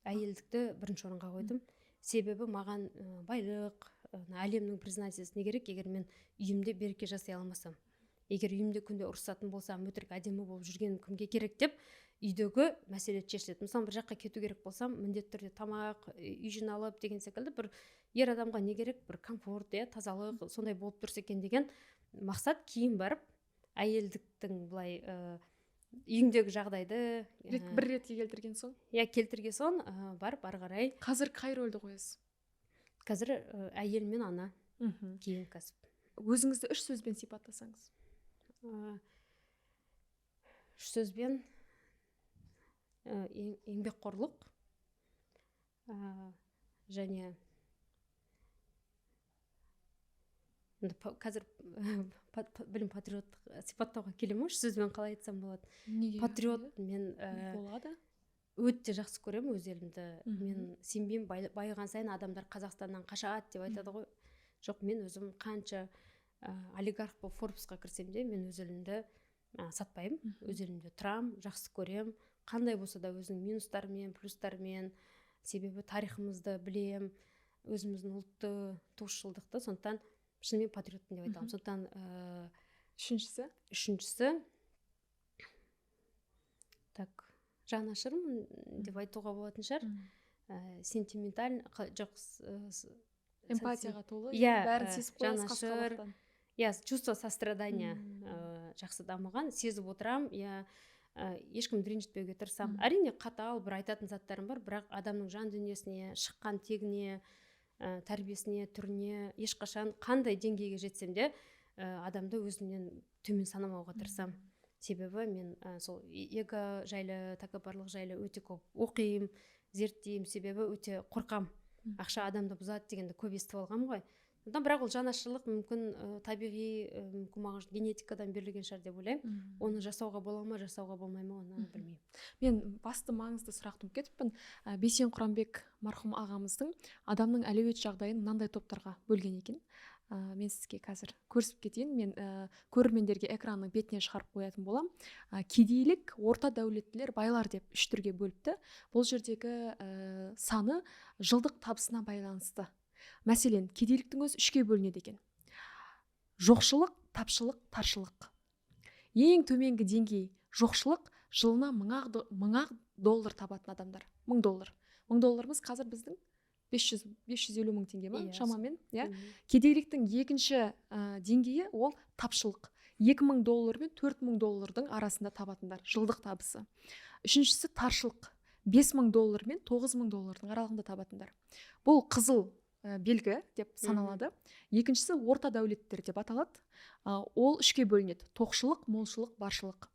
әйелдікті бірінші орынға қойдым. Себебі маған байлық, әлемнің признательствосы не керек, егер мен үйімде береке жасай алмасам. Егер үйімде күнде ұрысатын болсам, өтірік әдемі болып жүргенім кімге керек деп, үйдегі мәселе шешіледі. Мысалы, бір жаққа кету керек болсам, міндетті түрде тамақ, үй жиналып деген секілді, бір ер адамға не керек, бір комфорт, тазалық, сондай болып тұрса екен деген мақсат. Кейін барып әйелдіктің былай үйіңдегі жағдайды бір ретке келтірген соң? Келтірген соң барып ары қарай. Қазір қай рөлді қоясыз? Қазір әйел мен ана, кейін кәсіп. Өзіңізді 3 сөзбен сипаттасаңыз? 3 сөзбен еңбекқорлық және қазір патриоттық сипаттауға келе ме? 3 сөзбен қалай айтсам болады? Патриот мен болады. Өте жақсы көремін өз елімді. Мен сенбеймін, байыған сайын адамдар Қазақстаннан қашады деп айтады ғой. Жоқ, мен өзім қанша олигарх болып Форбсқа кірсем де, мен өз елімді сатпаймын. Өз елімде тұрам, жақсы көрем. Қандай болса да өзінің минустарымен, плюстарымен, себебі тарихымызды білем, өзіміздің ұлтты, туысшылдықты, сондықтан шынымен патриотпын деп айтамын. Сондықтан үшіншісі так жанашырмын деп айтуға болатын шығар. Сентименталь, жоқ, эмпатияға толы, бәрін сезіп қоясыз қасқалықтан. Чувство сострадания жақсы дамыған, сезіп отырам, ешкімді ренжітпеуге тырысам. Әрине қатал бір айтатын заттарым бар, бірақ адамның жан дүниесіне, шыққан тегіне, тәрбиесіне, түріне ешқашан қандай деңгейге жетсем де адамды өзімнен төмен санамауға тырысам. Себебі мен сол эго жайлы, тәкаппарлық жайлы өте көп оқимын, зерттеймін, себебі өте қорқам. Ақша адамды бұзады дегенді көп естіп алғам ғой. Бірақ ол жанашырлық мүмкін табиғи, мүмкін маған генетикадан берілген шығар деп ойлаймын. Оны жасауға бола ма, жасауға болмай ма, оны білмеймін. Мен басты маңызды сұрақты кетіппін. Бейсен Құранбек марқұм ағамыздың адамның әлеует жағдайын мынандай топтарға бөлген екен. Мен сізге қазір көрсетіп кетейін. Мен көрермендерге экранның бетіне шығарып қоятын болам. Кедейлік, орта дәулеттілер, байлар деп 3 түрге бөліпті. Бұл жердегі саны жылдық табысына байланысты. Мәселен, кедейліктің өзі 3-ке бөлінеді екен. Жоқшылық, тапшылық, таршылық. Ең төменгі деңгей жоқшылық, жылына $1000 табатын адамдар. $1000. $1000 қазір біздің 550 мың теңге ма, шамамен. Кедейліктің екінші деңгейі ол тапшылық. $2000 мен $4000 арасында табатындар, жылдық табысы. Үшіншісі таршылық. $5000 мен $9000 аралығында табатындар. Бұл қызыл белгі деп саналады. Екіншісі орта дәулеттер деп аталады. Ол 3-ке бөлінеді. Тоқшылық, молшылық, баршылық.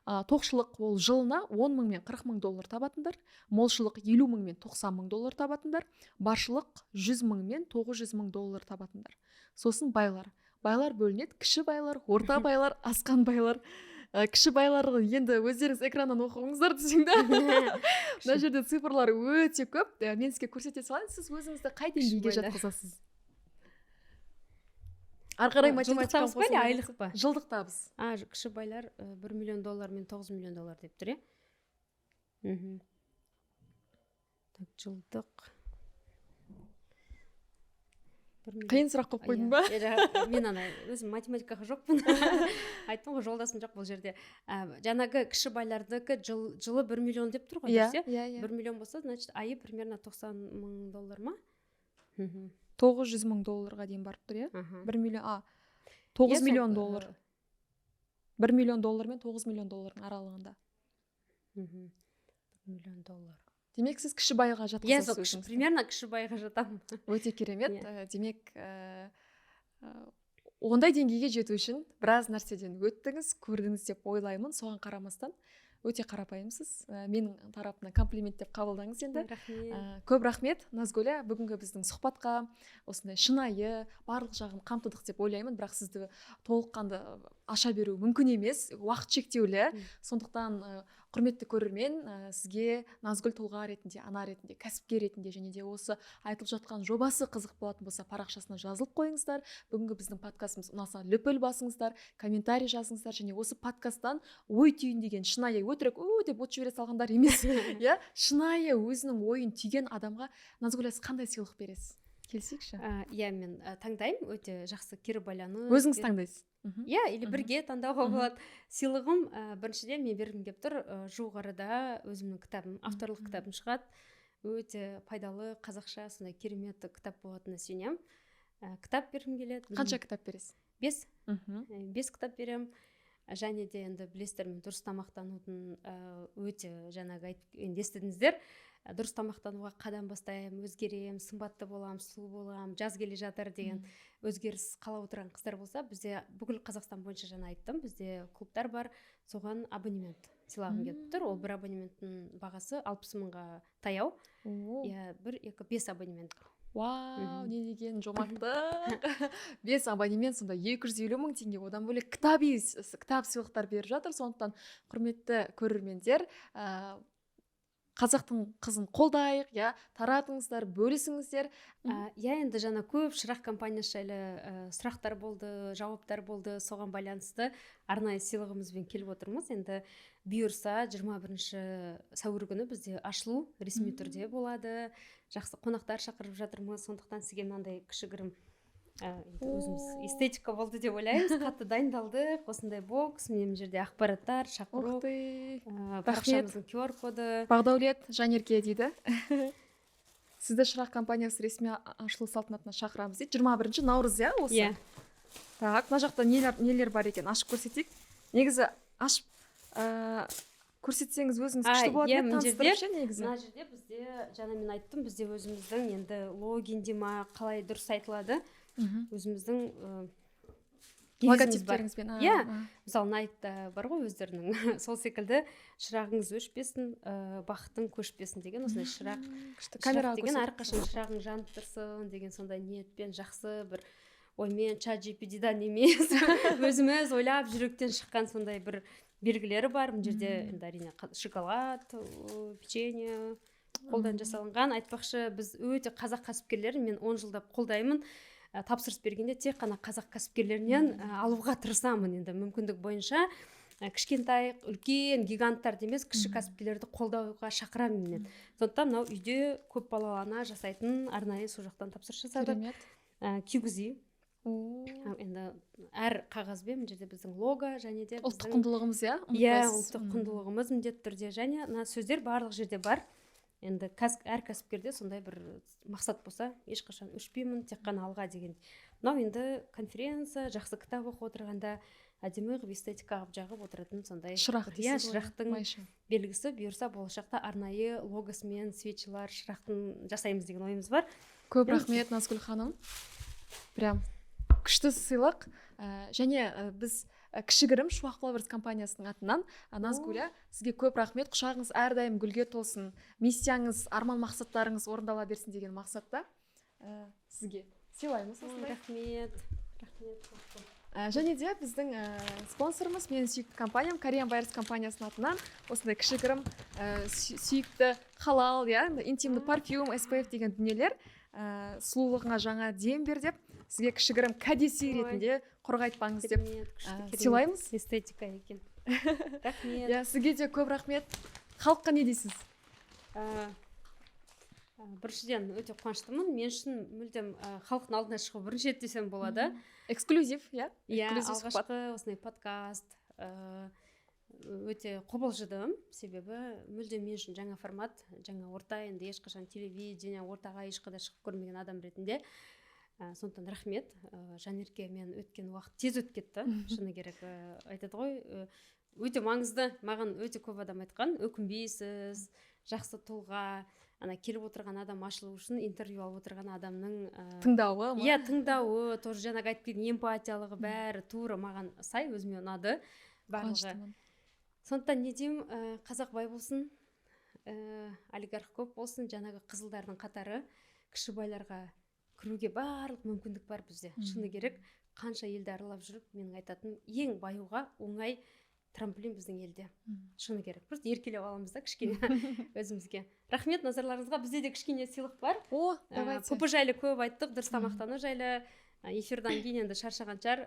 Тоқшылық ол жылына $10 000 мен $40 000 табатындар. Молшылық $50 000 мен $90 000 табатындар. Баршылық $100 000 мен $900 000 табатындар. Сосын байлар. Байлар бөлінеді. Кіші байлар, орта байлар, асқан байлар. Кіші байларды енді өздеріңіз экраннан оқыңыздар десеңді. Мына жерде цифрлар өте көп. Мен сізге көрсете салайын, сіз өзіңізді қай деңгейге жатқызасыз? Ары қарай математиканы қосып айлық па? Жылдық табыс. Кіші байлар $1 миллион мен $9 миллион деп тұр, жылдық. Қиын сұрақ қойып қойдың ба? Мен өзім математикаға жоқпын. Айттым ғой, жолдасым жоқ бұл жерде. Жаңағы кіші байлардығы жылы $1 миллион деп тұр ғой. $1 миллион болса, значит, айы примерно $90 000 ма? $900 000 дейін барып тұр, $1 миллион, $9 миллион. $1 миллион мен $9 миллион аралығында. $1 миллион. Демек, сіз кіші байға жатқызасыз. Примерно кіші байға жатамын. Өте керемет. Демек, ондай деңгейге жету үшін біраз нәрседен өттіңіз, көрдіңіз деп ойлаймын. Соған қарамастан өте қарапайымсыз. Менің тарапымнан комплимент деп қабылдаңыз енді. Көп рахмет, Назгүл. Бүгінгі біздің сұхбатқа осындай шынайы, барлық жағын қамтыдық деп ойлаймын. Бірақ сізді толыққанды аша беру мүмкін емес, уақыт шектеулі. Сондықтан құрметті көрермен, сізге Назгүл тұлға ретінде, ана ретінде, кәсіпкер ретінде және де осы айтылып жатқан жобасы қызық болатын болса парақшасына жазылып қойыңыздар. Бүгінгі біздің подкастымыз ұнаса лүпіл басыңыздар, комментарий жазыңыздар және осы подкасттан ой түйіндеген шынайы өтірік деп от жібере салғандар емес иә, шынайы өзінің ойын түйген адамға Назгүл, сіз қандай сыйлық бересіз? Келісейікші? Иә, мен таңдаймын, өте жақсы кері байланыс. Өзіңіз таңдайсыз? Иә, или бірге таңдауға болады. Сыйлығым біріншіден мен бергім келіп тұр, жуық арада өзімнің кітабым, авторлық кітабым шығады. Өте пайдалы қазақша сондай керемет кітап болатынына сенемін. Кітап бергім келеді. Қанша кітап бересіз? 5 кітап беремін. Және де енді білесіздер, мен дұрыс тамақтанудың өте жаңағы естідіңіздер, дұрыс тамақтануға қадам бастаймын, өзгеремін, сымбатты боламын, сұлу боламын, жаз келе жатыр деген өзгеріс қалап отырған қыздар болса, бізде бүкіл Қазақстан бойынша жаңа айттым, бізде клубтар бар, соған абонемент сыйлағым келіп тұр. Ол бір абонементтің бағасы 60 мыңға таяу. Иә, 5 абонемент. Вау, не деген жомарттық. 5 абонемент, сонда 250 мың теңге. Одан бөлек кітап сыйлықтар беріп жатыр. Сондықтан құрметті көрермендер, қазақтың қызын қолдайық, я, таратыңыздар, бөлісіңіздер. Я, енді жаңа көп шырақ компаниясы жайлы сұрақтар болды, жауаптар болды, соған байланысты арнайы сыйлығымызбен келіп отырмыз. Енді бұйырса 21 сәуір күні бізде ашылу ресми түрде болады. Жақсы қонақтар шақырып жатырмыз, сондықтан сізге мынандай кішігірім өзіміз эстетика болды деп ойлаймыз. Қатты дайындалдық, осындай бокс, мына жерде ақпараттар, шақыру, парақшамыздың QR коды. Бағдаулет Жанерке дейді. Сізді шырақ компаниясы ресми ашылу салтанатына шақырамыз дейді. 21 наурыз, иә, осы? Так, мына жақта нелер бар екен, ашып көрсетейік. Негізі ашып көрсетсеңіз өзіңіз күшті болады, таныстырып ше негізі. Мына жерде бізде, жаңа мен айттым, бізде өзіміздің енді логин дема қалай дұрыс айтылады, өзіміздің логотиптеріңізбен. Иә, мысалы Nike-та бар ғой өздерінің, сол секілді шырағыңыз өшпесін, бақыттың көшпесін деген осындай шырақ деген, әрқашан шырағың жанып тұрсын деген сондай ниетпен, жақсы бір оймен, ChatGPT-дан емес, өзіміз ойлап жүректен шыққан сондай бір белгілері бар. Мына жерде енді әрине шоколад, печенье қолдан жасалынған. Айтпақшы, біз өте қазақ кәсіпкерлерін мен 10 жылдап қолдаймын. Тапсырыс бергенде тек қана қазақ кәсіпкерлерінен алуға тырысамын. Енді мүмкіндік бойынша кішкентай, үлкен, гиганттарды емес, кіші кәсіпкерлерді қолдауға шақырамын мен. Сондықтан мынау үйде көп балалы ана жасайтын арнайы сол жақтан тапсырыс жасадық. Кигузи. Енді әр қағазбен мына жерде біздің лого және де ұлттық құндылығымыз, иә? Иә, ұлттық құндылығымыз міндетті түрде, және мына сөздер барлық жерде бар. Енді әр кәсіпкерде сондай бір мақсат болса, ешқашан өшпеймін, тек қана алға деген. Мынау енді конференция, жақсы кітап оқып отырғанда әдемі қылып эстетика қылып жағып отыратын сондай шырақ дейсіз ғой. Шырақтың белгісі, бұйырса болашақта арнайы логосымен свечилар, шырақтың жасаймыз деген ойымыз бар. Көп рахмет, Назгүл ханым. Прям күшті сыйлық. Және біз кішігірім Шуақ Flowers компаниясының атынан Назгүл, сізге көп рахмет. Құшағыңыз әрдайым гүлге толсын, миссияңыз, арман мақсаттарыңыз орындала берсін деген мақсатта сізге сыйлаймыз. Рахмет. Және де біздің спонсорымыз, менің сүйікті компаниям, Korean Buyers компаниясының атынан осындай кішігірім сүйікті халал, интимді парфюм, SPF деген дүниелер сұлулығыңа жаңа дем бер деп сізге кішігірім кәдесый ретінде қорғайтпаңыз деп сыйлаймыз. Эстетика екен. Рахмет. Сізге де көп рахмет. Халыққа не дейсіз? Біріншіден өте қуаныштымын. Мен үшін мүлдем халықтың алдына шығу бірінші рет десем болады. Эксклюзив, иә? Алғашқы осындай подкаст. Өте қобалжыдым, себебі мүлдем мен үшін жаңа формат, жаңа орта, енді ешқашан телевидение ортаға ешқада шығып көрмеген адам ретінде. Сондықтан рахмет. Жанерке, мен өткен уақыт тез өтіп кетті, шыны керек. Айтады ғой, өте маңызды, маған өте көп адам айтқан, өкінбейсіз, жақсы тұлға, келіп отырған адам ашылу үшін интервью алып отырған адамның тыңдауы. Иә, тыңдауы, тоже жаңа айтып кеткен эмпатиялығы бәрі тура маған сай, өзіме ұнады барлығы. Сондықтан не деймін, қазақ бай болсын, олигарх көп болсын, жаңағы қызылдардың қатары кіші байларға кіруге барлық мүмкіндік бар бізде. Шыны керек, қанша елді аралап жүріп, менің айтатыным, ең баюға оңай трамплин біздің елде шыны керек, просто еркелеп аламыз да кішкене өзімізге. Рахмет назарларыңызға. Бізде де кішкене сыйлық бар. Давайте. ПП жайлы көп айттық, дұрыс тамақтану жайлы. Эфирдан кейін енді шаршаған шығар,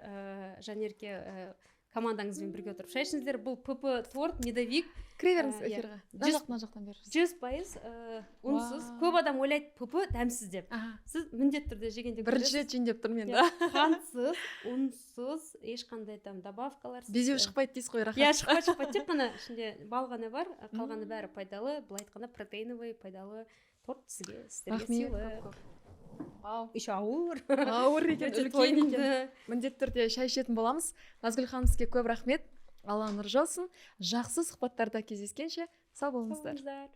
Жанерке командаңызбен бірге отырып шай ішіңіздер. Бұл ПП торт, медовик. Кіре беріңіз эфирға. Мына жақтан беріңіз. 100% унсыз. Көп адам ойлайды ПП дәмсіз деп. Сіз міндетті түрде жегенде бірінші рет жейін деп тұрмын енді. Қантсыз, унсыз, ешқандай там добавкалар. Безеу шықпайды дейсіз ғой, рахат. Иә, шықпайды. Тек қана ішінде бал ғана бар, қалғаны бәрі пайдалы. Былай айтқанда протеиновый пайдалы торт сізге, сіздерге сыйлық. Еще ауыр екен, үлкен екен. Міндетті түрде шай ішетін боламыз. Назгүл ханым, сізге көп рахмет. Алла нұр жаусын. Жақсы сұхбаттарда кездескенше сау болыңыздар.